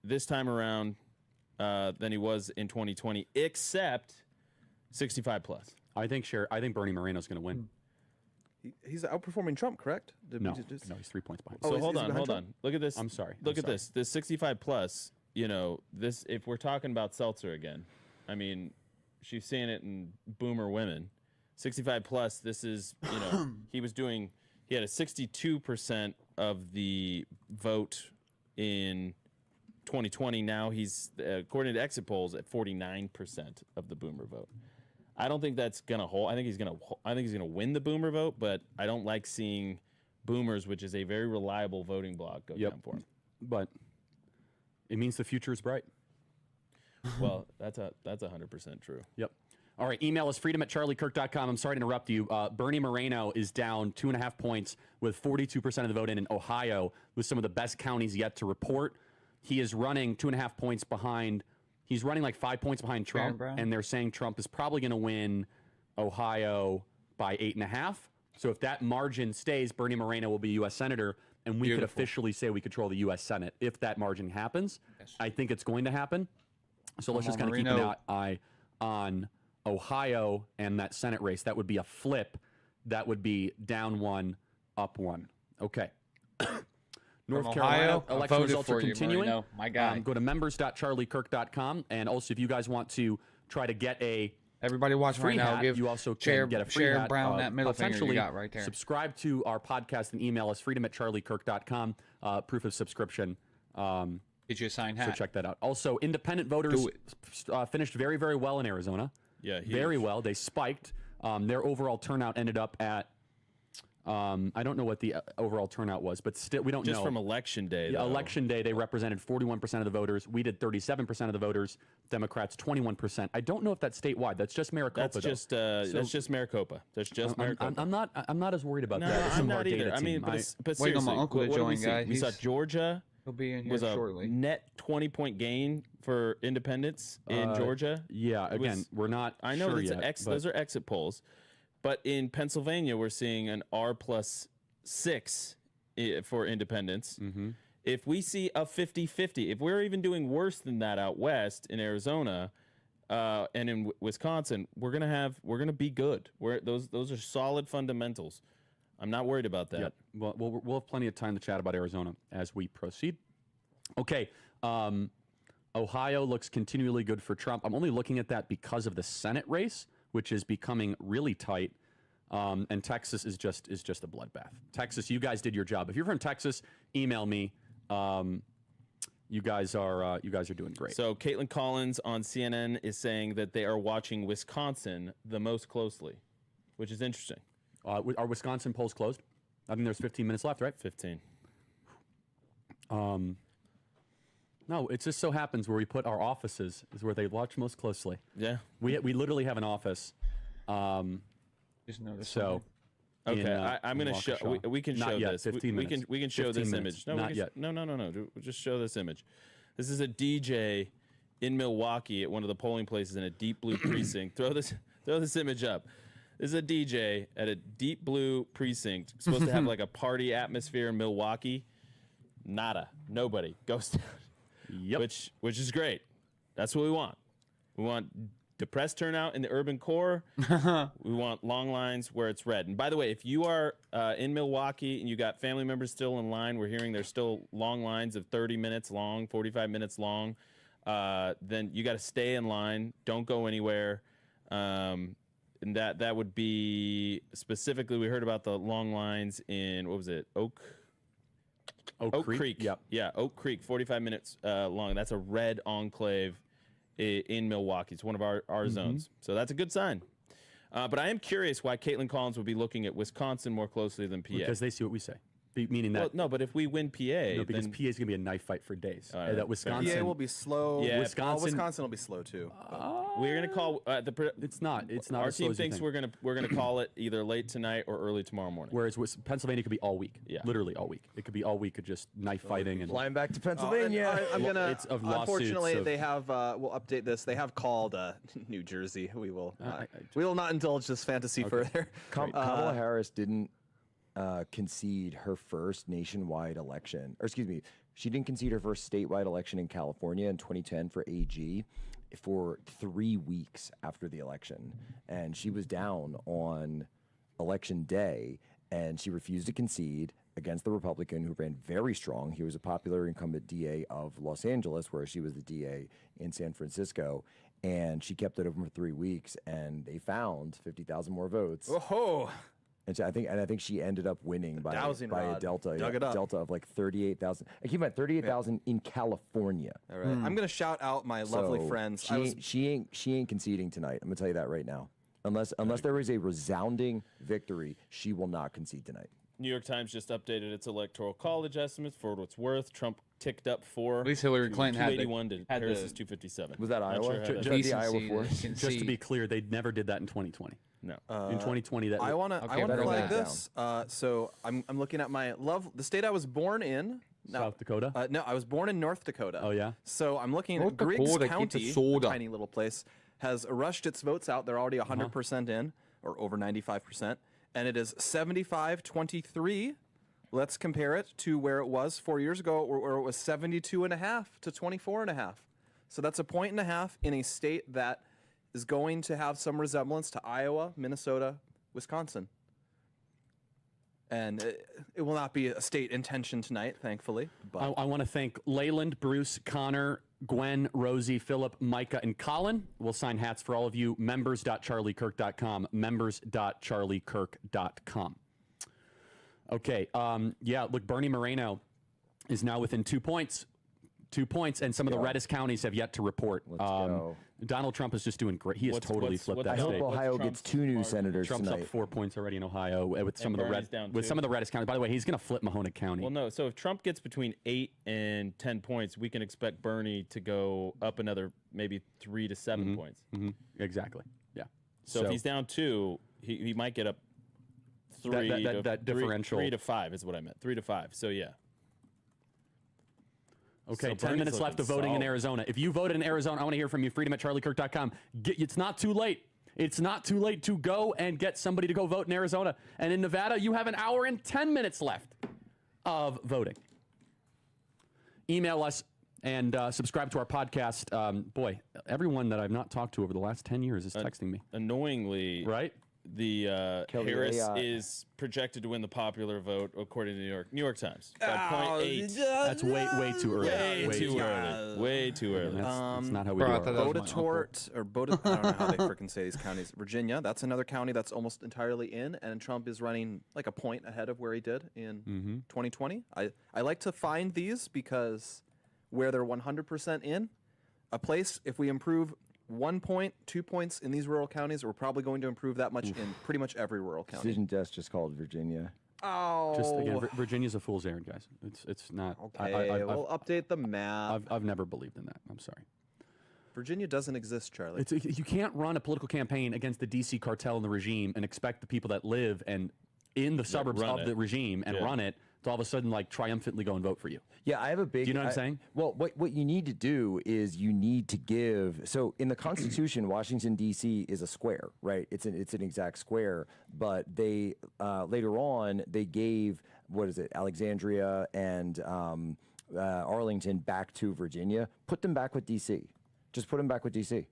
this time around than he was in 2020, except 65 plus. I think Bernie Moreno's going to win. He's outperforming Trump, correct? No, he's 3 points behind. So hold on. Look at this. I'm sorry. Look at this. This 65 plus. This. If we're talking about Seltzer again, I mean, she's seeing it in boomer women. 65 plus. This is. He had a 62% of the vote in 2020. Now he's, according to exit polls, at 49% of the boomer vote. I don't think that's gonna hold. I think he's gonna win the boomer vote, but I don't like seeing boomers, which is a very reliable voting bloc, go down for him. But it means the future is bright. Well, that's 100% true. Yep. All right, email us freedom@charliekirk.com. I'm sorry to interrupt you. Bernie Moreno is down 2.5 points with 42% of the vote in Ohio, with some of the best counties yet to report. He is running 2.5 points behind. He's running like 5 points behind Trump, and they're saying Trump is probably going to win Ohio by 8.5. So if that margin stays, Bernie Moreno will be U.S. Senator, and we could officially say we control the U.S. Senate if that margin happens. Yes. I think it's going to happen. So let's just kind of keep an eye on Ohio and that Senate race. That would be a flip. That would be down 1, up 1. Okay. North Carolina election results are continuing. Marino, my guy. Go to members.charliekirk.com. And also, if you guys want to try to get everybody watching right now, give you also Chair, can get a free Chair hat. Brown that middle finger you got right there. Subscribe to our podcast and email us freedom@charliekirk.com. Proof of subscription. Get you a signed hat. So check that out. Also, independent voters finished very, very well in Arizona. Yeah, huge. Very well. They spiked. Their overall turnout ended up at. I don't know what the overall turnout was, but still, we don't know. Just from Election Day. Yeah, Election Day, they represented 41% of the voters. We did 37% of the voters. Democrats, 21%. I don't know if that's statewide. That's just Maricopa. That's just Maricopa. That's just Maricopa. I'm not as worried about no, that. I'm not either. I mean, but seriously, on my uncle to join, guys. We saw Georgia. He'll be in here was a shortly. Net 20-point gain for independents in Georgia. Yeah, again, we're not. I know sure that's yet, those are exit polls. But in Pennsylvania, we're seeing an R+6 for independents. Mm-hmm. If we see a 50-50, if we're even doing worse than that out west in Arizona and in Wisconsin, we're gonna be good. Those are solid fundamentals. I'm not worried about that. Yep. Well, we'll have plenty of time to chat about Arizona as we proceed. Okay. Ohio looks continually good for Trump. I'm only looking at that because of the Senate race, which is becoming really tight, and Texas is just a bloodbath. Texas, you guys did your job. If you're from Texas, email me. You guys are doing great. So Caitlin Collins on CNN is saying that they are watching Wisconsin the most closely, which is interesting. Are Wisconsin polls closed? I think there's 15 minutes left, right? 15. No, it just so happens where we put our offices is where they watch most closely. Yeah. We literally have an office. Just noticed so. Okay, I'm going to show. We can Not show yet, this. 15 minutes. We can show 15 this minutes. image. Not yet. No. Just show this image. This is a DJ in Milwaukee at one of the polling places in a deep blue precinct. Throw this image up. This is a DJ at a deep blue precinct. Supposed to have like a party atmosphere in Milwaukee. Nada. Nobody. Ghost town. Yep. Which is great. That's what we want. We want depressed turnout in the urban core. We want long lines where it's red. And by the way, if you are in Milwaukee and you got family members still in line, we're hearing there's still long lines of 30 minutes long, 45 minutes long, then you got to stay in line. Don't go anywhere. And that would be specifically, we heard about the long lines in, what was it, Oak Creek. Yep. Yeah, Oak Creek, 45 minutes long. That's a red enclave in Milwaukee. It's one of our zones. So that's a good sign. But I am curious why Caitlin Collins would be looking at Wisconsin more closely than PA. Because they see what we say. Meaning that no, but if we win PA, no, because then PA is going to be a knife fight for days. All right, That Wisconsin PA will be slow. Yeah, Wisconsin will be slow too. we're gonna call It's not. Our as slow team as you thinks think. we're gonna call it either late tonight or early tomorrow morning. Whereas Pennsylvania could be all week. Yeah. Literally all week. It could be all week of just knife fighting and Flying back to Pennsylvania. I'm gonna. It's of lawsuits Unfortunately, of- they have. We'll update this. They have called New Jersey. We will. We will not indulge this fantasy further. Kamala Harris didn't concede her first nationwide election, or excuse me, she didn't concede her first statewide election in California in 2010 for AG for 3 weeks after the election, and she was down on election day, and she refused to concede against the Republican who ran very strong. He was a popular incumbent DA of Los Angeles, whereas she was the DA in San Francisco. And she kept it open for 3 weeks, and they found 50,000 more votes. Oh, and so I think she ended up winning by dowsing rod. a delta, Dug it up. delta of like 38,000. I keep in mind 38,000 in California. All right. I'm gonna shout out my lovely So friends. She ain't conceding tonight. I'm gonna tell you that right now. Unless there is a resounding victory, she will not concede tonight. New York Times just updated its electoral college estimates for what it's worth. Trump ticked up 4. At least Hillary Clinton had 281 to had Harris's the- 257. Was that Not Iowa? sure how that- Just the Iowa force? Just to be clear, they never did that in 2020. No. In 2020, that I want to better flag lay it this. So I'm looking at the state I was born in. South Dakota. No, I was born in North Dakota. Oh yeah. So I'm looking North at Griggs Dakota, keep the County, a soda. tiny little place, has rushed its votes out. They're already 100% in, or over 95%, and it is 75-23. Let's compare it to where it was 4 years ago, where it was 72.5 to 24.5. So that's a 1.5 in a state that is going to have some resemblance to Iowa, Minnesota, Wisconsin. And it will not be a state intention tonight, thankfully. But I want to thank Leyland, Bruce, Connor, Gwen, Rosie, Philip, Micah, and Colin. We'll sign hats for all of you. Members.charliekirk.com. Members.charliekirk.com. Okay. Yeah, look, Bernie Moreno is now within 2 points. 2 points, and some of the reddest counties have yet to report. Let's go. Donald Trump is just doing great. He has totally flipped that I hope state. Ohio gets 2 new senators Trump's tonight. up 4 points already in Ohio with some of the Bernie's down with too. some of the reddest counties. By the way, he's going to flip Mahoning County. Well, no. So if Trump gets between 8 and 10 points, we can expect Bernie to go up another maybe 3 to 7 points. Exactly. Yeah. So if he's down 2, he might get up 3 that differential. 3 to 5 is what I meant. 3 to 5. So yeah. Okay, So 10 Bernie's minutes left of looking voting in solid. Arizona. If you voted in Arizona, I want to hear from you. Freedom@charliekirk.com. It's not too late. It's not too late to go and get somebody to go vote in Arizona. And in Nevada, you have an hour and 10 minutes left of voting. Email us and subscribe to our podcast. Boy, everyone that I've not talked to over the last 10 years is texting me. Annoyingly, right? The Kelly, Harris AI. is projected to win the popular vote according to New York Times by 0.8. That's way too early. Way too early. Way too early. That's not how we do it. Bodetort, or Bodet, I don't know how they frickin' say these counties. Virginia, that's another county that's almost entirely in, and Trump is running like a point ahead of where he did in 2020. I like to find these because where they're 100% in, a place, if we improve 1 point, 2 points in these rural counties, we're probably going to improve that much in pretty much every rural county. Decision desk just called Virginia. Oh. Just again, Virginia's a fool's errand, guys. It's not. Okay, we'll update the map. I've never believed in that. I'm sorry. Virginia doesn't exist, Charlie. You can't run a political campaign against the DC cartel and the regime and expect the people that live and in the suburbs run of it. the regime and run it to all of a sudden like triumphantly go and vote for you. Yeah, I have a big. Do you know what I'm saying? Well, what you need to do is you need to give. So in the Constitution, Washington D.C. is a square, right? It's an exact square. But they later on they gave Alexandria and Arlington back to Virginia. Put them back with D.C. Just put them back with D.C.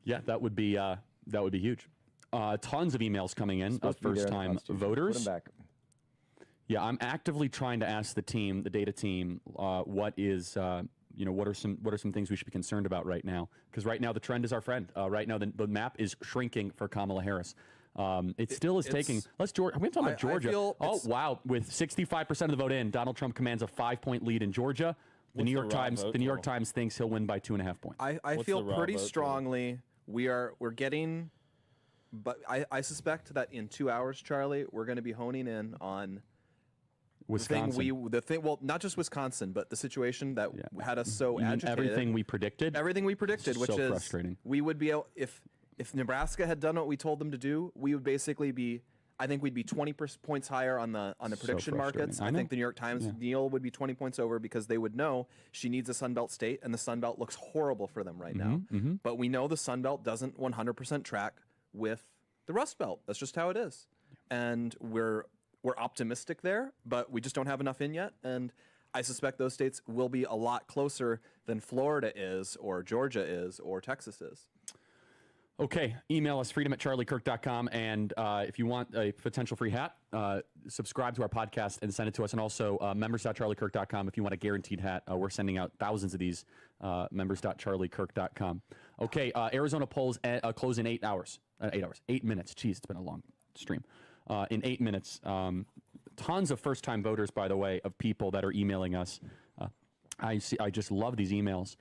Yeah, that would be huge. Tons of emails coming in of Supposed to be there in the first-time Constitution. voters. Put them back. Yeah, I'm actively trying to ask the team, the data team, what are some things we should be concerned about right now? Because right now the trend is our friend. Right now the map is shrinking for Kamala Harris. It still is taking. We're talking about Georgia. Oh wow, with 65% of the vote in, Donald Trump commands a 5-point lead in Georgia. The New York Times thinks he'll win by 2.5 points. I feel pretty strongly we're getting but I suspect that in 2 hours, Charlie, we're going to be honing in on Wisconsin. the thing. Well, not just Wisconsin, but the situation that had us so You mean agitated. everything we predicted. Everything we predicted, which So is frustrating. We would be able, if Nebraska had done what we told them to do, we would basically be. I think we'd be 20 points higher on the prediction markets. I think the New York Times Neil would be 20 points over because they would know she needs a Sun Belt state, and the Sun Belt looks horrible for them right now. But we know the Sun Belt doesn't 100% track with the Rust Belt. That's just how it is, and we're optimistic there, but we just don't have enough in yet. And I suspect those states will be a lot closer than Florida is, or Georgia is, or Texas is. Okay, email us freedom@charliekirk.com, and if you want a potential free hat, subscribe to our podcast and send it to us, and also members.charliekirk.com if you want a guaranteed hat. We're sending out thousands of these, members.charliekirk.com. Okay, Arizona polls close in 8 hours. 8 minutes. Jeez, it's been a long stream. In 8 minutes. Tons of first-time voters, by the way, of people that are emailing us. I just love these emails.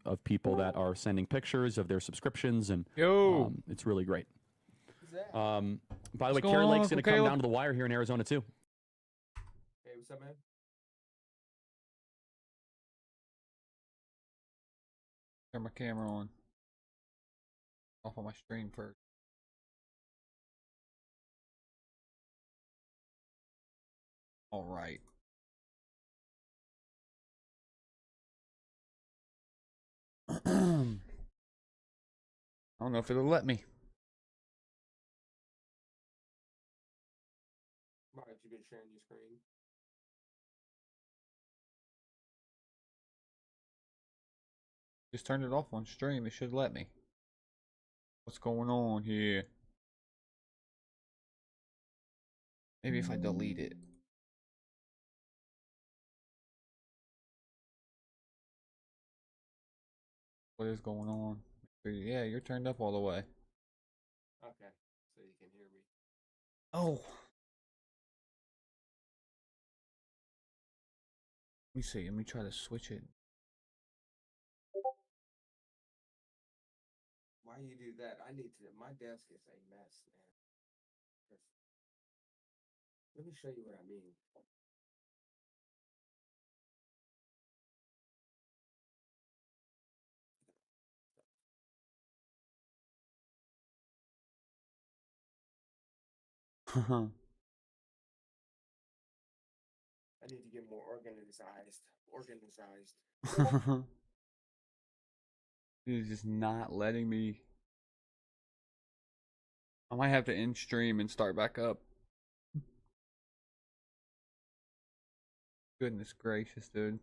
Of people that are sending pictures of their subscriptions, and it's really great. By the way, Carrie Lake's going to come down to the wire here in Arizona too. Hey, what's up, man? Turn my camera on. Off on my stream first. All right. I don't know if it'll let me. Mark, you been sharing your screen? Just turned it off on stream. It should let me. What's going on here? Maybe if I delete it. What is going on? Yeah, you're turned up all the way. Okay, so you can hear me. Oh. Let me see. Let me try to switch it. Why you do that? I need to. My desk is a mess, man. Let me show you what I mean. I need to get more organized. It's just not letting me. I might have to end stream and start back up. Goodness gracious, dude.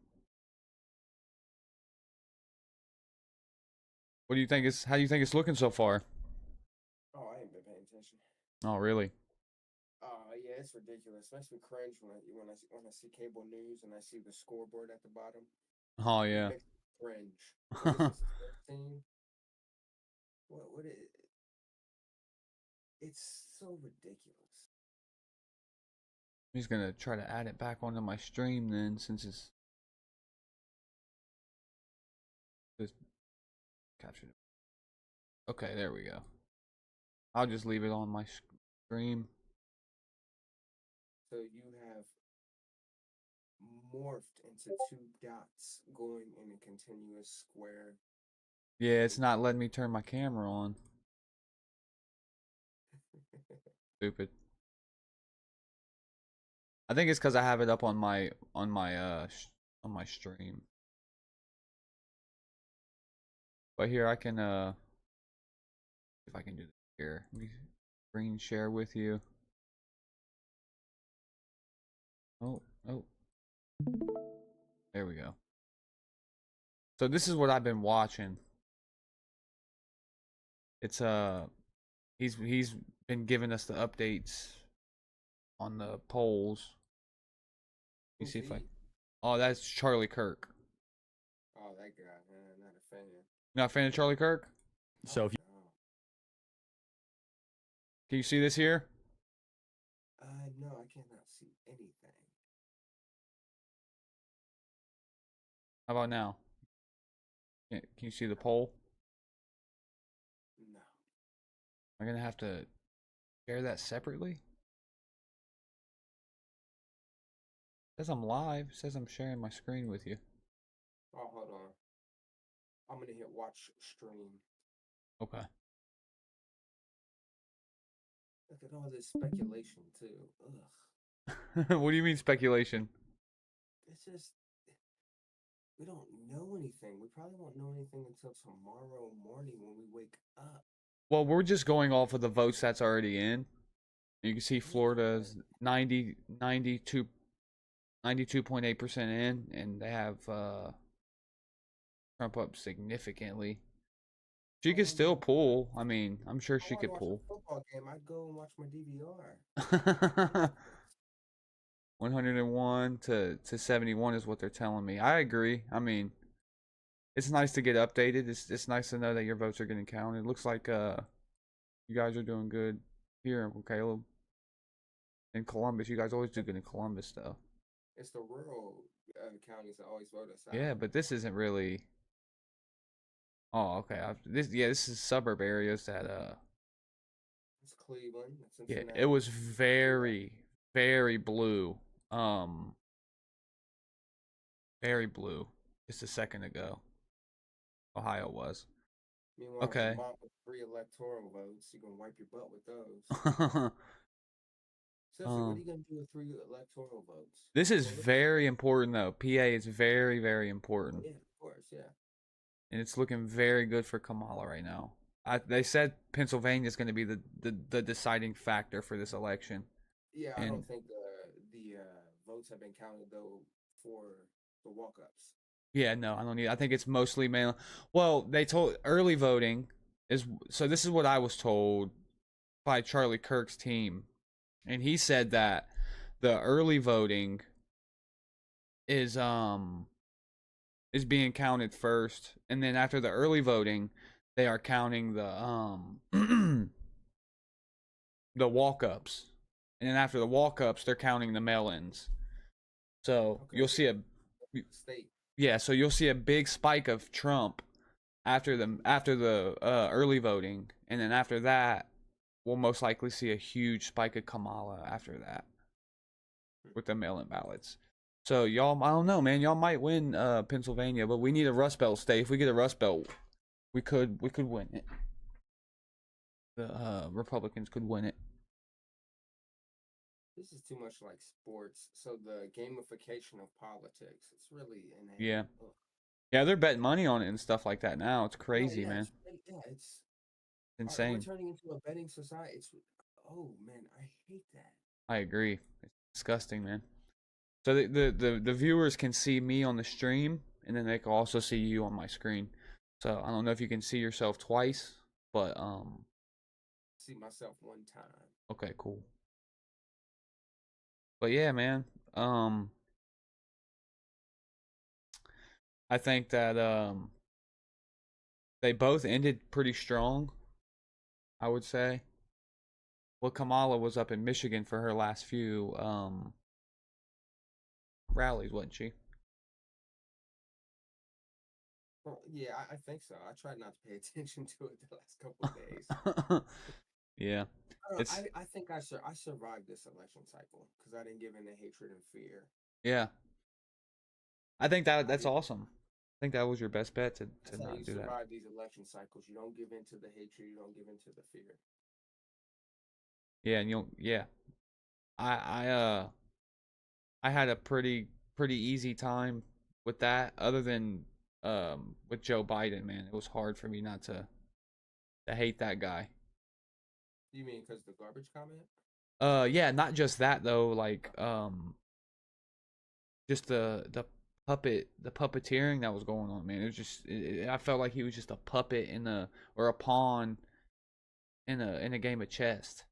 What do you think how do you think it's looking so far? Oh, I ain't been paying attention. Oh, really? Yeah, it's ridiculous. It makes me cringe when I see cable news and I see the scoreboard at the bottom. Oh, yeah. It makes me cringe. What is this, 13? What is it? It's so ridiculous. I'm just gonna try to add it back onto my stream then, since it's just captured. Okay, there we go. I'll just leave it on my stream. So you have morphed into two dots going in a continuous square. Yeah, it's not letting me turn my camera on. Stupid. I think it's because I have it up on my stream. But here I can if I can do this here. Let me screen share with you. Oh. There we go. So this is what I've been watching. It's he's been giving us the updates on the polls. Let me see if I. Oh, that's Charlie Kirk. Oh, that guy. Not a fan. Not a fan of Charlie Kirk? So if you can you see this here? No, I cannot see anything. How about now? Can you see the poll? No. Am I gonna have to share that separately? It says I'm live. It says I'm sharing my screen with you. Oh, hold on. I'm gonna hit watch stream. Okay. Look at all this speculation too. Ugh. What do you mean speculation? It's just we don't know anything. We probably won't know anything until tomorrow morning when we wake up. Well, we're just going off of the votes that's already in. You can see Florida's 92.8% in, and they have Trump up significantly. She could still pull. I mean, I'm sure she could pull. Football game. I'd go and watch my DVR. 101 to 71 is what they're telling me. I agree. I mean, it's nice to get updated. It's nice to know that your votes are getting counted. It looks like you guys are doing good here, Caleb. In Columbus, you guys always do good in Columbus, though. It's the rural counties that always vote us out. Yeah, but this isn't really. Oh, okay. This is suburb areas that It's Cleveland. It's Yeah, Cincinnati. it was very, very blue. Very blue just a second ago. Ohio was. Meanwhile, Okay. Vermont with 3 electoral votes, you can wipe your butt with those. Seriously, what are you gonna do with 3 electoral votes? This is very important, though. PA is very, very important. Yeah, of course, yeah. And it's looking very good for Kamala right now. They said Pennsylvania is going to be the deciding factor for this election. Yeah, I And don't think the votes have been counted though for the walk-ups. yeah, no, I don't need. I think it's mostly mail. Well, they told early voting is so. This is what I was told by Charlie Kirk's team, and he said that the early voting is being counted first, and then after the early voting, they are counting the the walk-ups, and then after the walk-ups, they're counting the mail-ins. So you'll see a State. yeah, so you'll see a big spike of Trump after the early voting, and then after that, we'll most likely see a huge spike of Kamala after that with the mail-in ballots. So y'all, I don't know, man. Y'all might win Pennsylvania, but we need a Rust Belt state. If we get a Rust Belt, we could win it. The Republicans could win it. This is too much like sports. So the gamification of politics, it's really inane. Yeah. Ugh. Yeah, they're betting money on it and stuff like that now. It's crazy, Yeah, man. it's Insane. We're turning into a betting society. Oh man, I hate that. I agree. It's disgusting, man. So the viewers can see me on the stream, and then they can also see you on my screen. So I don't know if you can see yourself twice, but See myself one time. okay, cool. But yeah, man. I think that they both ended pretty strong, I would say. Well, Kamala was up in Michigan for her last few rallies, wasn't she? Well, yeah, I think so. I tried not to pay attention to it the last couple of days. Yeah. I think I survived this election cycle because I didn't give in to hatred and fear. Yeah. I think that's awesome. I think that was your best bet to That's how not you do that. survive these election cycles. You don't give in to the hatred. You don't give in to the fear. Yeah, and I had a pretty easy time with that, other than with Joe Biden, man. It was hard for me not to hate that guy. You mean because the garbage comment? Yeah, not just that though, like just the puppeteering that was going on, man. It was just I felt like he was just a puppet or a pawn in a game of chess.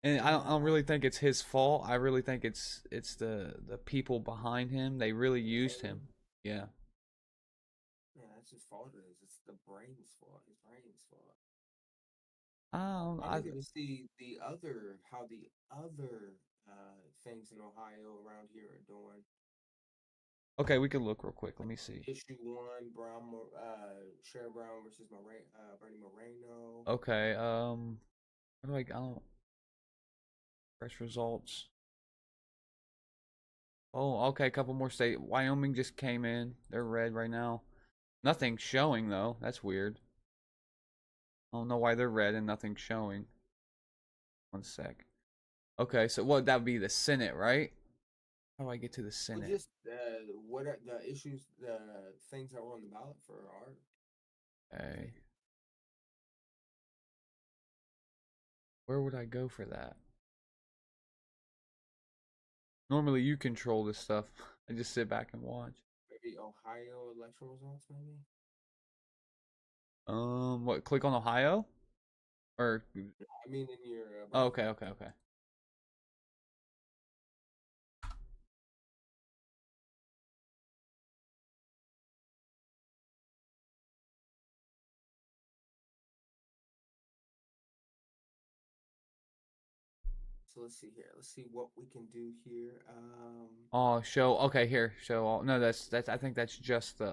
And I don't really think it's his fault. I really think it's the people behind him. They really used him. Yeah. Yeah, that's his fault. It's the brain's fault. His brain's fault. I I need to see how the other things in Ohio around here are doing. Okay, we can look real quick. Let me see. Issue 1, Sherrod Brown versus Bernie Moreno. Okay, how do I don't fresh results. Oh, okay, a couple more state. Wyoming just came in. They're red right now. Nothing's showing though. That's weird. I don't know why they're red and nothing's showing. One sec. Okay, so what that would be the Senate, right? How do I get to the Senate? Well, just what are the issues, the things that were on the ballot for our. Okay. Where would I go for that? Normally you control this stuff. I just sit back and watch. Maybe Ohio election results, maybe? What, click on Ohio? Or I mean in your oh, okay. So let's see here. Let's see what we can do here. Oh, show. Okay, here. Show all. No, that's. I think that's just the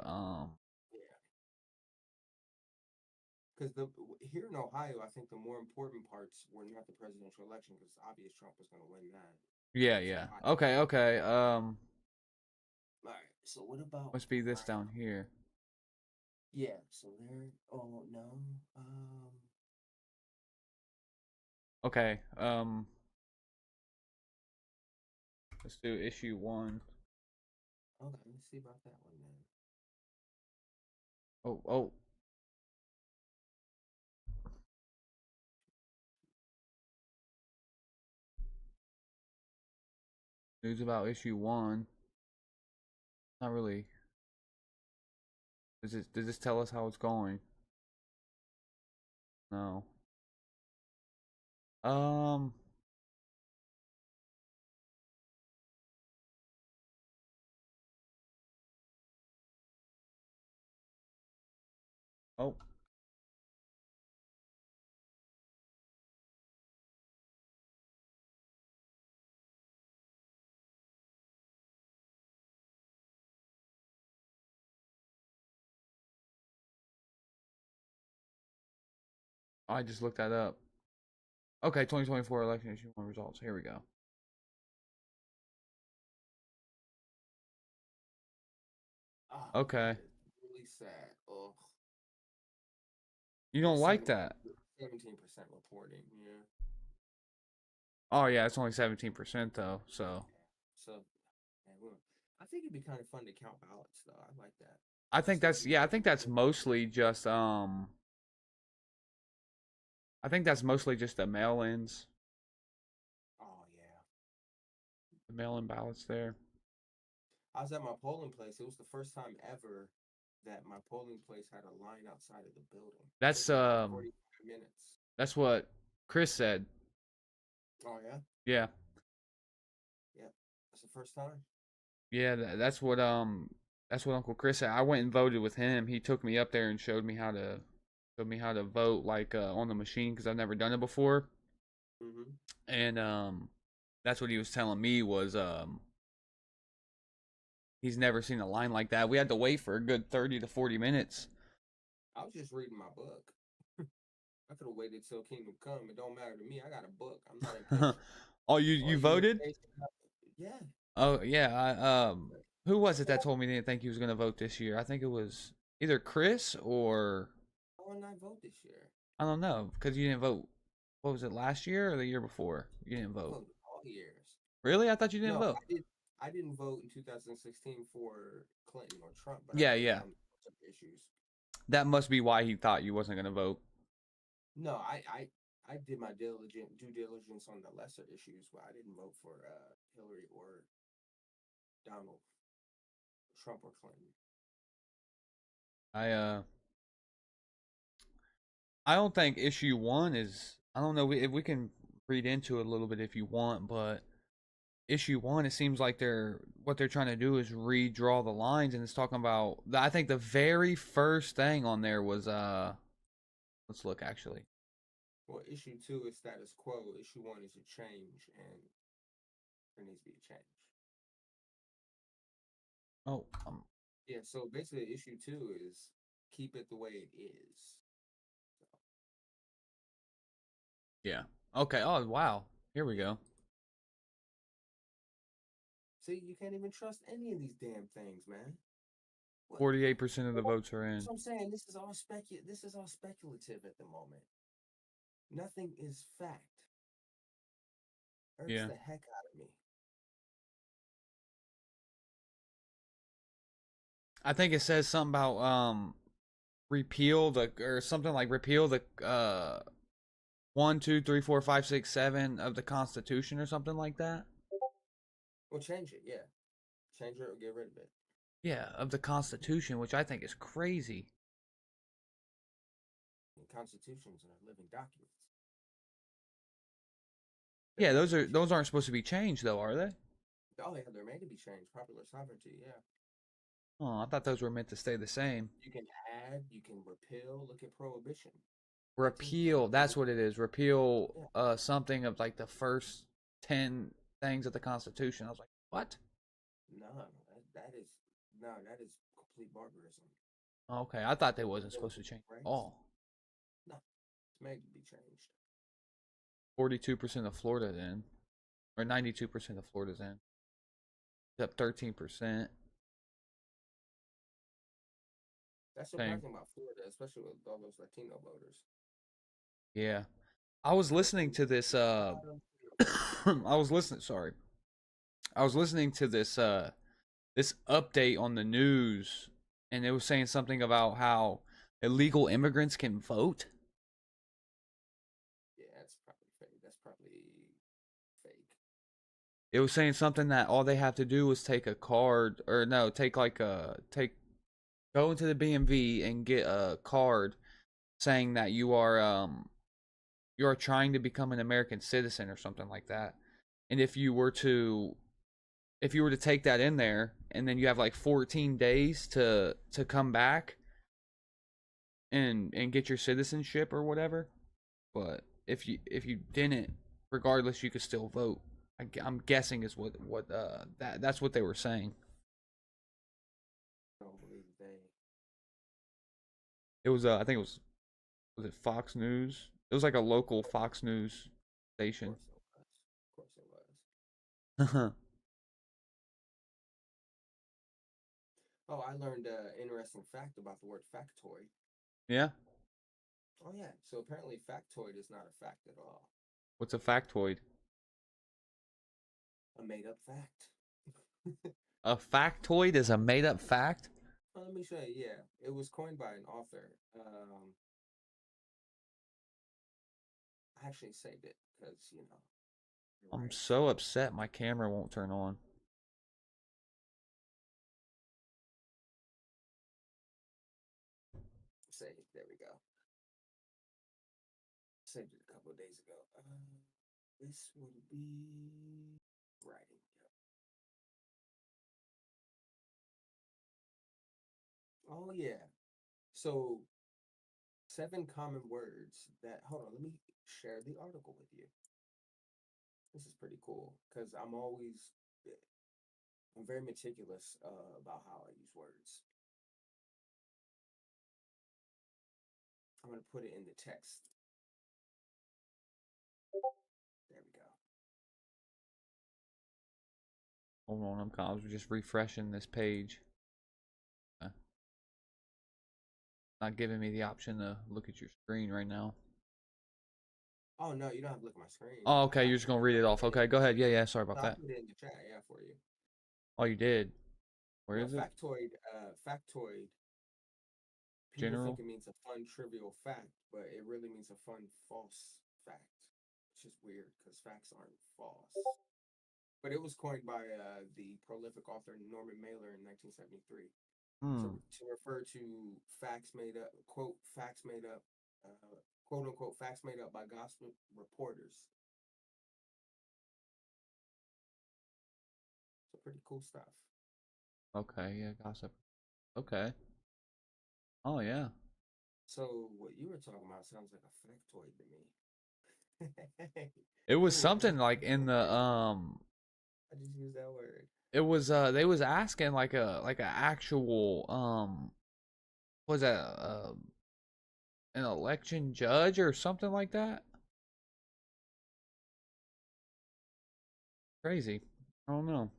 Because here in Ohio, I think the more important parts were not the presidential election, because it's obvious Trump was going to win that. Yeah. Okay. All right. So what about? Must be this down here. Yeah. So there. Oh no. Okay. Let's do issue 1. Okay. Let's see about that one then. Oh. News about issue 1. Not really. Does this tell us how it's going? No. Oh. I just looked that up. Okay, 2024 election issue 1 results. Here we go. Oh, Okay. really sad. Ugh. You don't like that? 17% reporting. Yeah. Oh yeah, it's only 17% though. So. So, I think it'd be kind of fun to count ballots, though. I like that. I think that's mostly just I think that's mostly just the mail-ins. Oh yeah. The mail-in ballots there. I was at my polling place. It was the first time ever that my polling place had a line outside of the building. That's 45 minutes. That's what Chris said. Oh yeah. Yeah. Yep. That's the first time. Yeah, that's what Uncle Chris said. I went and voted with him. He took me up there and showed me how to vote like on the machine because I've never done it before. Mm-hmm. And that's what he was telling me was he's never seen a line like that. We had to wait for a good 30 to 40 minutes. I was just reading my book. I could have waited till Kingdom Come. It don't matter to me. I got a book. I'm not impatient. Oh, you voted? Yeah. Oh yeah. Who was it that told me they didn't think he was gonna vote this year? I think it was either Chris or. Why didn't I vote this year? I don't know because you didn't vote. What was it, last year or the year before? You didn't vote. I voted all years. Really? I thought you didn't No, vote. I didn't vote in 2016 for Clinton or Trump. But Yeah. Issues. That must be why he thought you wasn't gonna vote. No, I did my due diligence on the lesser issues, but I didn't vote for Hillary or Donald Trump or Clinton. I don't think issue 1 is. I don't know if we can read into it a little bit if you want, but issue 1, it seems like what they're trying to do is redraw the lines, and it's talking about. I think the very first thing on there was let's look actually. Well, issue 2 is status quo. Issue 1 is a change, and there needs to be a change. Oh, Yeah, so basically, issue 2 is keep it the way it is. yeah. Okay. Oh, wow. Here we go. See, you can't even trust any of these damn things, man. 48% of the votes are in. That's what I'm saying. This is all speculative at the moment. Nothing is fact. Irks Yeah. the heck out of me. I think it says something about repeal the or something like repeal the 1, 2, 3, 4, 5, 6, 7 of the Constitution or something like that. Well, change it, yeah. Change it or get rid of it. Yeah, of the Constitution, which I think is crazy. And constitutions are living documents. Yeah, those aren't supposed to be changed though, are they? Oh yeah, they're made to be changed. Popular sovereignty, yeah. Oh, I thought those were meant to stay the same. You can add, you can repeal. Look at prohibition. Repeal, that's what it is. Repeal something of like the first 10 things of the Constitution. I was like, what? No, that is complete barbarism. Okay, I thought they wasn't supposed to change at all. No, it's made to be changed. 42% of Florida then, or 92% of Florida's in. It's up 13%. That's surprising about Florida, especially with all those Latino voters. Yeah. I was listening to this I was listening to this this update on the news, and it was saying something about how illegal immigrants can vote. Yeah, that's probably fake. That's probably fake. It was saying something that all they have to do is take a card, or no, go into the BMV and get a card saying that you are trying to become an American citizen or something like that. And if you were to take that in there, and then you have like 14 days to come back and get your citizenship or whatever. But if you didn't, regardless, you could still vote. I'm guessing is what that's what they were saying. I don't believe they. It was I think it was it Fox News? It was like a local Fox News station. Of course it was. Oh, I learned an interesting fact about the word factoid. Yeah. Oh yeah, so apparently factoid is not a fact at all. What's a factoid? A made-up fact. A factoid is a made-up fact? Well, let me show you. Yeah, it was coined by an author. I actually saved it because I'm so upset my camera won't turn on. Saved. There we go. Saved it a couple of days ago. This would be writing. Yep. Oh yeah. So 7 common words that. Hold on. Let me share the article with you. This is pretty cool because I'm very meticulous about how I use words. I'm going to put it in the text. There we go. Hold on, I was just refreshing this page. Not giving me the option to look at your screen right now. Oh no, you don't have to look at my screen. Oh, okay, you're just gonna read it off. Okay, go ahead. Yeah, sorry about that. I'll put it in the chat, yeah, for you. Oh, you did. Where is it? Factoid. People General. think it means a fun, trivial fact, but it really means a fun, false fact. It's just weird because facts aren't false. But it was coined by the prolific author Norman Mailer in 1973 to refer to facts made up, quote, facts made up, quote unquote, facts made up by gospel reporters. So pretty cool stuff. Okay, yeah, gossip. Okay. Oh yeah. So what you were talking about sounds like a factoid to me. It was something like in the I just used that word. It was they was asking like a actual was that an election judge or something like that? Crazy. I don't know.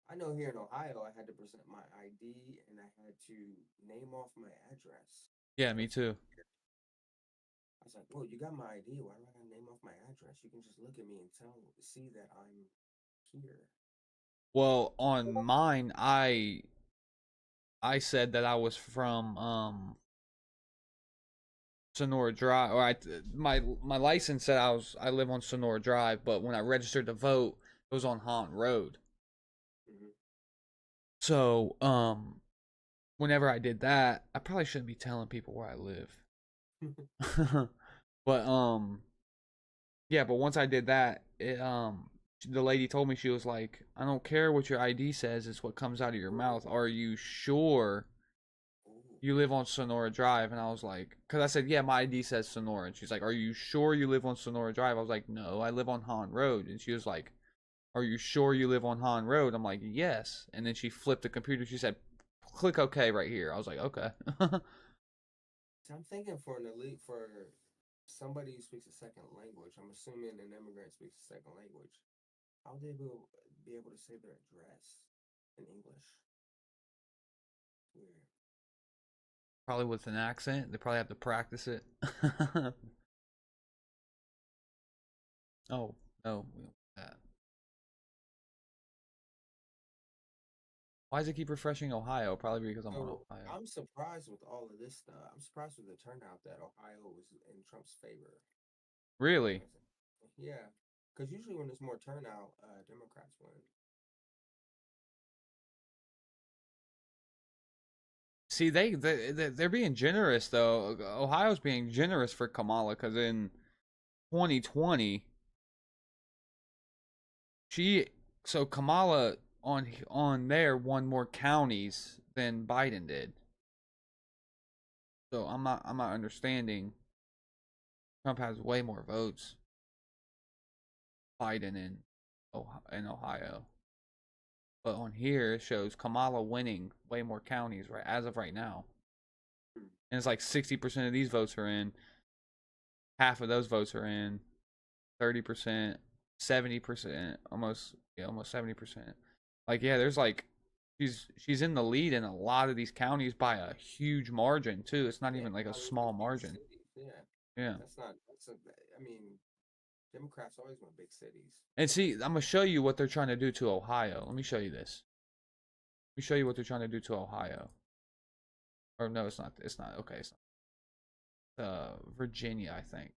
I know here in Ohio, I had to present my ID and I had to name off my address. Yeah, me too. I was like, "Whoa, you got my ID? Why do I gotta name off my address? You can just look at me and see that I'm here." Well, on mine, I said that I was from Sonora Drive, or my license said I live on Sonora Drive, but when I registered to vote, it was on Haunt Road. So, whenever I did that, I probably shouldn't be telling people where I live. But yeah, but once I did that, the lady told me, she was like, I don't care what your ID says, it's what comes out of your mouth. Are you sure you live on Sonora Drive? And I was like, because I said, yeah, my ID says Sonora. And she's like, are you sure you live on Sonora Drive? I was like, no, I live on Hahn Road. And she was like, are you sure you live on Hahn Road? I'm like, yes. And then she flipped the computer. She said, click OK right here. I was like, okay. So I'm thinking for somebody who speaks a second language, I'm assuming an immigrant speaks a second language, how would they be able to say their address in English? Weird. Probably with an accent. They probably have to practice it. Oh, no. We don't want that. Why does it keep refreshing Ohio? Probably because I'm on Ohio. I'm surprised with all of this stuff. I'm surprised with the turnout that Ohio was in Trump's favor. Really? Yeah, because usually when there's more turnout, Democrats win. See, they're being generous though. Ohio's being generous for Kamala because in 2020, Kamala on there won more counties than Biden did. So I'm not understanding. Trump has way more votes. Biden in Ohio. But on here it shows Kamala winning way more counties right as of right now. And it's like 60% of these votes are in. Half of those votes are in. 30%, 70%, almost 70%. Like, yeah, there's like she's in the lead in a lot of these counties by a huge margin too. It's not even like a small margin. Yeah. I mean, Democrats always want big cities. And see, I'm gonna show you what they're trying to do to Ohio. Let me show you this. Let me show you what they're trying to do to Ohio. Or no, it's not. It's not. Okay, it's not. Virginia, I think.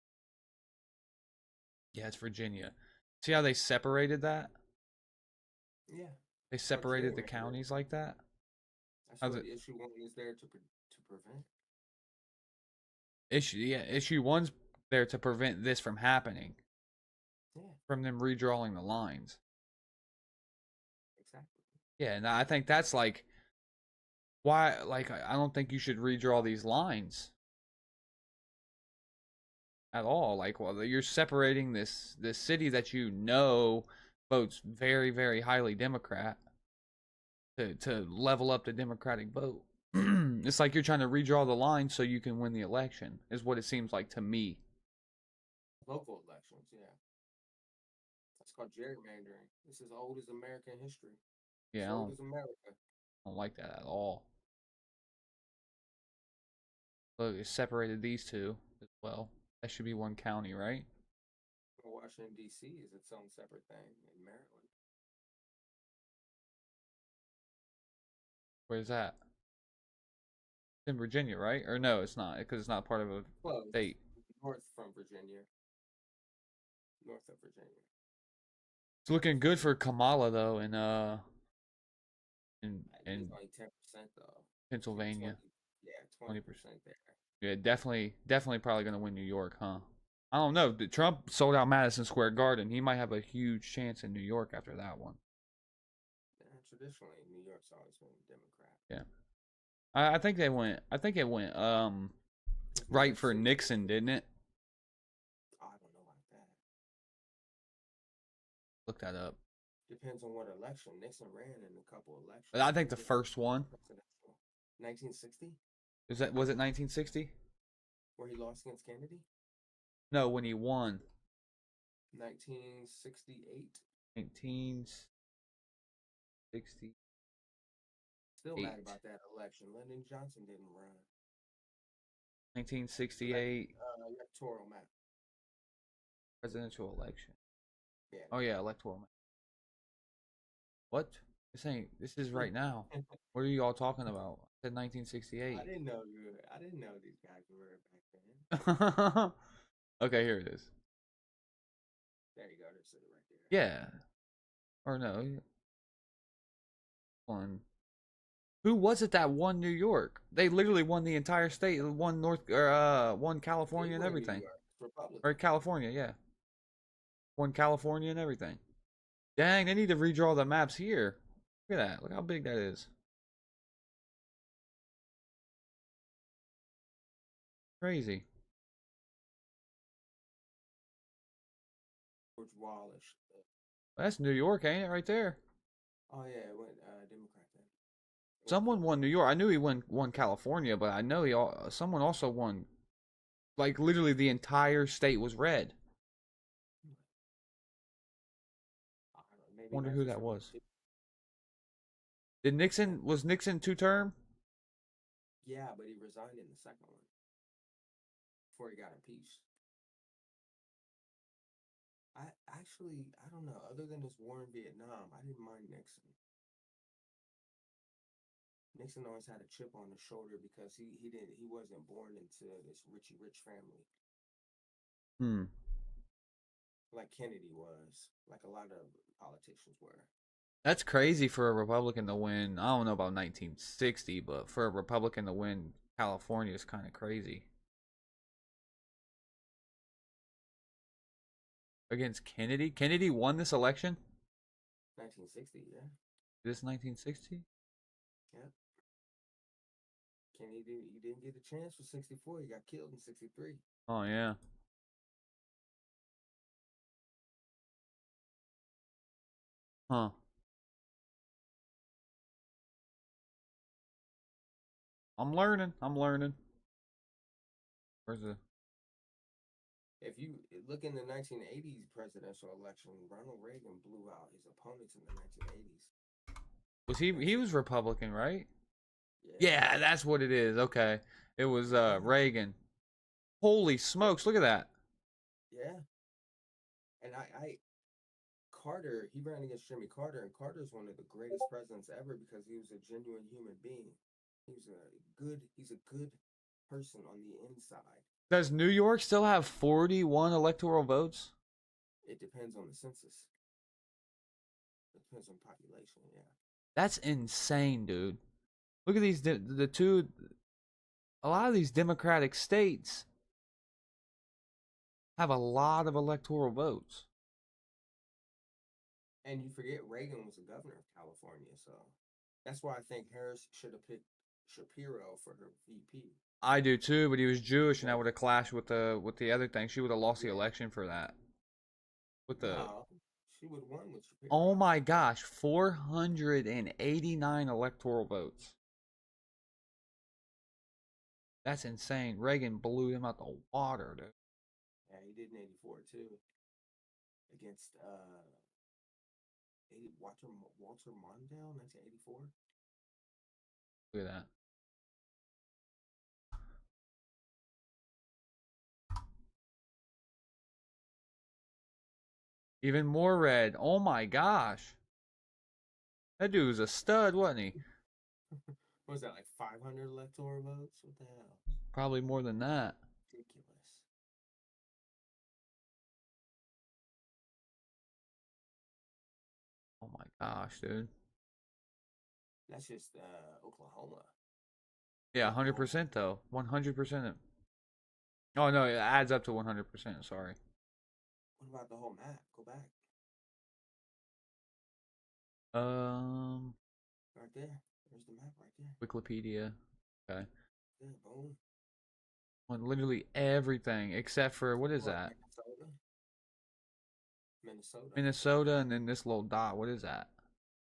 Yeah, it's Virginia. See how they separated that? Yeah. They separated the counties like that. That's what issue 1 is there to prevent. Issue 1's there to prevent this from happening. Yeah. From them redrawing the lines. Exactly. Yeah, and I think that's like why. Like, I don't think you should redraw these lines at all. Like, well, you're separating this city that you know votes very, very highly Democrat to level up the Democratic vote. It's like you're trying to redraw the line so you can win the election, is what it seems like to me. Local elections, yeah. That's called gerrymandering. This is old as American history. Yeah, old as America. I don't like that at all. Look, it separated these two as well. That should be one county, right? Washington, D.C. is its own separate thing in Maryland. Where's that? It's in Virginia, right? Or no, it's not, because it's not part of a state. North from Virginia. North of Virginia. It's looking good for Kamala though, in only 10% though. Pennsylvania. 20% there. Yeah, definitely probably gonna win New York, huh? I don't know. Trump sold out Madison Square Garden. He might have a huge chance in New York after that one. Yeah, traditionally, New York's always been Democrat. Yeah, I think they went. I think it went right for Nixon, didn't it? I don't know about that. Look that up. Depends on what election. Nixon ran in a couple elections. I think the first one. 1960? Was it 1960? Where he lost against Kennedy? No, when he won. 1968. 1960. Still mad about that election. Lyndon Johnson didn't run. 1968. Electoral map. Presidential election. Yeah. Oh yeah, electoral map. What? This is right now. What are you all talking about? I said 1968. I didn't know these guys were back then. Okay, here it is. There you go. There's it right there. Yeah. Or no. One. Who was it that won New York? They literally won the entire state. Won won California and everything. Or California, yeah. Won California and everything. Dang, they need to redraw the maps here. Look at that. Look how big that is. Crazy. George Wallace. That's New York, ain't it? Right there. Oh yeah, it went Democrat then. Someone won New York. I knew he won California, but I know someone also won. Like literally, the entire state was red. Wonder who that was. Was Nixon 2-term? Yeah, but he resigned in the second one before he got impeached. I don't know. Other than his war in Vietnam, I didn't mind Nixon. Nixon always had a chip on his shoulder because he wasn't born into this rich family. Like Kennedy was, like a lot of politicians were. That's crazy for a Republican to win. I don't know about 1960, but for a Republican to win California is kind of crazy. Against Kennedy? Kennedy won this election? 1960, yeah. This 1960? Yeah. Kennedy, he didn't get a chance for 64. He got killed in 63. Oh, yeah. Huh. I'm learning. Where's the... If you look in the 1980s presidential election, Ronald Reagan blew out his opponents in the 1980s. He was Republican, right? Yeah, that's what it is. Okay. It was Reagan. Holy smokes, look at that. Yeah. And Carter, he ran against Jimmy Carter, and Carter's one of the greatest presidents ever because he was a genuine human being. He's a good person on the inside. Does New York still have 41 electoral votes? It depends on the census. It depends on population, yeah. That's insane, dude. Look at these a lot of these Democratic states have a lot of electoral votes. And you forget Reagan was the governor of California, so that's why I think Harris should have picked Shapiro for her VP. I do too, but he was Jewish, and that would have clashed with the other thing. She would have lost the election for that. She would have won with Shapiro. Oh my gosh, 489 electoral votes. That's insane. Reagan blew him out the water, dude. Yeah, he did in 84 too. Against Walter Mondale, 1984. Look at that. Even more red. Oh my gosh. That dude was a stud, wasn't he? What was that, like 500 electoral votes? What the hell? Probably more than that. Ridiculous. Oh my gosh, dude. That's just Oklahoma. Yeah, 100% though. 100%. Oh no, it adds up to 100%. Sorry. What about the whole map? Go back. Right there. There's the map right there. Wikipedia. Okay. Yeah, boom. On literally everything except for what is that? Minnesota. Minnesota, and then this little dot. What is that?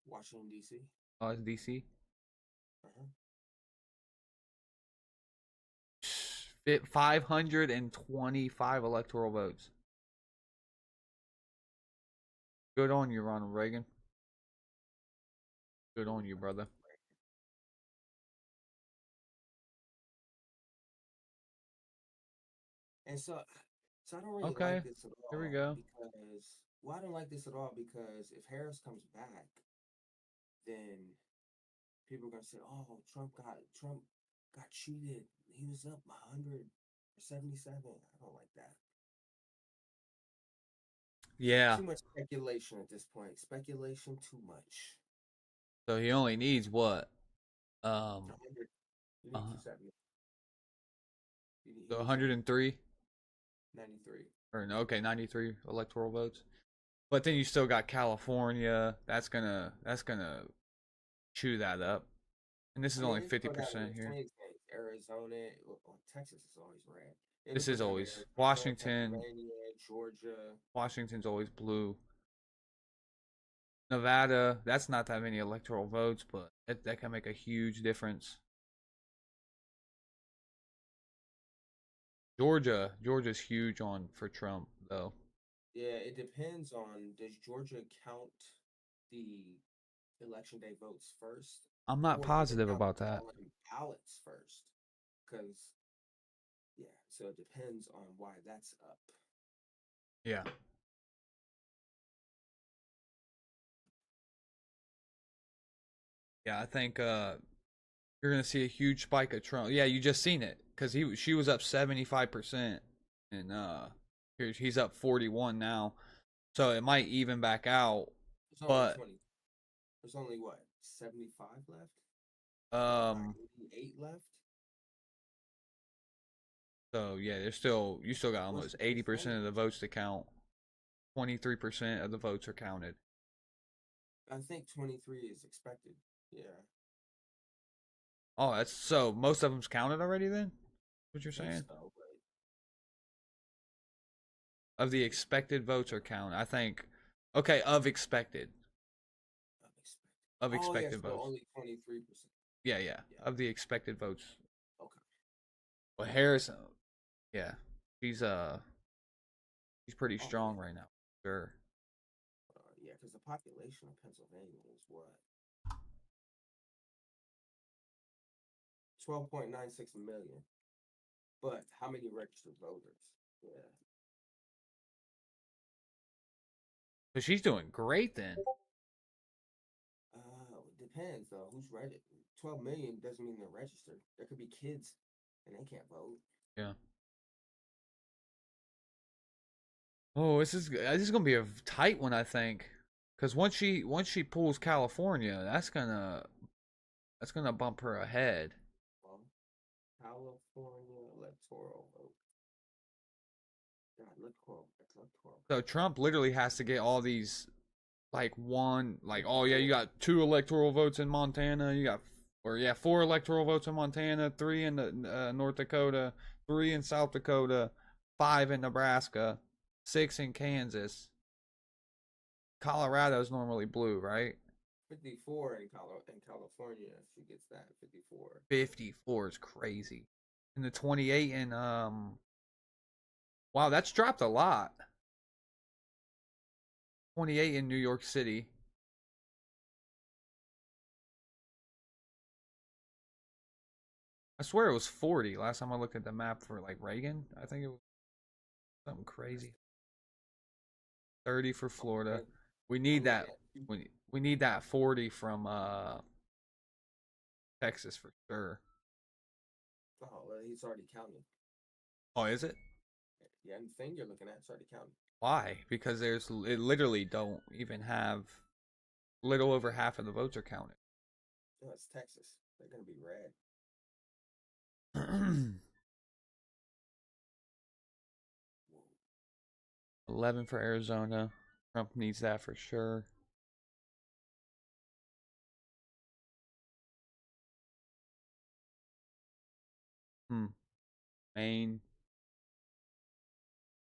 Washington, D.C. Oh, it's DC. Uh-huh. 525 electoral votes. Good on you, Ronald Reagan. Good on you, brother. And so I don't really Okay, like this at all. here we go. Because, well, I don't like this at all because if Harris comes back, then people are gonna say, "Oh, Trump got cheated. He was up 177." I don't like that. Yeah. Too much speculation at this point. Speculation, too much. So he only needs what? 100. You need 270. So 103. 93. Or no, okay, 93 electoral votes. But then you still got California. That's gonna chew that up. And this is only 50% here. Arizona, well, Texas is always red. This is always Arizona, Washington. Pennsylvania, Georgia. Washington's always blue. Nevada, that's not that many electoral votes, but that can make a huge difference. Georgia's huge for Trump though. Yeah, it depends on, does Georgia count the election day votes first? I'm not Or do they positive count about the that. mail-in ballots first? Because, yeah, so it depends on why that's up. Yeah. Yeah, I think you're gonna see a huge spike of Trump. Yeah, you just seen it because she was up 75%, and he's up 41 now, so it might even back out. There's only what, 75 left? 88 left? So yeah, you still got almost 80% of the votes to count. 23% of the votes are counted. I think 23 is expected. Yeah. Oh, that's so most of them's counted already then? What you're saying? So, Of the expected votes are counted. I think okay, of expected. Of expected so votes. only 23%. Yeah. Of the expected votes. Okay. Well, Harris, yeah. She's pretty strong right now. Sure. Yeah, because the population of Pennsylvania is what? 12.96 million. But how many registered voters? Yeah. So she's doing great then. It depends though. Who's registered? 12 million doesn't mean they're registered. There could be kids and they can't vote. Yeah. Oh, this is gonna be a tight one, I think, because once she pulls California, that's gonna bump her ahead. California electoral vote. God, electoral. So Trump literally has to get all these, oh yeah, you got 2 electoral votes in Montana, you got 4 electoral votes in Montana, 3 in North Dakota, 3 in South Dakota, 5 in Nebraska, 6 in Kansas. Colorado's normally blue, right? 54 in California. If she gets that, 54. 54 is crazy. And the 28 in wow, that's dropped a lot. 28 in New York City. I swear it was 40 last time I looked at the map for Reagan. I think it was something crazy. 30 for Florida. We need that. We need that 40 from Texas for sure. Oh, well, he's already counted. Oh, is it? Yeah, and the thing you're looking at, it's already counted. Why? Because it literally don't even have little over half of the votes are counted. No, it's Texas. They're gonna be red. 11 for Arizona. Trump needs that for sure. Maine.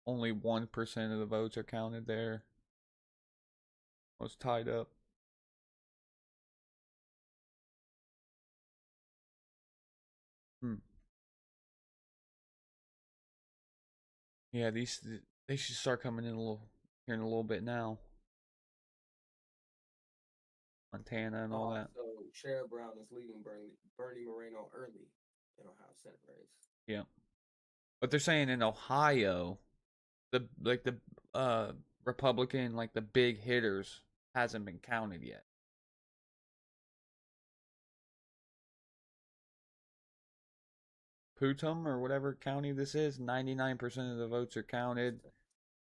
Only 1% of the votes are counted there. Was tied up. Yeah, they should start coming in a little here in a little bit now. Montana and all that. So Sherrod Brown is leading Bernie Moreno early in Ohio Senate race. Yeah. But they're saying in Ohio, the Republican, like the big hitters, hasn't been counted yet. Putum or whatever county this is, 99% of the votes are counted.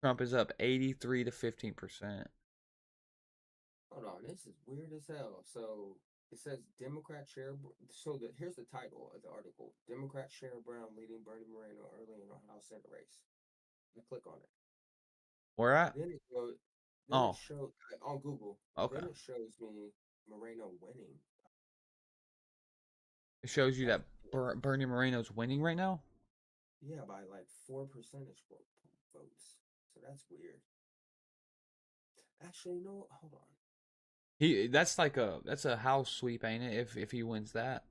Trump is up 83 to 15%. Hold on, this is weird as hell. So it says Democrat Sherrod. So here's the title of the article: Democrat Sherrod Brown leading Bernie Moreno early in Ohio Senate race. I click on it. Where at? Then it goes. Oh. It shows on Google. Okay. Then it shows me Moreno winning. It shows you that Bernie Moreno's winning right now? Yeah, by like 4 percentage votes. So that's weird. Actually, no, hold on. That's a house sweep, ain't it? If he wins that.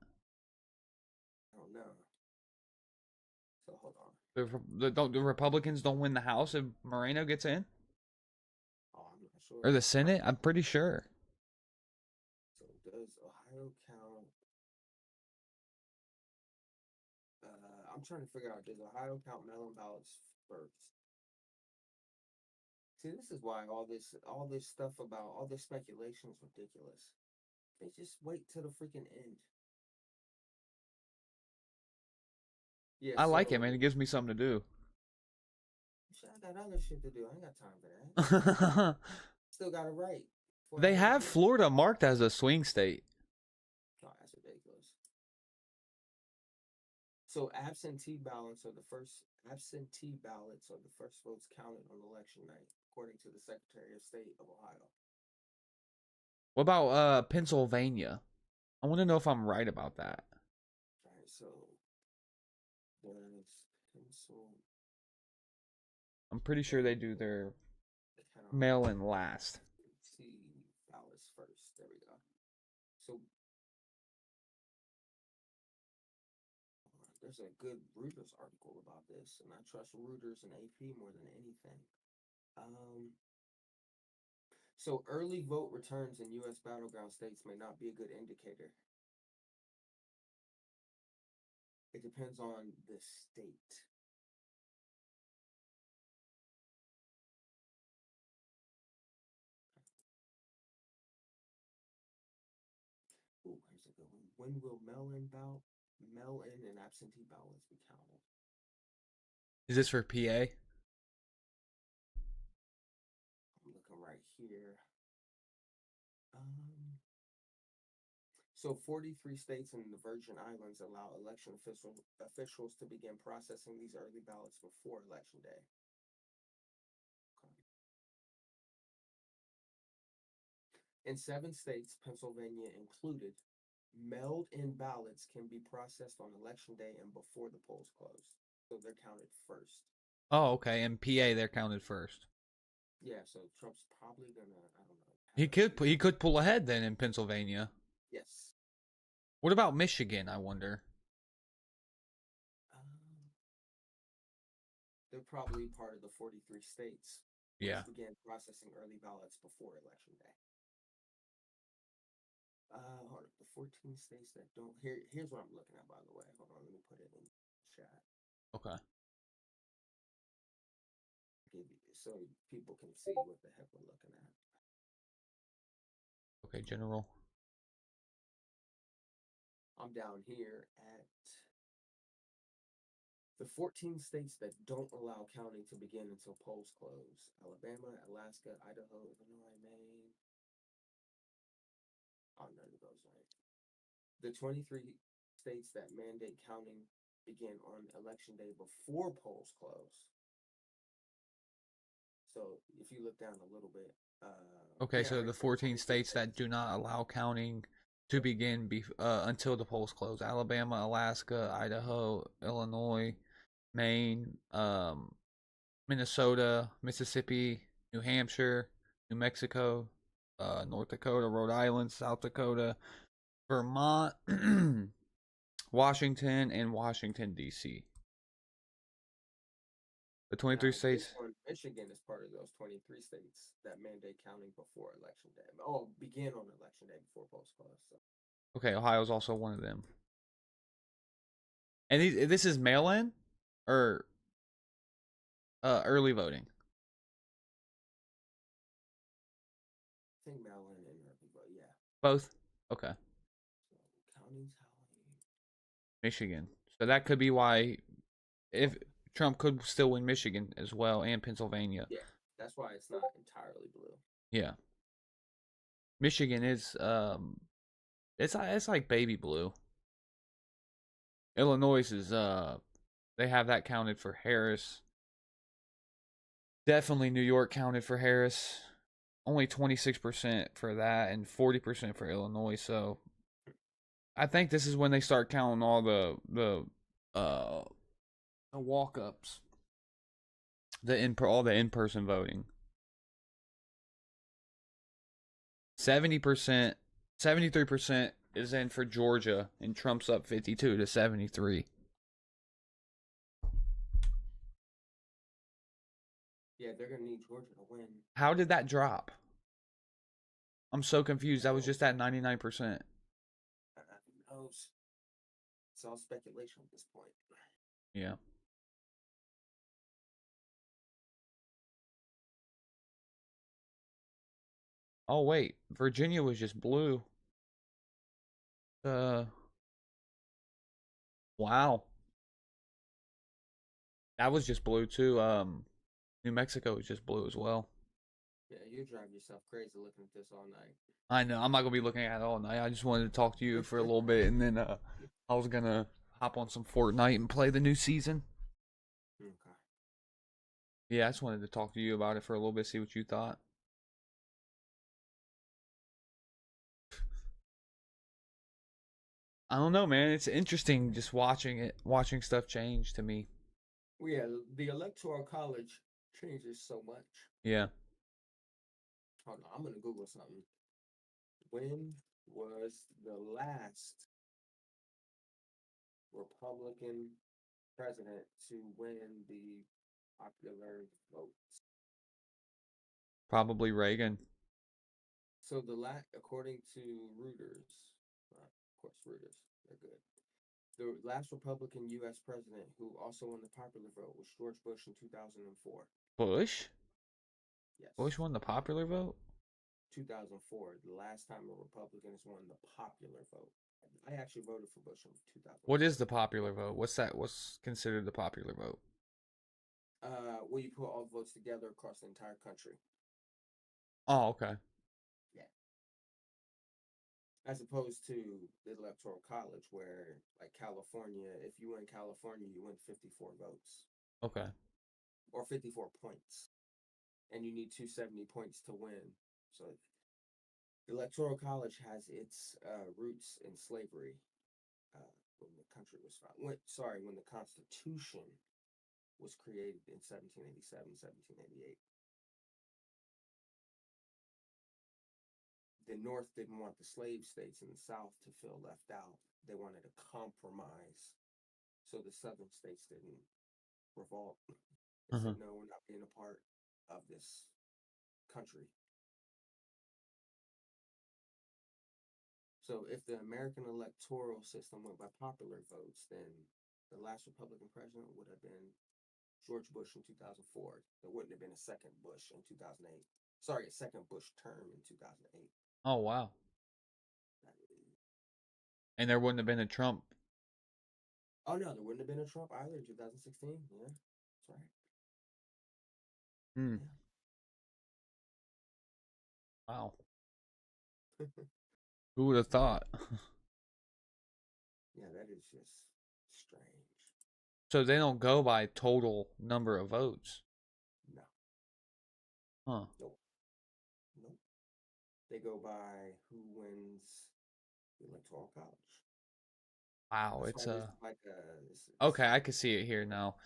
I don't know. So hold on. The Republicans don't win the House if Moreno gets in? Oh, I'm not sure. Or the Senate? I'm pretty sure. So does Ohio count? I'm trying to figure out, does Ohio count mail-in ballots first? See, this is why all this stuff about all this speculation is ridiculous. They just wait till the freaking end. Yeah, I like it, man. It gives me something to do. Shit, I got other shit to do. I ain't got time for that. Still got to write. They have Florida marked as a swing state. Oh, that's ridiculous. So absentee ballots are the first votes counted on election night, according to the Secretary of State of Ohio. What about Pennsylvania? I want to know if I'm right about that. All right, so there's pencil. I'm pretty sure they do their mail-in last. See ballots first. There we go. So there's a good Reuters article about this, and I trust Reuters and AP more than anything. So early vote returns in U.S. battleground states may not be a good indicator. It depends on the state. Ooh, here's a good one. When will mail-in and absentee ballots be counted? Is this for PA? I'm looking right here. So 43 states and the Virgin Islands allow election officials to begin processing these early ballots before Election Day. Okay. In 7 states, Pennsylvania included, mailed-in ballots can be processed on Election Day and before the polls close. So they're counted first. Oh, okay. In PA, they're counted first. Yeah, so Trump's probably gonna, I don't know. He could pull ahead then in Pennsylvania. Yes. What about Michigan, I wonder? They're probably part of the 43 states. Yeah. Which began processing early ballots before Election Day. Hold up, the 14 states that don't. Here's what I'm looking at, by the way. Hold on, let me put it in chat. Okay. So people can see what the heck we're looking at. Okay, General. I'm down here at the 14 states that don't allow counting to begin until polls close: Alabama, Alaska, Idaho, Illinois, Maine. Oh, none of those right. The 23 states that mandate counting begin on Election Day before polls close. So if you look down a little bit. Okay, so the 14 states that do not allow counting to begin until the polls close: Alabama, Alaska, Idaho, Illinois, Maine, Minnesota, Mississippi, New Hampshire, New Mexico, North Dakota, Rhode Island, South Dakota, Vermont, Washington, and Washington, D.C. The 23 states. Michigan is part of those 23 states that mandate counting before election day. Oh, begin on election day before post clause. So. Okay, Ohio's also one of them. And this is mail-in or early voting? I think mail-in and early vote, yeah. Both? Okay. So, counting's Michigan. So that could be why if Trump could still win Michigan as well and Pennsylvania. yeah, that's why it's not entirely blue. Yeah. Michigan is it's like baby blue. Illinois is they have that counted for Harris. Definitely New York counted for Harris. Only 26% for that and 40% for Illinois. So I think this is when they start counting all the walk-ups. All the in-person voting. 70%, 73% is in for Georgia, and Trump's up 52 to 73. Yeah, they're gonna need Georgia to win. How did that drop? I'm so confused. That was just at 99%. Who knows? It's all speculation at this point. Yeah. Oh wait, Virginia was just blue. Wow. That was just blue too. New Mexico was just blue as well. Yeah, you drive yourself crazy looking at this all night. I know. I'm not gonna be looking at it all night. I just wanted to talk to you for a little bit, and then I was gonna hop on some Fortnite and play the new season. Okay. Yeah, I just wanted to talk to you about it for a little bit, see what you thought. I don't know, man. It's interesting just watching stuff change to me. Well, yeah, the Electoral College changes so much. Yeah. Hold on, I'm gonna Google something. When was the last Republican president to win the popular vote? Probably Reagan. So according to Reuters, of course Reuters, they're good. The last Republican U.S. president who also won the popular vote was George Bush in 2004. Bush? Yes. Bush won the popular vote? 2004, the last time a Republican has won the popular vote. I actually voted for Bush in 2004. What is the popular vote? What's that? What's considered the popular vote? Well, you put all votes together across the entire country. Oh, okay. Yeah. As opposed to the Electoral College, where, like California, if you win California, you win 54 votes. Okay. Or 54 points. And you need 270 points to win. So the Electoral College has its roots in slavery when the country was founded. When the Constitution was created in 1787, 1788. The North didn't want the slave states in the South to feel left out. They wanted a compromise. So the Southern states didn't revolt. They said, no, we're not being a part of this country. So if the American electoral system went by popular votes, then the last Republican president would have been George Bush in 2004. There wouldn't have been a second Bush in 2008. Sorry, a second Bush term in 2008. Oh, wow. And there wouldn't have been a Trump. Oh, no, there wouldn't have been a Trump either in 2016. Yeah, that's right. Hmm. Wow. Who would have thought? Yeah, that is just strange. So they don't go by total number of votes? No. Huh. Nope. They go by who wins the Electoral College. Wow, That's it's like okay, I can see it here now.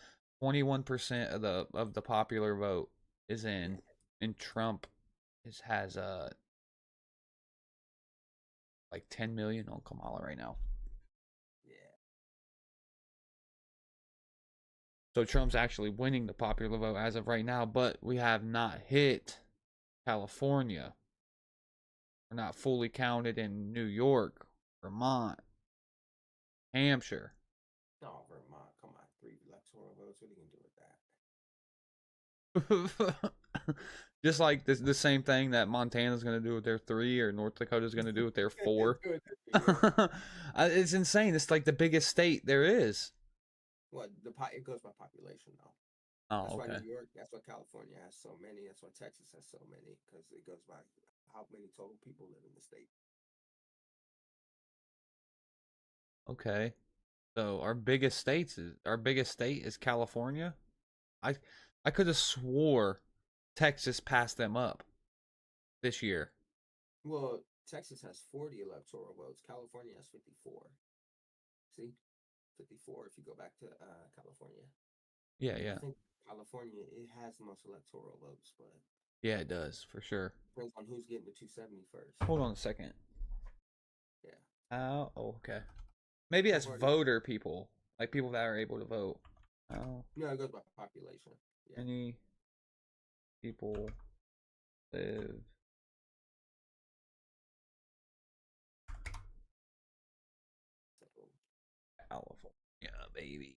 21% of the popular vote is in, and Trump has like 10 million on Kamala right now. Yeah. So Trump's actually winning the popular vote as of right now, but we have not hit California. We're not fully counted in New York, Vermont, Hampshire. No, Vermont, come on, 3 electoral votes. What are you gonna do with that? Just like the same thing that Montana's going to do with their 3 or North Dakota's going to do with their 4. It's insane. It's like the biggest state there is. Well, it goes by population though. Oh, that's okay. why New York, that's why California has so many. That's why Texas has so many, because it goes by how many total people live in the state. Okay. So our biggest state is California. I could have swore Texas passed them up this year. Well, Texas has 40 electoral votes. California has 54. See, 54 if you go back to California. Yeah, yeah. I think California, it has the most electoral votes, but Yeah, it does for sure. depends on who's getting the 270 first. Hold on a second. Yeah. Oh, okay. Maybe that's voter people, like people that are able to vote. Oh. No, it goes by population. Yeah. Many people live California, baby.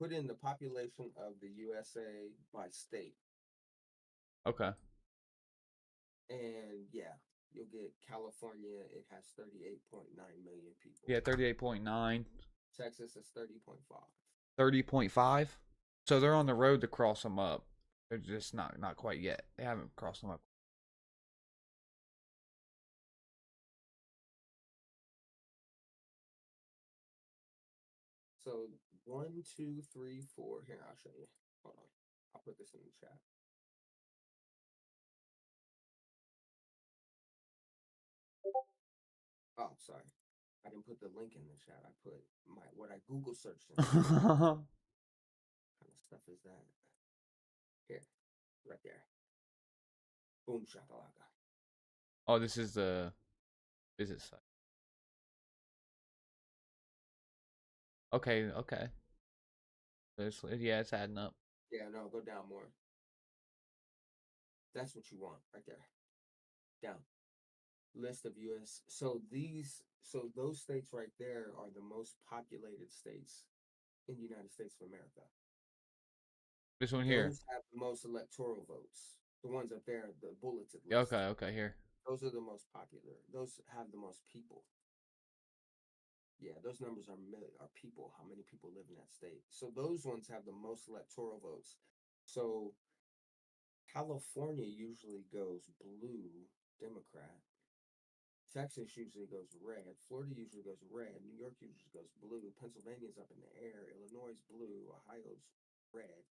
Put in the population of the USA by state. Okay. And yeah, you'll get California. It has 38.9 million people. Yeah, 38.9. Texas is 30.5. 30.5. So they're on the road to cross them up. They're just not quite yet. They haven't crossed them up. So 1, 2, 3, 4. Here, I'll show you. Hold on. I'll put this in the chat. Oh, sorry. I didn't put the link in the chat. I put what I Google searched. What kind of stuff is that? Here, right there. Boom shakalaka. Oh, this is the visit site. Okay. Yeah, it's adding up. Yeah, no, go down more. That's what you want right there. Down. List of U.S. So those states right there are the most populated states in the United States of America. This one here. Those have the most electoral votes. The ones up there, the bulleted list. Yeah, okay, here. Those are the most popular. Those have the most people. Yeah, those numbers are people, how many people live in that state. So those ones have the most electoral votes. So California usually goes blue, Democrat. Texas usually goes red. Florida usually goes red. New York usually goes blue. Pennsylvania's up in the air. Illinois is blue. Ohio's red.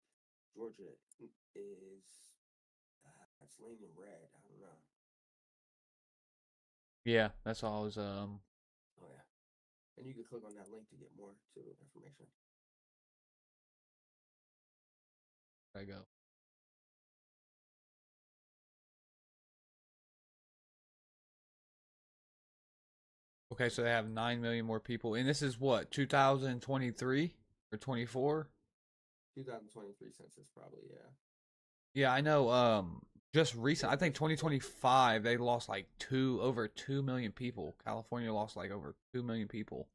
Georgia is it's leaning red. I don't know. Yeah, that's all. Is Oh yeah, and you can click on that link to get more information. There you go. Okay, so they have 9 million more people, and this is what 2023 or 24? 2023 census, probably, yeah. Yeah, I know. Just recent, I think 2025 they lost like over 2 million people. California lost like over 2 million people.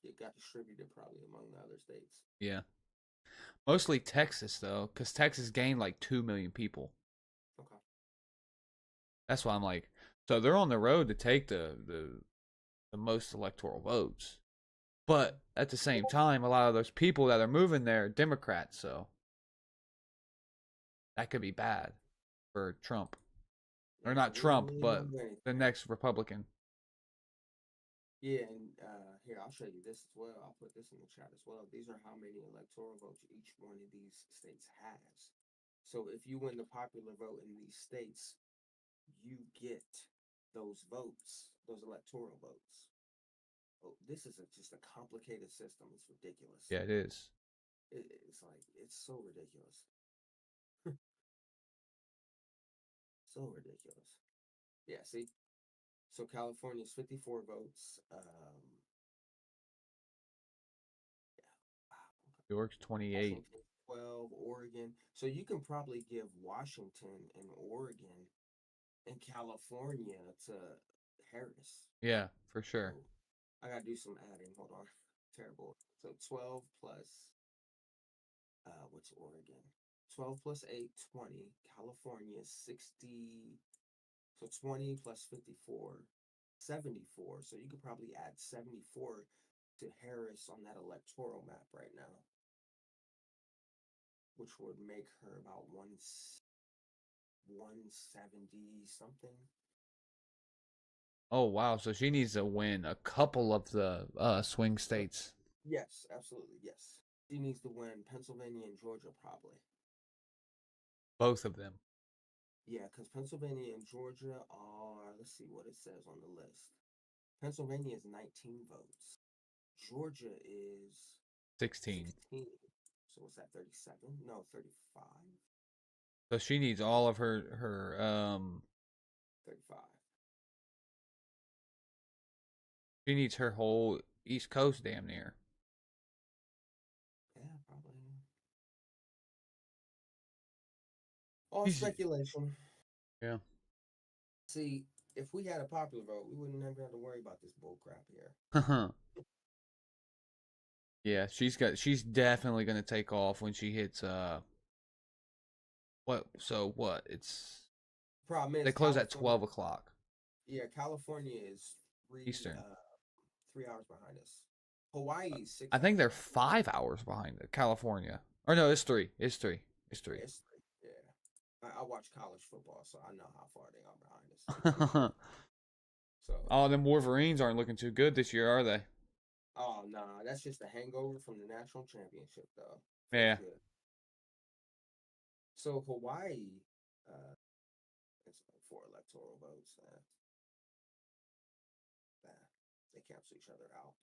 It got distributed probably among the other states. Yeah, mostly Texas though, because Texas gained like 2 million people. Okay. That's why I'm like, so they're on the road to take the most electoral votes, but at the same time, a lot of those people that are moving there are Democrats, so that could be bad for Trump, or not Trump, but the next Republican. Yeah, and here, I'll show you this as well. I'll put this in the chat as well. These are how many electoral votes each one of these states has. So if you win the popular vote in these states, you get those votes, those electoral votes. Oh, this is just a complicated system. It's ridiculous. Yeah, it is. It's like, it's so ridiculous. So ridiculous. Yeah, see? So California's 54 votes. New York's 28. Washington 12, Oregon. So you can probably give Washington and Oregon and California to Harris. Yeah, for sure. I gotta do some adding. Hold on. Terrible. So 12 plus what's Oregon? 12 plus 8, 20. California 60. So 20 plus 54, 74. So you could probably add 74 to Harris on that electoral map right now, which would make her about 170 something. Oh wow, so she needs to win a couple of the swing states. Yes, absolutely, yes. She needs to win Pennsylvania and Georgia probably. Both of them. Yeah, because Pennsylvania and Georgia are, let's see what it says on the list. Pennsylvania is 19 votes. Georgia is 16. 16. So what's that, 37? No, 35. So she needs all of her 35. She needs her whole East Coast damn near. Yeah, probably. All speculation. Yeah. See, if we had a popular vote, we wouldn't never have to worry about this bull crap here. Yeah, she's definitely gonna take off when she hits what it's Problem is they close at California- 12 o'clock. Yeah, California is Eastern. 3 hours behind us. Hawaii is 6 I think they're 5 hours behind California. Or no, it's 3. It's 3. It's 3. Yeah. I watch college football, so I know how far they are behind us. So Oh, them Wolverines aren't looking too good this year, are they? Oh no, that's just a hangover from the national championship, though. Yeah. Good. So Hawaii, it's 4 electoral votes. They cancel each other out.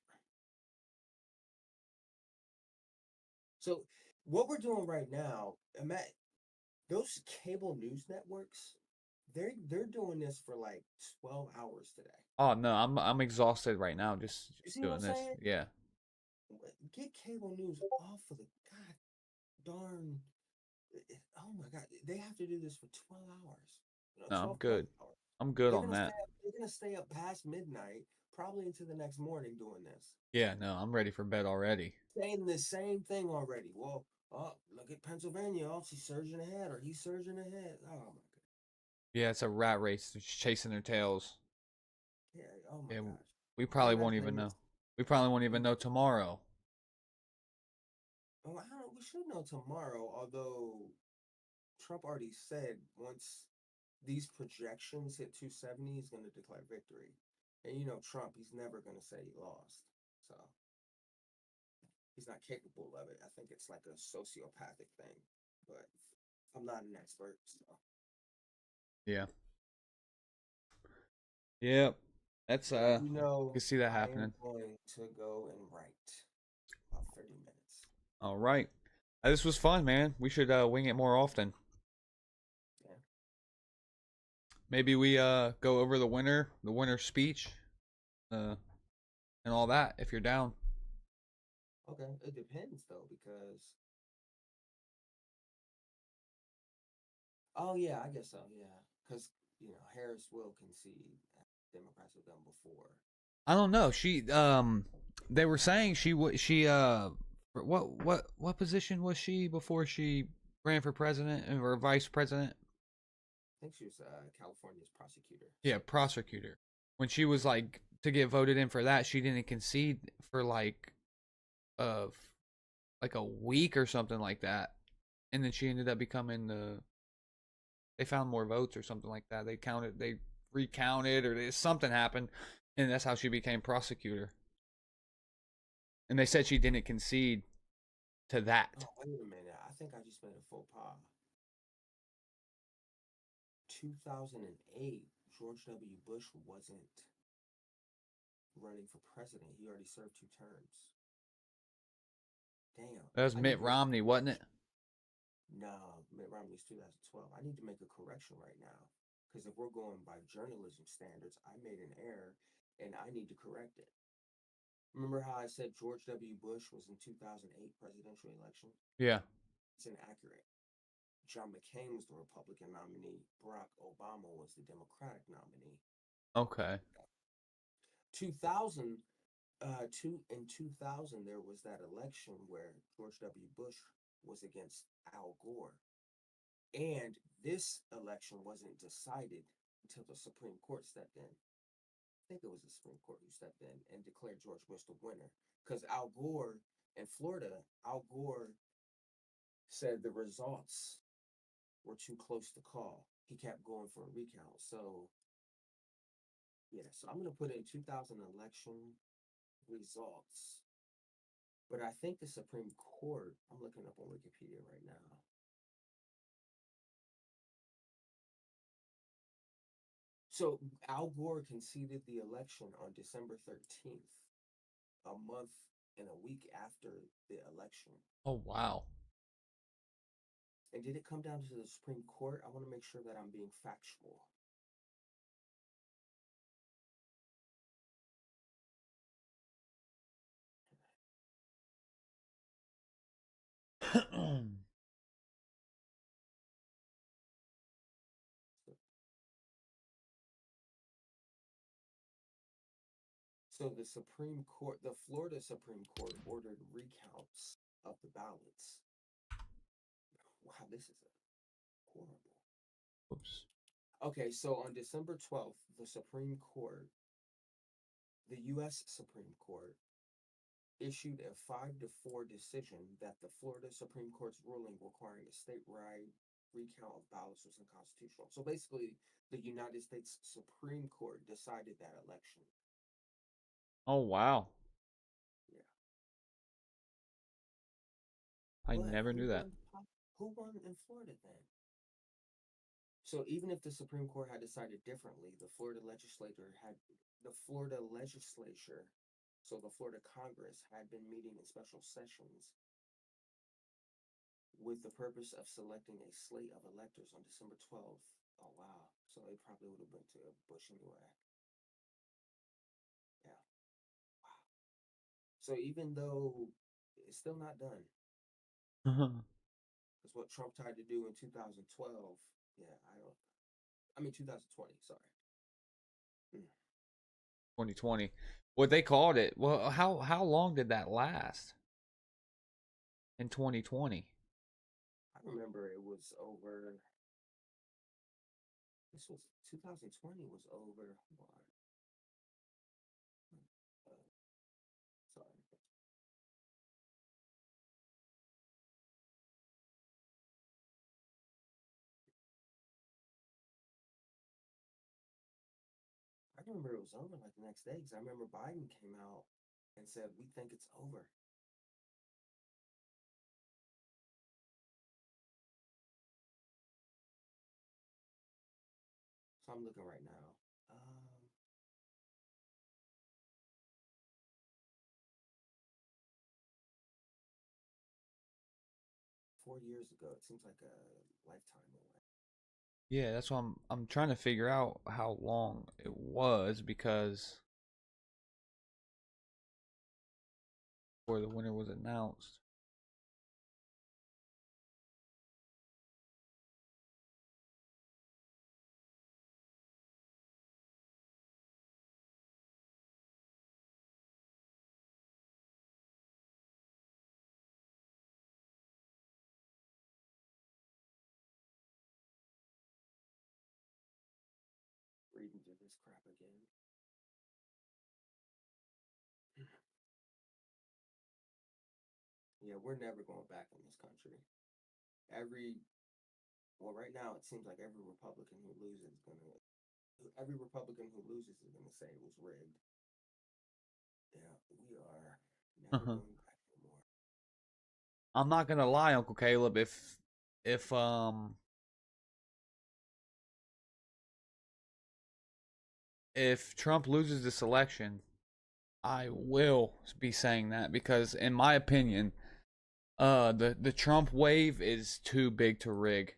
So what we're doing right now, those cable news networks, they're doing this for like 12 hours today. Oh no, I'm exhausted right now just You see doing what I'm this. saying? Yeah. Get cable news off of the god darn. Oh my god, they have to do this for 12 hours. No, 12 I'm good. hours. I'm good They're on gonna that. they're gonna stay up past midnight, probably into the next morning doing this. Yeah, no, I'm ready for bed already. Saying the same thing already. Well, look at Pennsylvania. Oh, she's surging ahead, or he's surging ahead. Oh my god. Yeah, it's a rat race. They're just chasing their tails. Yeah. Oh my Yeah, gosh. we probably Another won't thing even know. is- We probably won't even know tomorrow. Oh, we should know tomorrow. Although Trump already said once these projections hit 270, he's going to declare victory. And you know Trump, he's never going to say he lost. So he's not capable of it. I think it's like a sociopathic thing. But I'm not an expert, so. Yeah. Yep. That's You know, you can see that I am happening. going to go and write about 30 minutes. All right. This was fun, man. We should wing it more often. Yeah. Maybe we go over the winner speech, and all that if you're down. Okay, it depends though, because oh yeah, I guess so, yeah, because Harris will concede. Democrats have done before. I don't know. They were saying what position was she before she ran for president or vice president? I think she was California's prosecutor. Yeah, prosecutor. When she was like to get voted in for that, she didn't concede for like a week or something like that, and then she ended up becoming they found more votes or something like that. They recounted, or something happened, and that's how she became prosecutor. And they said she didn't concede to that. Oh, wait a minute. I think I just made a faux pas. 2008, George W. Bush wasn't running for president. He already served 2 terms. Damn. That was Mitt Romney, wasn't it? No, Mitt Romney's 2012. I need to make a correction right now Because if we're going by journalism standards, I made an error and I need to correct it. Remember how I said George W. Bush was in 2008 presidential election? Yeah. It's inaccurate. John McCain was the Republican nominee. Barack Obama was the Democratic nominee. Okay. 2000, in 2000, there was that election where George W. Bush was against Al Gore. And this election wasn't decided until the Supreme Court stepped in. I think it was the Supreme Court who stepped in and declared George Bush the winner. Because Al Gore in Florida, Al Gore said the results were too close to call. He kept going for a recount. So, yeah, so I'm going to put in 2000 election results. But I think the Supreme Court, I'm looking up on Wikipedia right now. So Al Gore conceded the election on December 13th, a month and a week after the election. Oh, wow. And did it come down to the Supreme Court? I want to make sure that I'm being factual. So the Supreme Court, the Florida Supreme Court ordered recounts of the ballots. Wow, this is horrible. Oops. Okay, so on December 12th, the Supreme Court, the U.S. Supreme Court, issued a 5-4 decision that the Florida Supreme Court's ruling requiring a statewide recount of ballots was unconstitutional. So basically, the United States Supreme Court decided that election. Oh, wow. Yeah. I But never knew that. Who won in Florida then? So even if the Supreme Court had decided differently, the Florida legislature, so the Florida Congress had been meeting in special sessions with the purpose of selecting a slate of electors on December 12th. Oh, wow. So it probably would have been to Bush anyway. Yeah. Wow. So even though it's still not done, because what Trump tried to do in 2012, yeah, 2020, sorry. 2020. What they called it. Well, how long did that last? In 2020. I remember it was over. This was 2020 was over. Sorry. I remember it was over like the next day because I remember Biden came out and said, "We think it's over." So I'm looking right now. 4 years ago. It seems like a lifetime away. Yeah, that's why I'm trying to figure out how long it was because before the winner was announced. Reading through this crap again. Yeah, we're never going back in this country. Right now it seems like every Republican who loses is gonna say it was rigged. Yeah, we are never going back anymore. I'm not gonna lie, Uncle Caleb. If Trump loses this election, I will be saying that because, in my opinion, the Trump wave is too big to rig.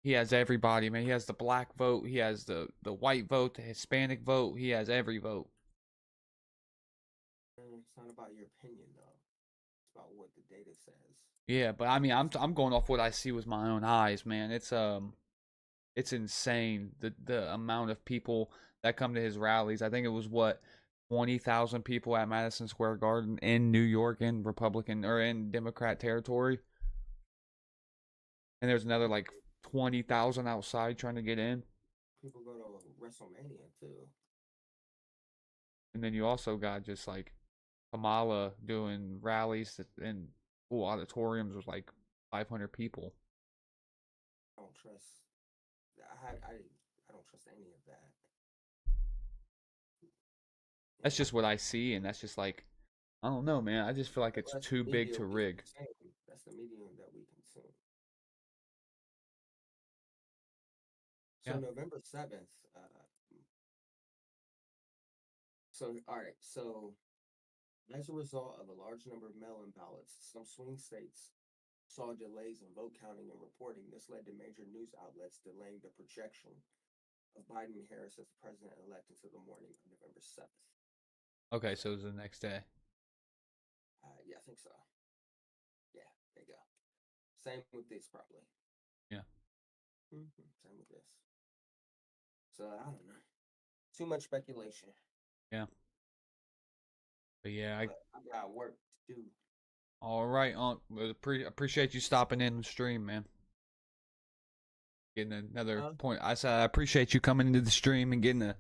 He has everybody, man. He has the black vote. He has the white vote, the Hispanic vote. He has every vote. It's not about your opinion, though. It's about what the data says. Yeah, but I mean, I'm going off what I see with my own eyes, man. It's insane the amount of people that come to his rallies. I think it was 20,000 people at Madison Square Garden in New York in Republican or in Democrat territory, and there's another like 20,000 outside trying to get in. People go to WrestleMania too. And then you also got just like Kamala doing rallies in full auditoriums with like 500 people. I don't trust. I don't trust any of that. That's just what I see, and that's just like, I don't know, man. I just feel like it's too big to rig. That's the medium that we consume. So Yeah. November 7th. All right. So as a result of a large number of mail-in ballots, some swing states saw delays in vote counting and reporting. This led to major news outlets delaying the projection of Biden and Harris as the president-elect until the morning of November 7th. Okay, so it was the next day. Yeah, I think so. Yeah, there you go. Same with this, probably. Yeah. Same with this. So I don't know. Too much speculation. Yeah. But yeah, I got work to do. All right, appreciate you stopping in the stream, man. Getting another point. I said I appreciate you coming into the stream and getting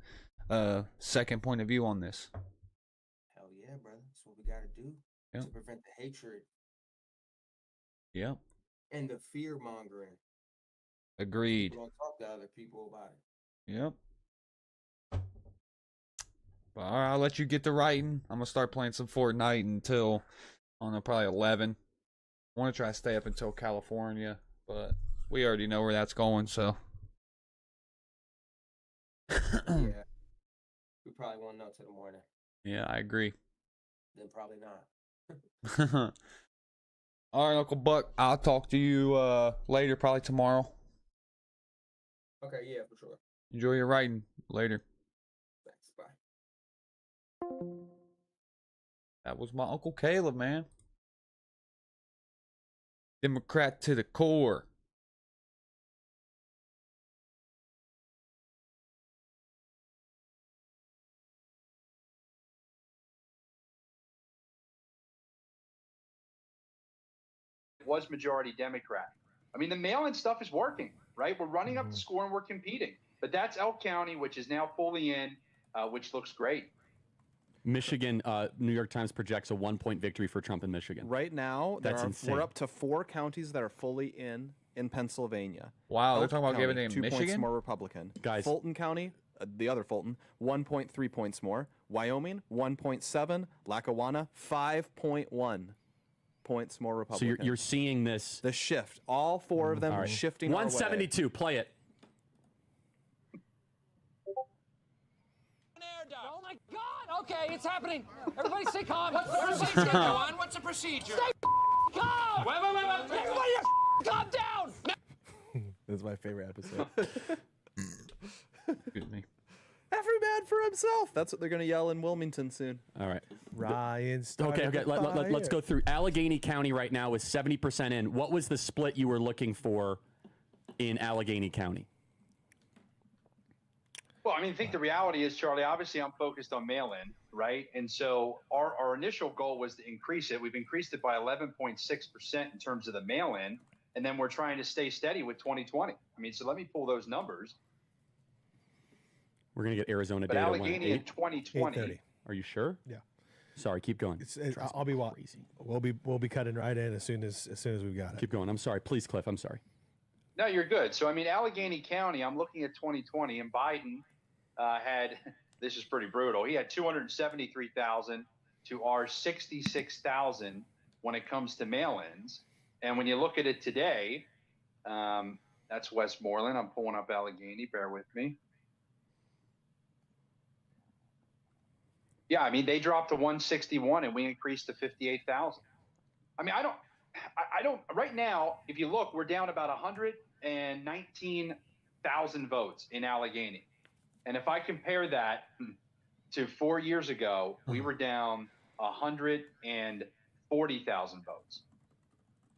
a second point of view on this. Hell yeah, brother. That's what we got to do Yep. to prevent the hatred Yep. and the fear mongering. Agreed. People don't talk to other people about it. Yep. But all right, I'll let you get to writing. I'm gonna start playing some Fortnite until I don't know, probably 11. I want to try to stay up until California, but we already know where that's going, so. Yeah. We probably won't know till the morning. Yeah, I agree. Then probably not. All right, Uncle Buck. I'll talk to you later, probably tomorrow. Okay, yeah, for sure. Enjoy your writing. Later. Thanks. Bye. That was my Uncle Caleb, man. Democrat to the core. Was majority Democrat. I mean, the mail-in stuff is working, right? We're running up the score and we're competing. But that's Elk County, which is now fully in, which looks great. Michigan, New York Times projects a 1-point victory for Trump in Michigan. Right now, That's insane. we're up to 4 counties that are fully in Pennsylvania. Wow, they're Elk talking about County, giving it 2 points Michigan? more Republican. Guys. Fulton County, the other Fulton, 1.3 points more. Wyoming, 1.7. Lackawanna, 5.1 points more So Republican. you're seeing this. The shift. All 4 of them All are right. shifting our way. 172. Play it. Oh my God! Okay, it's happening. Everybody stay calm. What's the procedure? Go on. What's the procedure? Stay calm. Wait. Everybody calm down. This is my favorite episode. Excuse me. Every man for himself. That's what they're going to yell in Wilmington soon. All right. Ryan Okay. Let's go through. Allegheny County right now is 70% in. What was the split you were looking for in Allegheny County? Well, I mean, I think the reality is, Charlie, obviously I'm focused on mail-in, right? And so our initial goal was to increase it. We've increased it by 11.6% in terms of the mail-in, and then we're trying to stay steady with 2020. I mean, so let me pull those numbers. We're going to get Arizona But data. Allegheny in 2020. 8:30. Are you sure? Yeah. Sorry, keep going. I'll be crazy. We'll be cutting right in as soon as we've got it. Keep going. I'm sorry. Please, Cliff. I'm sorry. No, you're good. So, I mean, Allegheny County, I'm looking at 2020, and Biden had, this is pretty brutal, he had 273,000 to our 66,000 when it comes to mail-ins. And when you look at it today, that's Westmoreland. I'm pulling up Allegheny. Bear with me. Yeah, I mean, they dropped to 161 and we increased to 58,000. I mean, I don't, right now, if you look, we're down about 100 219,000 votes in Allegheny. And if I compare that to 4 years ago, we were down 140,000 votes.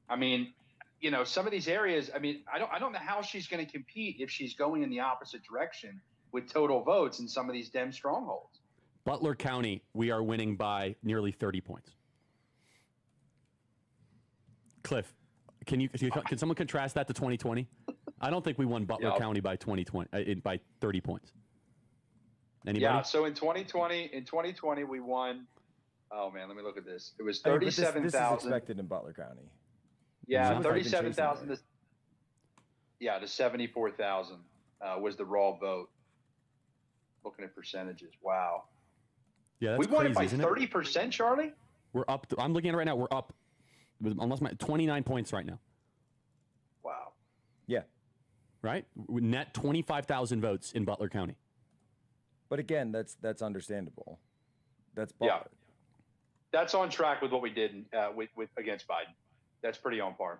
I mean, you know, some of these areas, I mean, I don't know how she's going to compete if she's going in the opposite direction with total votes in some of these Dem strongholds. Butler County, we are winning by nearly 30 points. Cliff, can someone contrast that to 2020? I don't think we won Butler County by 2020 by 30 points. Anybody? Yeah. So in 2020 we won. Oh man, let me look at this. It was 37,000. This is expected in Butler County. Yeah, 37,000. To 74,000 was the raw vote. Looking at percentages, wow. Yeah, that's we won crazy, it by 30%, Charlie. We're up. I'm looking at it right now. We're up. Almost 29 points right now. Wow. Yeah. Right. Net 25,000 votes in Butler County. But again, that's understandable. That's Butler. Yeah. That's on track with what we did with against Biden. That's pretty on par.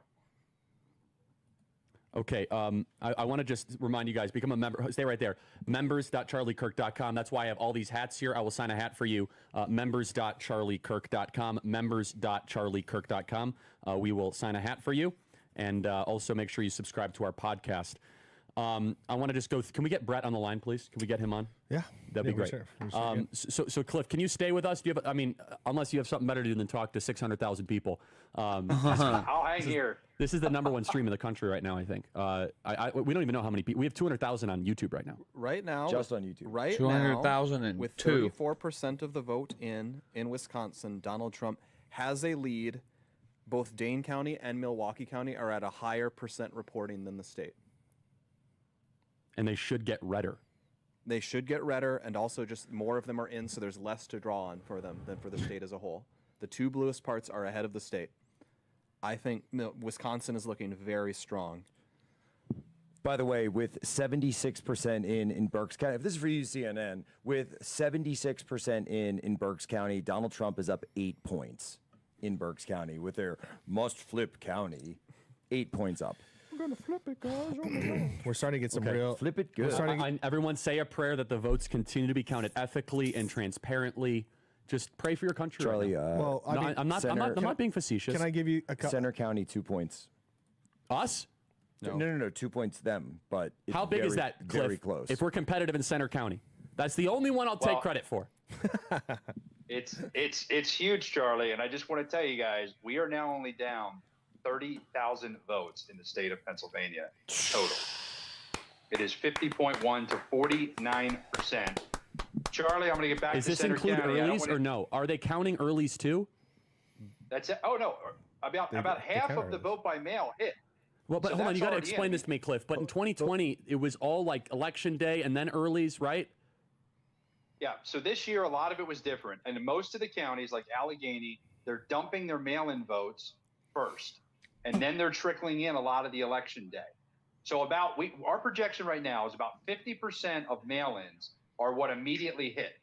Okay, I want to just remind you guys, become a member. Stay right there. Members.charliekirk.com. That's why I have all these hats here. I will sign a hat for you. Members.charliekirk.com. Members.charliekirk.com. We will sign a hat for you. And also make sure you subscribe to our podcast. I want to just go. Can we get Brett on the line, please? Can we get him on? Yeah. That'd be great. Sure. So Cliff, can you stay with us? Do you have? I mean, unless you have something better to do than talk to 600,000 people. I'll hang here. This is the #1 stream in the country right now. I think. We don't even know how many people. We have 200,000 on YouTube right now. Right now, just on YouTube. Right 200,000 now, and with 2. 34% of the vote in Wisconsin, Donald Trump has a lead. Both Dane County and Milwaukee County are at a higher percent reporting than the state. And they should get redder. They should get redder, and also just more of them are in, so there's less to draw on for them than for the state as a whole. The two bluest parts are ahead of the state. I think Wisconsin is looking very strong. By the way, with 76% in Berks County, if this is for you, CNN, with 76% in Berks County, Donald Trump is up 8 points in Berks County with their must-flip county, 8 points up. I'm gonna flip it, guys. Oh my God. We're starting to get some real. Flip it good. Everyone say a prayer that the votes continue to be counted ethically and transparently. Just pray for your country. Charlie, right now. I'm not being facetious. Can I give you a Center County 2 points? Us? No, 2 points them. But it's how big is that, Cliff? Very close. If we're competitive in Center County, that's the only one I'll take credit for. It's huge, Charlie, and I just want to tell you guys, we are now only down 30,000 votes in the state of Pennsylvania total. It is 50.1 to 49%. Charlie, I'm going to get back to Center County. Does this include earlies or no? Are they counting earlies too? That's it. Oh no, about half of the vote by mail hit. Well, but So hold on, that's you got to already explain in. this to me, Cliff. But in 2020, it was all like election day and then earlies, right? Yeah, so this year a lot of it was different. And in most of the counties, like Allegheny, they're dumping their mail-in votes first, and then they're trickling in a lot of the election day. So our projection right now is about 50% of mail-ins are what immediately hit,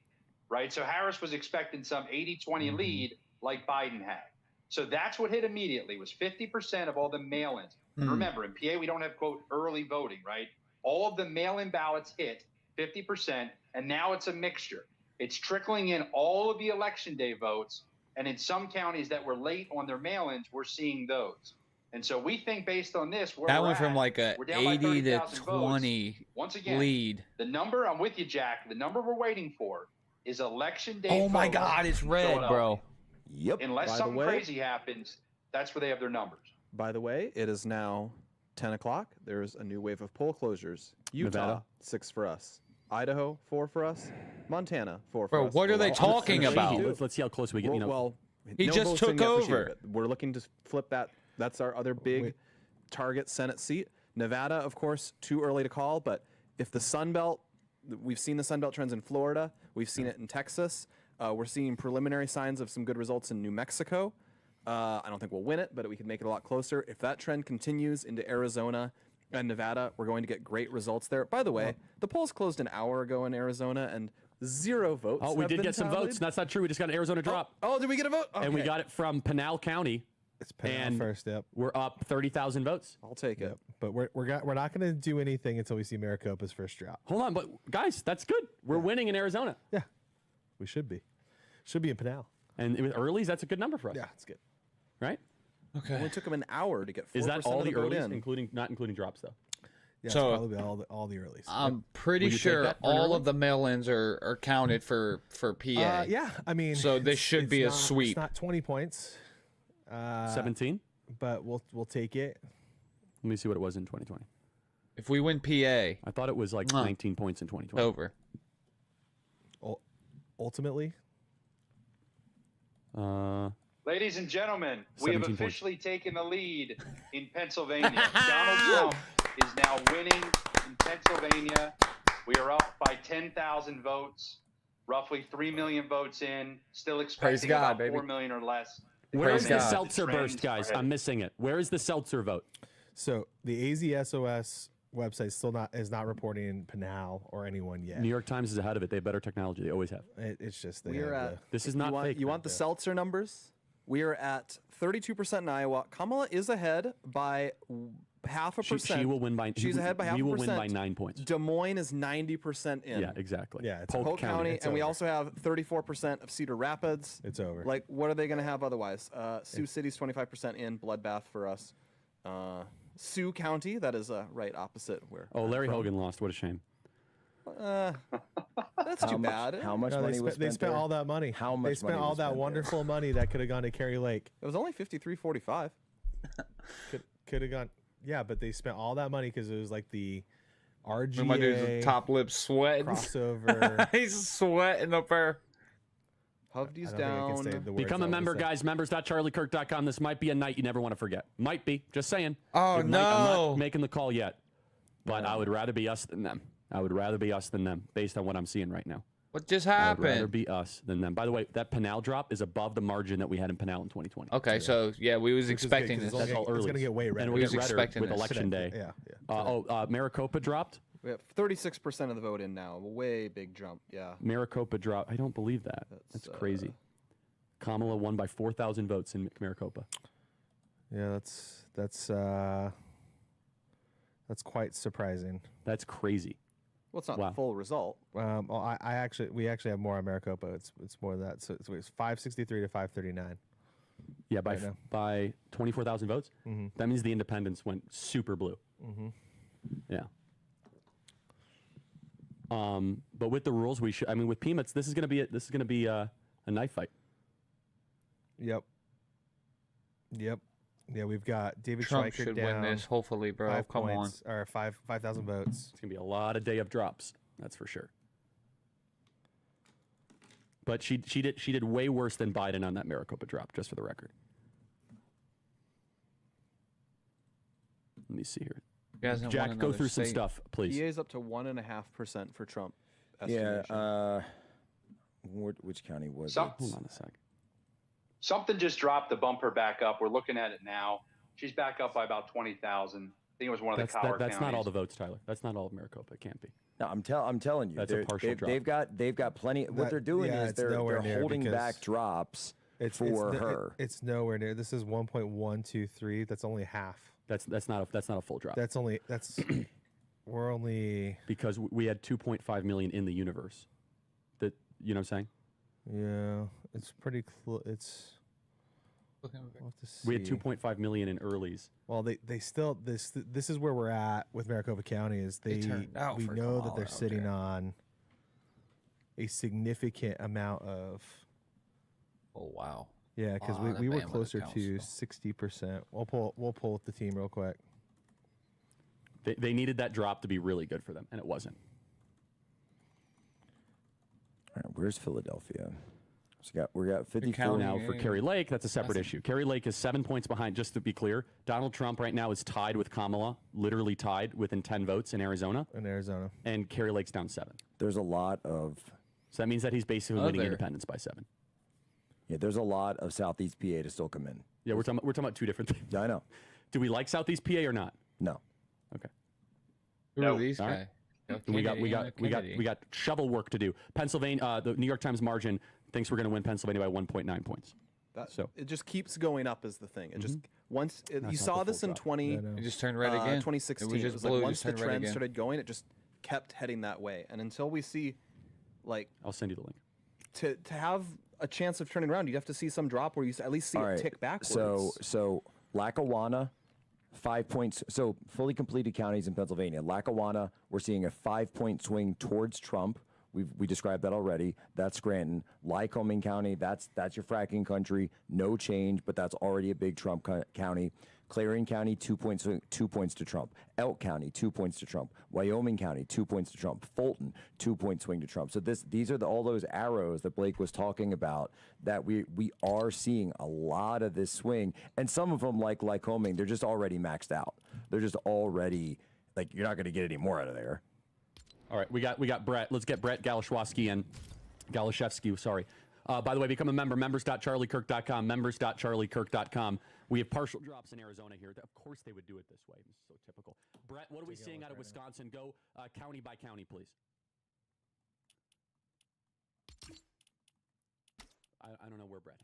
right? So Harris was expecting some 80-20 lead like Biden had. So that's what hit immediately was 50% of all the mail-ins. And remember, in PA, we don't have, quote, early voting, right? All of the mail-in ballots hit 50%, and now it's a mixture. It's trickling in all of the election day votes, and in some counties that were late on their mail-ins, we're seeing those. And so we think based on this, that went from like a we're down by 80 to 30,000 20 votes. Once again, lead. The number, I'm with you, Jack, the number we're waiting for is election day Oh my votes God, it's in red, Philadelphia. bro. Yep. Unless something crazy happens, that's where they have their numbers. By the way, it is now 10 o'clock. There's a new wave of poll closures. Utah, Nevada? 6 for us. Idaho, 4 for us. Montana, 4 for Bro, us. what are they talking about? Let's see how close we get. He no just votes took in yet for over. Sheba. We're looking to flip that. That's our other big target Senate seat. Nevada, of course, too early to call, but if the Sun Belt, we've seen the Sun Belt trends in Florida, we've seen it in Texas. We're seeing preliminary signs of some good results in New Mexico. I don't think we'll win it, but we could make it a lot closer. If that trend continues into Arizona and Nevada, we're going to get great results there. By the way, the polls closed an hour ago in Arizona, and 0 votes. Oh, we have did been get some tallied. votes. That's not true. We just got an Arizona drop. Oh, did we get a vote? And we Okay. got it from Pinal County. It's Penal And first. Yep. we're up 30,000 votes. I'll take it. Yep. But we're not going to do anything until we see Maricopa's first drop. Hold on, but guys, that's good. We're winning in Arizona. Yeah, we should be. Should be in Pinal. And with earlies, that's a good number for us. Yeah, it's good. Right? Okay. Only took them an hour to get 4% Is that all of the vote earlies, in. not including drops though? Yeah, So- it's probably all the earlies. I'm pretty Would you take sure that for an all early? of the mail-ins are counted for PA. Yeah, I mean, so this should it's be a not- sweep. It's not 20 points. 17. But we'll take it. Let me see what it was in 2020. If we win PA, I thought it was like 19 points in 2020. over. Ultimately, Ladies and gentlemen, we have 17 points. officially taken the lead in Pennsylvania. Donald Trump is now winning in Pennsylvania. We are up by 10,000 votes, roughly 3 million votes in, still expecting God, about baby. 4 million or less. Where is the God. seltzer The burst, trends guys? are I'm missing it. Where is the seltzer vote? so the AZSOS website is not reporting Pinal or anyone yet. New York Times is ahead of it. They have better technology. They always have. It's just they We're have at. This is you not want, fake. You want the seltzer numbers? We are at 32% in Iowa. Kamala is ahead by half a percent. She will win by. She's ahead by half We a will percent. win by 9 points. Des Moines is 90% in. Yeah, exactly. Yeah, it's Polk County. It's and we over. also have 34% of Cedar Rapids. It's over. Like, what are they going to have otherwise? Sioux City's 25% in. Bloodbath for us. Sioux County, that is right opposite where. Oh, I'm Larry from. Hogan lost. What a shame. That's too bad. How much No, money was they spent spent there? all that money. How much They spent money all was that spent there? wonderful money that could have gone to Kerry Lake. It was only 53.45. Could have gone. Yeah, but they spent all that money because it was like the RGA My dude's top lip sweating. crossover. He's sweating up there. Hovey's I don't think I can down. say the words Become I a was member, saying. guys. Members.charliekirk.com. This might be a night you never want to forget. Might be. Just saying. Oh, I'm no. not making the call yet, but I would rather be us than them. I would rather be us than them based on what I'm seeing right now. What just I would rather happened? be us than them. By the way, that Pinal drop is above the margin that we had in Pinal in 2020. Okay, so yeah, we was Which is good, expecting 'cause this. That's all It's early. gonna get way redder. And We we'll was get redder expecting with this election day. Yeah. Maricopa dropped. We have 36% of the vote in now. A way big jump. Yeah. Maricopa dropped. I don't believe that. That's crazy. Kamala won by 4,000 votes in Maricopa. Yeah, that's quite surprising. That's crazy. Well, it's not Wow. the full result. Well, we actually have more on Maricopa. It's more than that. So it's 563 to 539. Yeah, Right now. by 24,000 votes. Mhm. That means the independents went super blue. Mhm. Yeah. But with the rules, we should. I mean, with Peanuts, this is gonna be a knife fight. Yep. Yeah, we've got David Trump Schweiker should down. win this, hopefully, bro. 5 Come points, or 5,000 votes. It's gonna be a lot of day of drops. That's for sure. But she did way worse than Biden on that Maricopa drop, just for the record. Let me see here. guys don't Jack, want go another through some state. stuff, please. PA is up to 1.5% for Trump. Yeah. estimation. Which county was Some- it? Hold on a sec. Something just dropped the bumper back up. We're looking at it now. She's back up by about 20,000. I think it was one of the Colorado That's not all counties. the votes, Tyler. That's not all of Maricopa. It can't be. No, I'm telling you, That's a partial drop. They've got plenty. What they're doing is it's nowhere they're near holding because back drops it's for no- her. It's nowhere near. This is 1.123. That's only half. That's not a full drop. We're only because we had 2.5 million in the universe. That you know what I'm saying? Yeah, it's pretty close. It's we'll have to We had see. 2.5 million in earlies. Well, they still this is where we're at with Maricopa County is They turned out we for know that Kamala they're out sitting there. on a significant amount of. Oh wow. Yeah, because Ah, that we were man with closer the to council. 60%. We'll pull up the team real quick. They needed that drop to be really good for them, and it wasn't. All right, where's Philadelphia? So we got 54 Now for Kerry Lake, that's a separate issue. Kerry Lake is 7 points behind. Just to be clear, Donald Trump right now is tied with Kamala, literally tied within 10 votes in Arizona. And Kerry Lake's down 7. There's a lot of. So that means that he's basically winning independents by 7. Yeah, there's a lot of Southeast PA to still come in. Yeah, we're talking about two different things. Yeah, I know. Do we like Southeast PA or not? No. Okay. Who are these All guys? right. No, We got shovel work to do. Pennsylvania, the New York Times margin thinks we're going to win Pennsylvania by 1.9 points. So it just keeps going up is the thing. It just once That's you not saw the this full in drop. 20 It just turned red again. 2016. It was just was blue, like it once just the turned red trend again. started going, it just kept heading that way. And until we see, like, I'll send you the link. To have a chance of turning around, you'd have to see some drop where you at least see All it right, tick backwards. So Lackawanna, 5 points. So fully completed counties in Pennsylvania. Lackawanna, we're seeing a 5-point swing towards Trump. We described that already. That's Scranton. Lycoming County, that's your fracking country. No change, but that's already a big Trump county. Clarion County, 2 points to Trump. Elk County, 2 points to Trump. Wyoming County, 2 points to Trump. Fulton, 2-point swing to Trump. So these are all those arrows that Blake was talking about that we are seeing a lot of this swing. And some of them, like Lycoming, they're just already maxed out. They're just already, like, you're not going to get any more out of there. All right, we got Brett. Let's get Brett Galashewski in. Galashevsky, sorry. By the way, become a member, members.charliekirk.com, members.charliekirk.com. We have partial drops in Arizona here. Of course they would do it this way. This is so typical. Brett, what are we seeing out of Wisconsin? Go county by county, please. I don't know where Brett.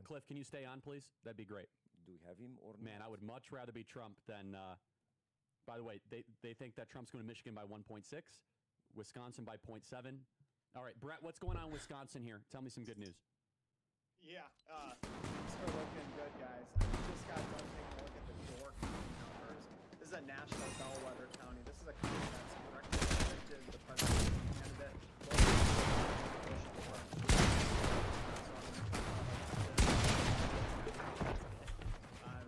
Cliff, can you stay on, please? That'd be great. Do we have him or Man, I would much rather be Trump than... by the way, they think that Trump's going to Michigan by 1.6, Wisconsin by 0.7. All right, Brett, what's going on in Wisconsin here? Tell me some good news. Yeah, things are looking good, guys. I just got done taking a look at the door county numbers. This is a national bellwether county. This is a county that's directly connected to the presidential candidate.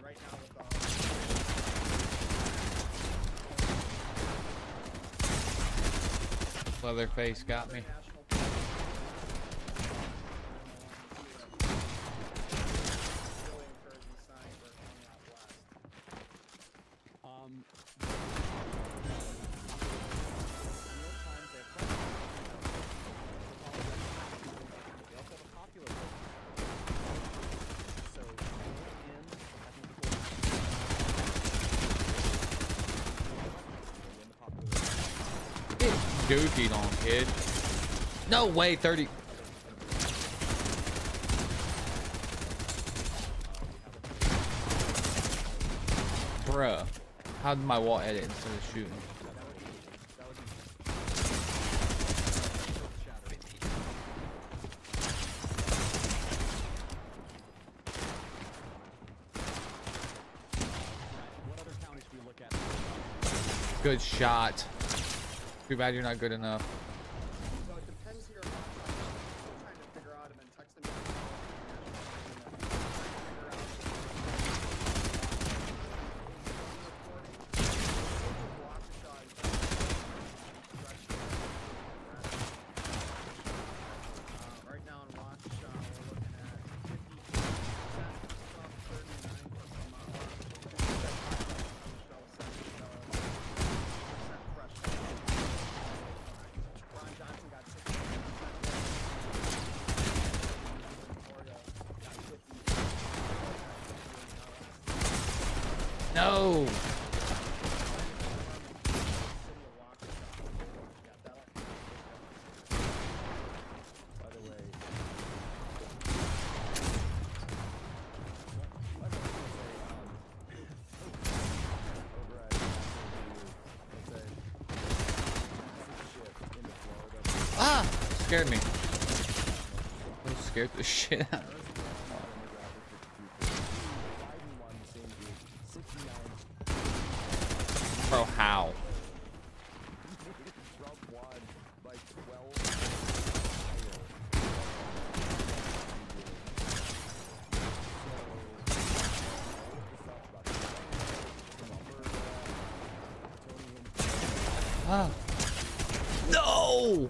Right now with Leatherface got me. Dookie on, kid. No way, 30. Bruh. How did my wall edit instead of shooting? Good shot. Too bad you're not good enough. So it depends here on what I'm trying to figure out and then text them. Right now in Waukesha, we're looking at 50% Trump, 39% No. Ah! Scared me. That scared the shit out of me. Bro, how? Ah. No!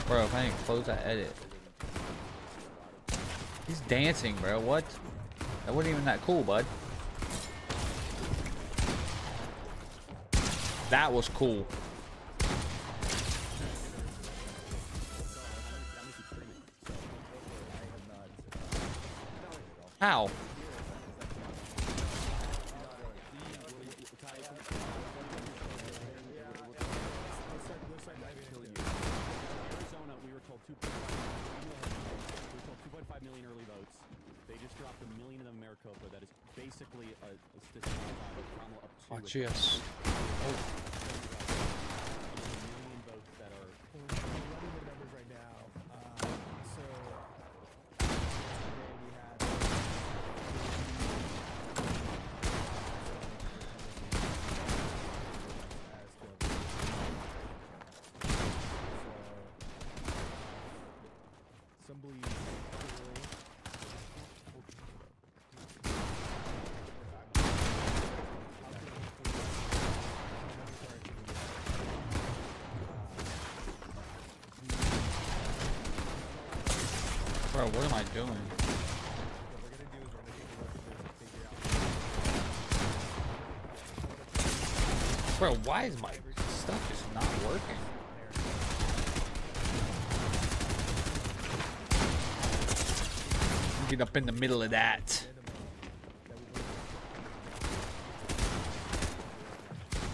Bro, if I didn't close that edit. He's dancing, bro. What? That wasn't even that cool, bud. That was cool. How? Arizona, we were told 2.5 million early votes. They just dropped 1 million of them in Maricopa. That is basically a statistic of Kamala up to. Watch this. A million votes that are running the numbers right now. So today we had. Some believe Bro, what am I doing? Bro, why is my stuff just not working? Get up in the middle of that.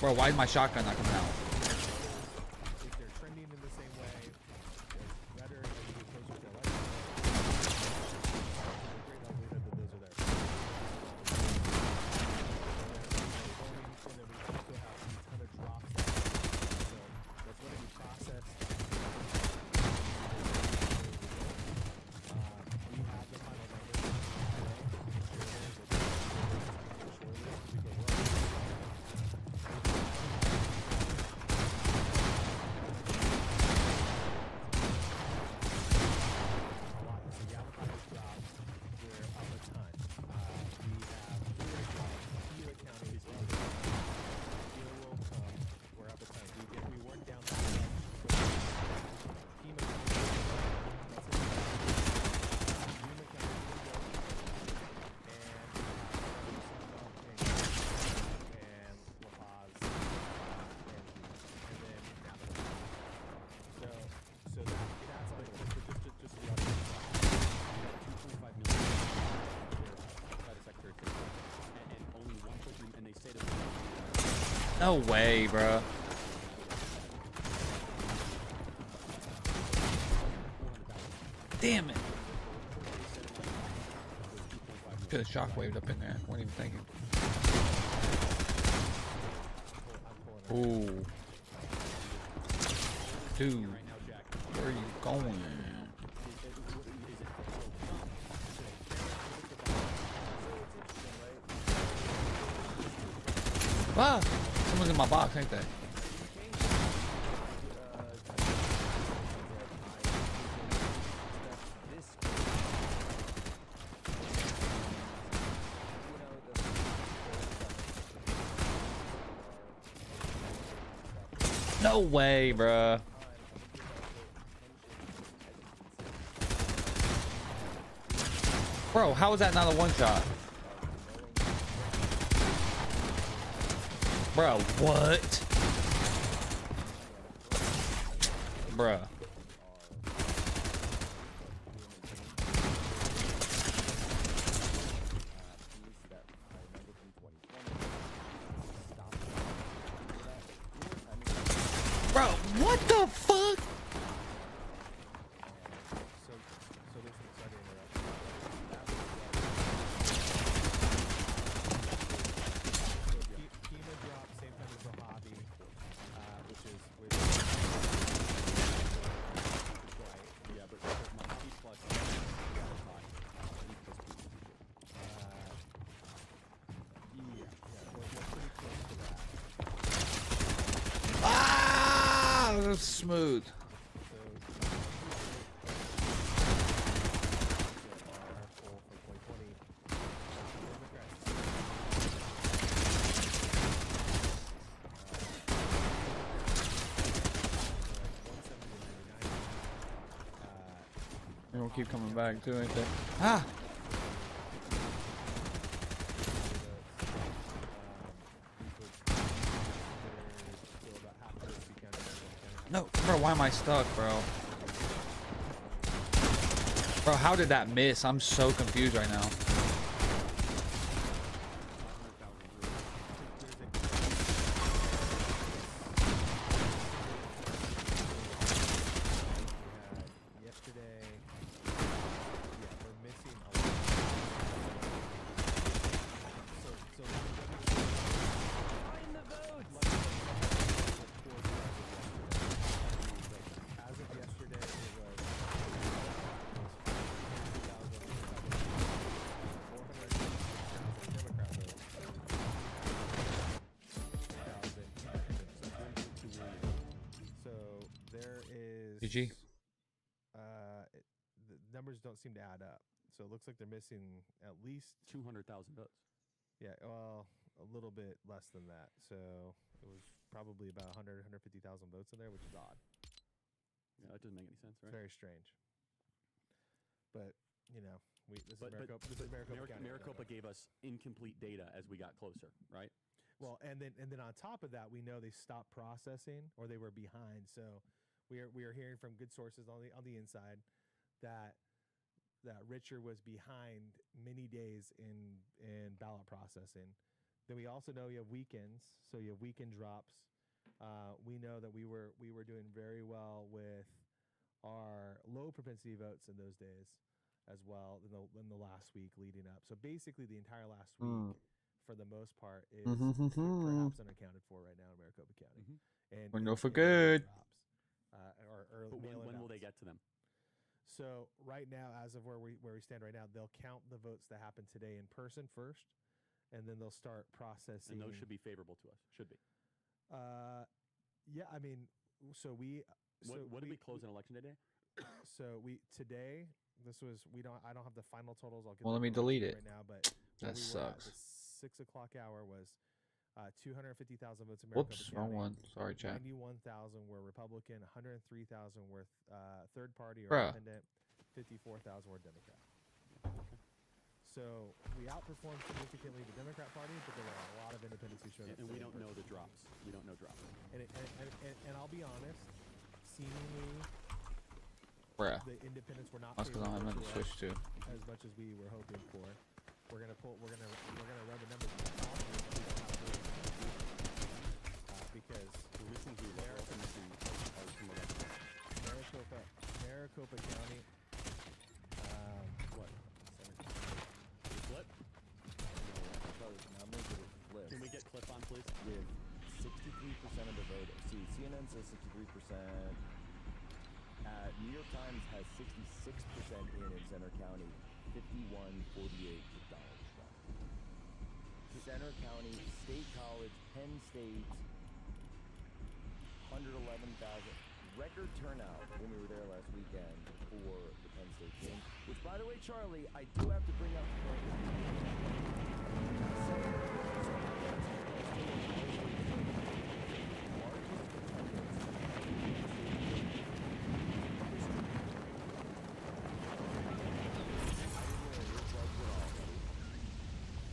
Bro, why is my shotgun not coming out? If they're trending in the same way, it's better as you get closer to election. Great likelihood that those are there. And then we also have a ton of drops. So that's what we process. We have the final numbers. No way, bro. Damn it. Could have shockwaved up in there. Wasn't even thinking. Ooh. Dude, where are you going? Ah! Someone's in my box, ain't they? No way, bruh. Bro, how is that not a one shot? Bro, what? Bruh. Bro, what the fuck? Ah, that's smooth. They won't keep coming back too, ain't they? Ah! No, bro, why am I stuck, bro? Bro, how did that miss? I'm so confused right now. there is. GG. The numbers don't seem to add up. So it looks like they're missing at least 200,000 votes. Yeah, well, a little bit less than that. So it was probably about 150,000 votes in there, which is odd. Yeah, that doesn't make any sense, right? Very strange. But this But is Maricopa County. Maricopa gave us incomplete data as we got closer, right? Well, and then on top of that, we know they stopped processing or they were behind. So we are hearing from good sources on the inside that Richard was behind many days in ballot processing. Then we also know you have weekends, so you have weekend drops. We know that we were doing very well with our low propensity votes in those days as well in the last week leading up. So basically the entire last week for the most part is perhaps unaccounted for right now in Maricopa County. And We're no for good. Or when will they get to them? So right now, as of where we stand right now, they'll count the votes that happen today in person first, and then they'll start processing. And those should be favorable to us. Should be. Yeah, I mean, so we. What did we close on election day? So today. I don't have the final totals. I'll get. Well, let me delete it right now, but that sucks. The 6 o'clock hour was 250,000 votes in Maricopa Whoops, County. wrong one. Sorry, chat. 91,000 were Republican, 103,000 were third party or Bruh. independent, 54,000 were Democrat. So we outperformed significantly the Democrat Party, but there were a lot of independents who showed up. And we don't know the drops. We don't know drops. And I'll be honest, seemingly, Bruh. the independents were not That's because I favorable meant to switch to. as much as we were hoping for. We're gonna run the numbers because we're missing who there are missing Maricopa County. What? Flip? Now make it flip. Can we get Cliff on, please? With 63% of the vote. See, CNN says 63%. New York Times has 66% in Center County, 51-48 to Donald Trump. Center County, State College, Penn State, 111,000. Record turnout when we were there last weekend for the Penn State game. Which, by the way, Charlie, I do have to bring up the point.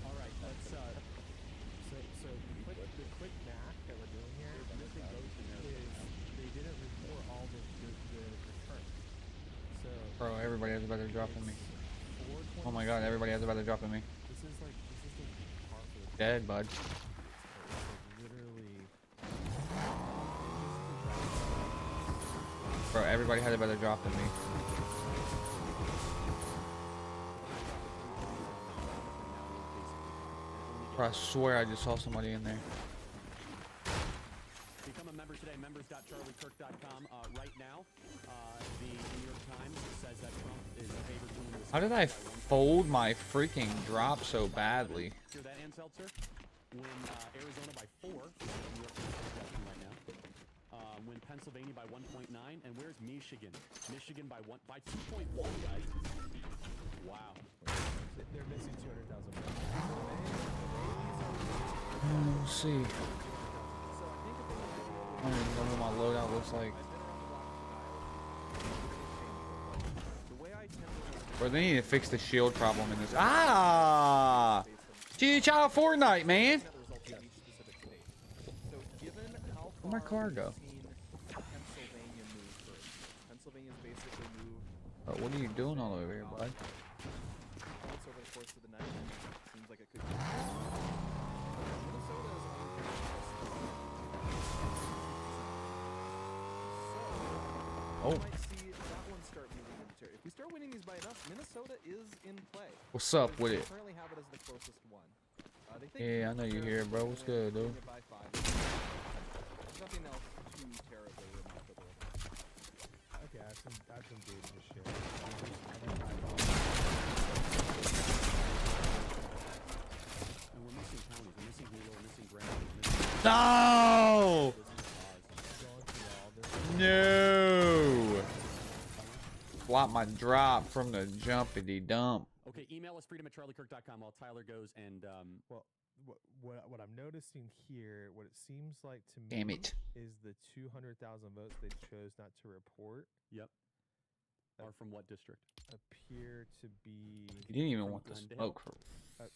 All right, let's so the quick math that we're doing here is they didn't report all the returns. So Bro, everybody has a better drop than me. Oh my god, everybody has a better drop than me. this is the part for the Dead, bud. literally. Bro, everybody had a better drop than me. Bro, I swear I just saw somebody in there. Become a member today, members.charliekirk.com. Right now, the New York Times says that Trump is favored to win the How did I fold my freaking drop so badly? Hear that, Ann Seltzer? Win Arizona by 4. New York Times projection right now. Win Pennsylvania by 1.9. And where's Michigan? Michigan by 2.1, guys. Wow. They're missing 200,000 votes. Let's see. I don't even know what my loadout looks like. Bro, they need to fix the shield problem in this. Ah! Teach out Fortnite, man! Where'd my car go? Pennsylvania's basically moved. Oh, what are you doing all over here, bud? Points over the course of the night. Seems like it could be. Oh. We might see that one start moving into territory. If we start winning these by enough, Minnesota is in play. What's up with it? They currently have it as the closest one. They think Yeah, I know you're here, bro. What's good, dude? by 5. Nothing else too terribly remarkable. Okay, I have some data to share. And we're missing counties. We're missing Hilo. We're missing Grant. No! No! swap my drop from the jumpity dump. Okay, email us freedom@charliekirk.com while Tyler goes and well, what I'm noticing here, what it seems like to me, Damn it. is the 200,000 votes they chose not to report. Yep. Are from what district? Appear to be. You didn't even From want the Glendale? smoke.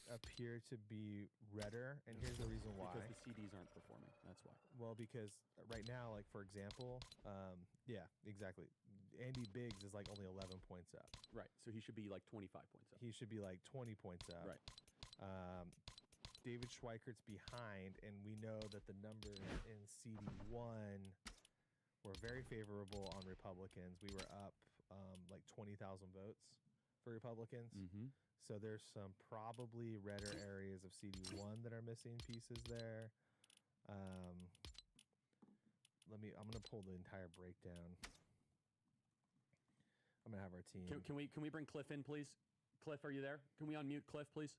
Appear to be redder, and here's the reason why. Because the CDs aren't performing. That's why. Well, because right now, like for example, yeah, exactly. Andy Biggs is like only 11 points up. Right. So he should be like 25 points up. He should be like 20 points up. Right. David Schweikert's behind, and we know that the numbers in CD1 were very favorable on Republicans. We were up like 20,000 votes for Republicans. Mm-hmm. So there's some probably redder areas of CD1 that are missing pieces there. I'm gonna pull the entire breakdown. I'm gonna have our team. Can we bring Cliff in, please? Cliff, are you there? Can we unmute Cliff, please?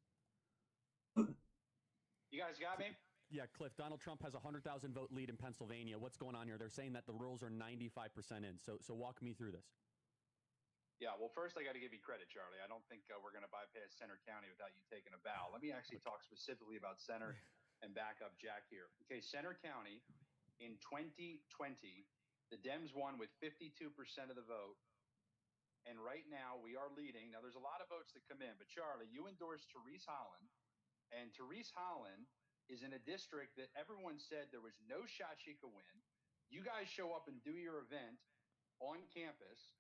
You guys got me? Yeah, Cliff. Donald Trump has a 100,000 vote lead in Pennsylvania. What's going on here? They're saying that the rules are 95% in. So walk me through this. Yeah, well, first I got to give you credit, Charlie. I don't think we're going to bypass Center County without you taking a bow. Let me actually talk specifically about Center and back up Jack here. Okay, Center County in 2020, the Dems won with 52% of the vote. And right now we are leading. Now, there's a lot of votes that come in, but Charlie, you endorsed Therese Holland. And Therese Holland is in a district that everyone said there was no shot she could win. You guys show up and do your event on campus.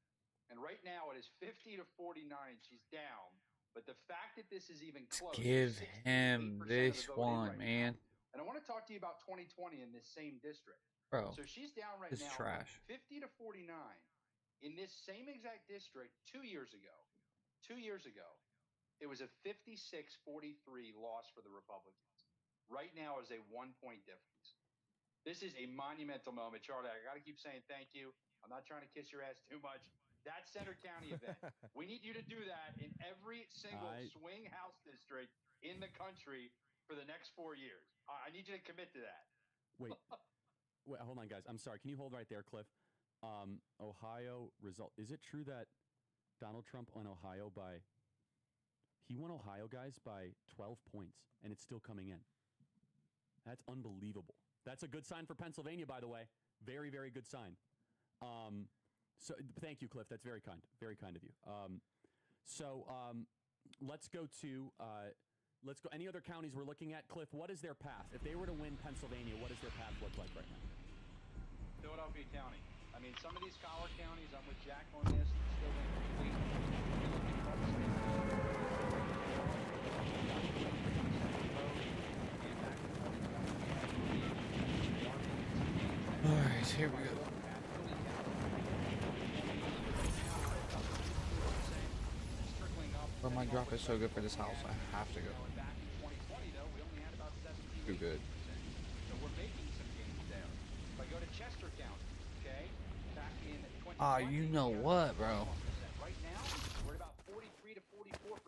And right now it is 50 to 49. She's down. But the fact that this is even close. Give him this one, man. And I want to talk to you about 2020 in this same district. Bro, So she's down right this now. is trash. 50 to 49. In this same exact district 2 years ago. 2 years ago, it was a 56-43 loss for the Republicans. Right now is a 1-point difference. This is a monumental moment. Charlie, I got to keep saying thank you. I'm not trying to kiss your ass too much. That Center County event. We need you to do that in every single swing house district in the country for the next 4 years. I need you to commit to that. Wait, hold on, guys. I'm sorry. Can you hold right there, Cliff? Ohio result. Is it true that Donald Trump won Ohio by... He won Ohio, guys, by 12 points, and it's still coming in. That's unbelievable. That's a good sign for Pennsylvania, by the way. Very, very good sign. So thank you, Cliff. That's very kind. Very kind of you. Let's go to any other counties we're looking at. Cliff, what is their path? If they were to win Pennsylvania, what does their path look like right now? Philadelphia County. I mean, some of these collar counties, I'm with Jack on this, still All right, here we go. But my drop is so good for this house, I have to go. Too good. So we're making some gains there. If I go to Chester County, okay, back in 2020, Ah, you know what, bro? right now, we're at about 43 to 44%.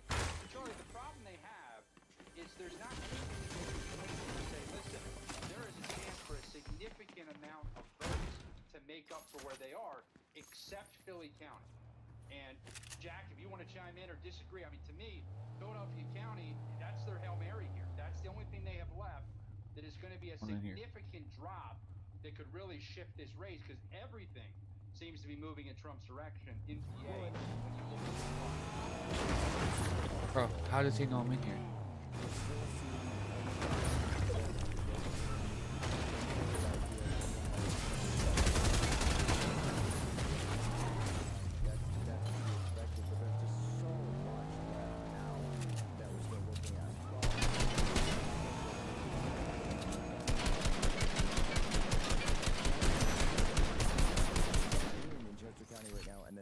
But Charlie, the problem they have is there's not say, listen, there is a chance for a significant amount of votes to make up for where they are, except Philly County. And Jack, if you want to chime in or disagree, I mean, to me, Philadelphia County, that's their Hail Mary here. That's the only thing they have left that is going to be a significant drop that could really shift this race, because everything seems to be moving in Trump's direction in PA when you look at the Bro, how does he know I'm in here?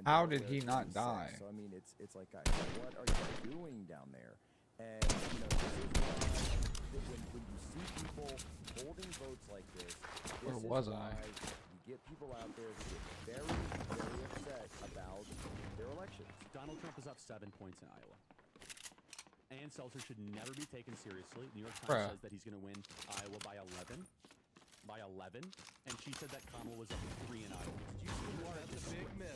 How did he not die? So I mean, it's like, guys, what are you doing down there? And you know, this is why when you see people holding votes like this, Where was I? You get people out there who get very, very upset about their elections. Donald Trump is up 7 points in Iowa. Ann Seltzer should never be taken seriously. New York Times says that he's going to win Iowa by 11. And she said that Kamala was up 3 in Iowa.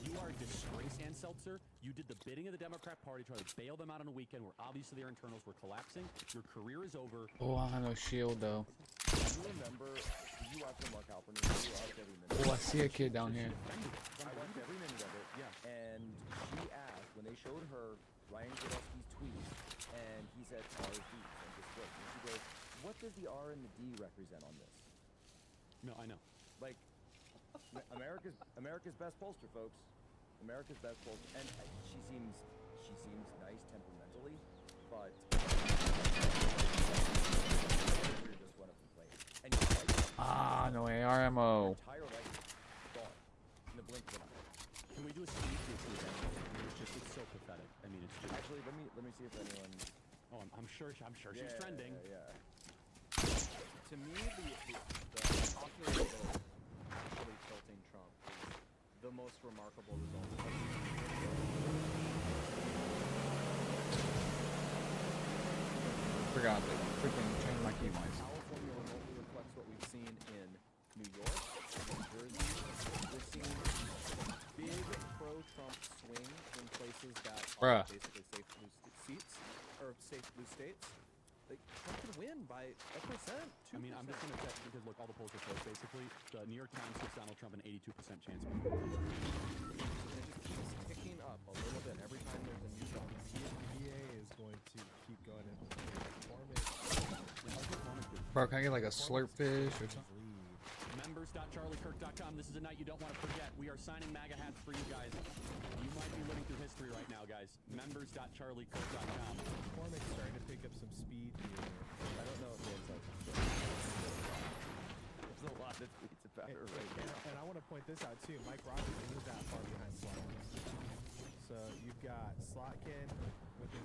You are disgrace, Ann Seltzer. You did the bidding of the Democrat Party, trying to bail them out on a weekend where obviously their internals were collapsing. Your career is over. Oh, I have no shield though. Do you remember? Did you watch the Mark Halperin interview? I watched every minute. Oh, I see a kid down here. I watched every minute of it. Yeah. And she asked when they showed her Ryan Gillespie's tweet, and he said RD and just look. And she goes, "What does the R and the D represent on this?" No, I know. Like, America's best pollster, folks. America's best pollster, and she seems nice temperamentally, but just went up and played. And Ah, no AR ammo. entire life gone in the blink of an eye. Can we do a speed through that? It's so pathetic. I mean, it's just. Actually, let me see if anyone. Oh, I'm sure she's Yeah, trending. Yeah. To me, the popular vote actually tilting Trump is the most remarkable result. Forgot to freaking change my keybinds. California remotely reflects what we've seen in New York, New Jersey. We're seeing big pro-Trump swing in places that are basically safe blue seats or safe blue states. Like, Trump could win by 1%, 2%. I mean, I'm just going to check because look, all the polls are close. Basically, the New York Times gives Donald Trump an 82% chance. And it just keeps ticking up a little bit every time there's a new vote. VA is going to keep going and Bro, can I get like a slurp fish or something? Members.charliekirk.com. This is a night you don't want to forget. We are signing MAGA hats for you guys. You might be living through history right now, guys. Members.charliekirk.com. McCormick's starting to pick up some speed here. I don't know if it's like there's a lot of tweets about her right now. And I want to point this out too. Mike Rogers isn't that far behind Slotkin. So you've got Slotkin with the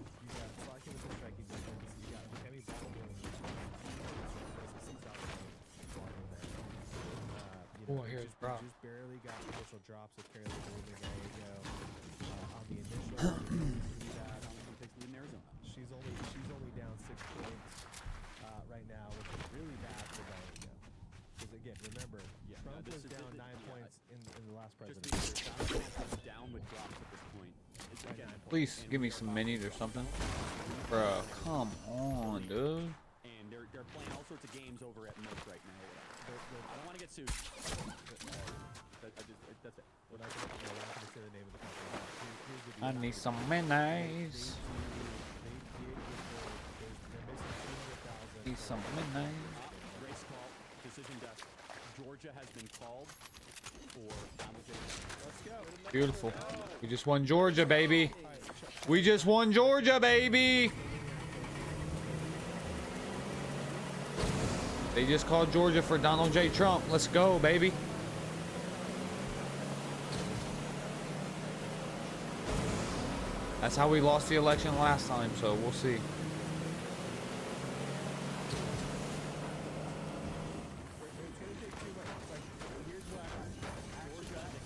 striking defense. You got Kenny Baldwin. Oh, here's Brock. Just barely got initial drops with Carrie Lee. There you go. On the initial, she's only down 6 points right now, which is really bad for Gallego. Because again, remember, Trump was down 9 points in the last presidency. Down with drops at this point. Please give me some minis or something. Bro, come on, dude. And they're playing all sorts of games over at Milk right now. I don't want to get sued. That's it. We're not going to say the name of the company. I need some minis. Need some minis. Race call, decision desk. Georgia has been called for Donald J. Let's go. Beautiful. We just won Georgia, baby. We just won Georgia, baby. They just called Georgia for Donald J. Trump. Let's go, baby. That's how we lost the election last time, so we'll see.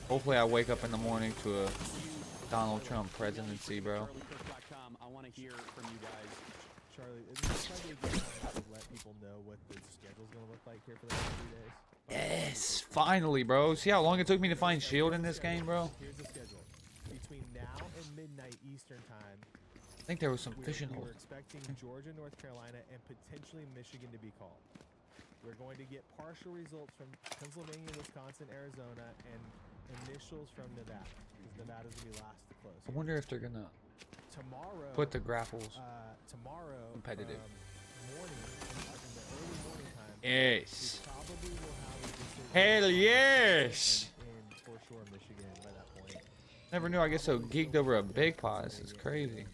Hopefully I wake up in the morning to a Donald Trump presidency, bro. I want to hear from you guys. Charlie, is this probably a good time to let people know what the schedule's going to look like here for the next 3 days? Yes, finally, bro. See how long it took me to find shield in this game, bro? Here's the schedule. Between now and midnight Eastern time, I think there was some fishing we're holes. expecting Georgia, North Carolina, and potentially Michigan to be called. We're going to get partial results from Pennsylvania, Wisconsin, Arizona, and initials from Nevada, because Nevada's going to be last to close. I wonder if they're gonna Tomorrow, put the grapples tomorrow, competitive. Morning, in the early morning time, Yes. we probably will have a decision Hell yes. in for sure Michigan by that point. Never knew I get so geeked over a big pot. This is crazy.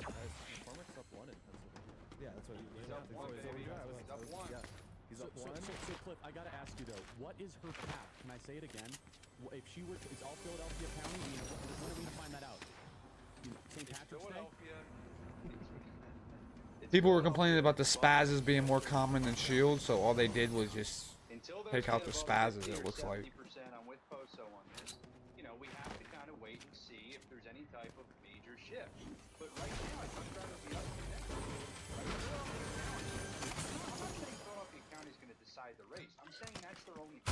McCormick's up 1 in Pennsylvania. Yeah, that's what He's up 1, baby. He's up 1. Yeah. He's up 1. So Cliff, I gotta ask you though, what is her path? Can I say it again? If she were, it's all Philadelphia County. You know, when are we gonna find that out? St. Patrick's Day. People were complaining about the spazzes being more common than shield, so all they did was just take out the spazzes, it looks like. 50% I'm with Poso on this. You know, we have to kind of wait and see if there's any type of major shift. But right now, I'd much rather be up to next. I'm not saying Philadelphia County is going to decide the race. I'm saying that's their only.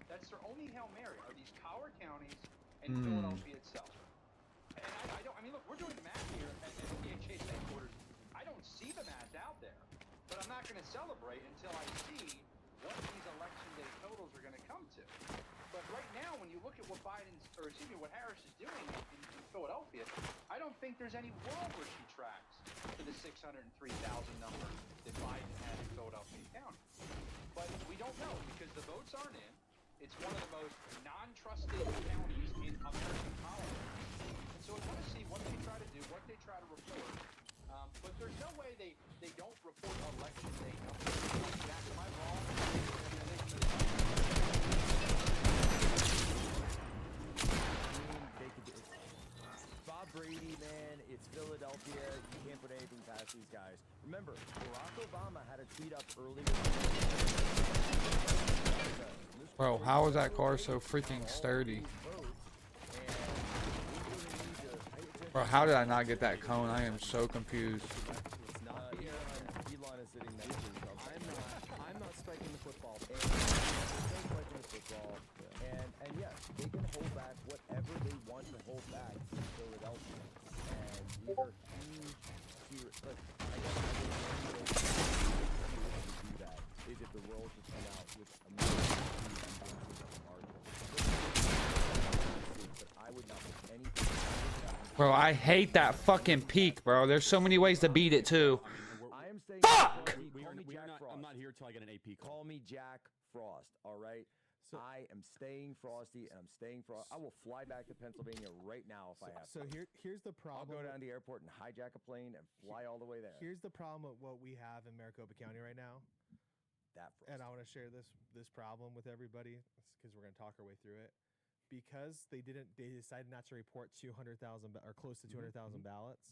That's their only Hail Mary are these power counties and Philadelphia we're doing math here at the DHS headquarters, I don't see the math out there. But I'm not going to celebrate until I see what these election day totals are going to come to. But right now, when you look at what what Harris is doing in Philadelphia, I don't think there's any world where she tracks to the 603,000 number that Biden had in Philadelphia County. But we don't know because the votes aren't in. It's one of the most non-trusted counties in American politics. And so I want to see what they try to do, what they try to report. But there's no way they don't report election day numbers. Jack, am I wrong? Bob Brady, man, it's Philadelphia. You can't put anything past these guys. Remember, Barack Obama had a tweet up earlier. Bro, how is that car so freaking sturdy? Bro, how did I not get that cone? I am so confused. Elon is sitting next to himself. I'm not spiking the football. And yes, they can hold back whatever they want to hold back in Philadelphia. And these are huge, like, I guess the only way to do that is if the world could come out with a but I would not put anything. Bro, I hate that fucking peak, bro. There's so many ways to beat it, too. I am saying, fuck! I'm not here till I get an AP call. Call me Jack Frost, all right? So, I am staying frosty, and I'm staying frosty. I will fly back to Pennsylvania right now if I have to. So here's the problem. I'll go down to the airport and hijack a plane and fly all the way there. Here's the problem with what we have in Maricopa County right now. And I want to share this problem with everybody because we're going to talk our way through it. Because they decided not to report 200,000 or close to 200,000 ballots.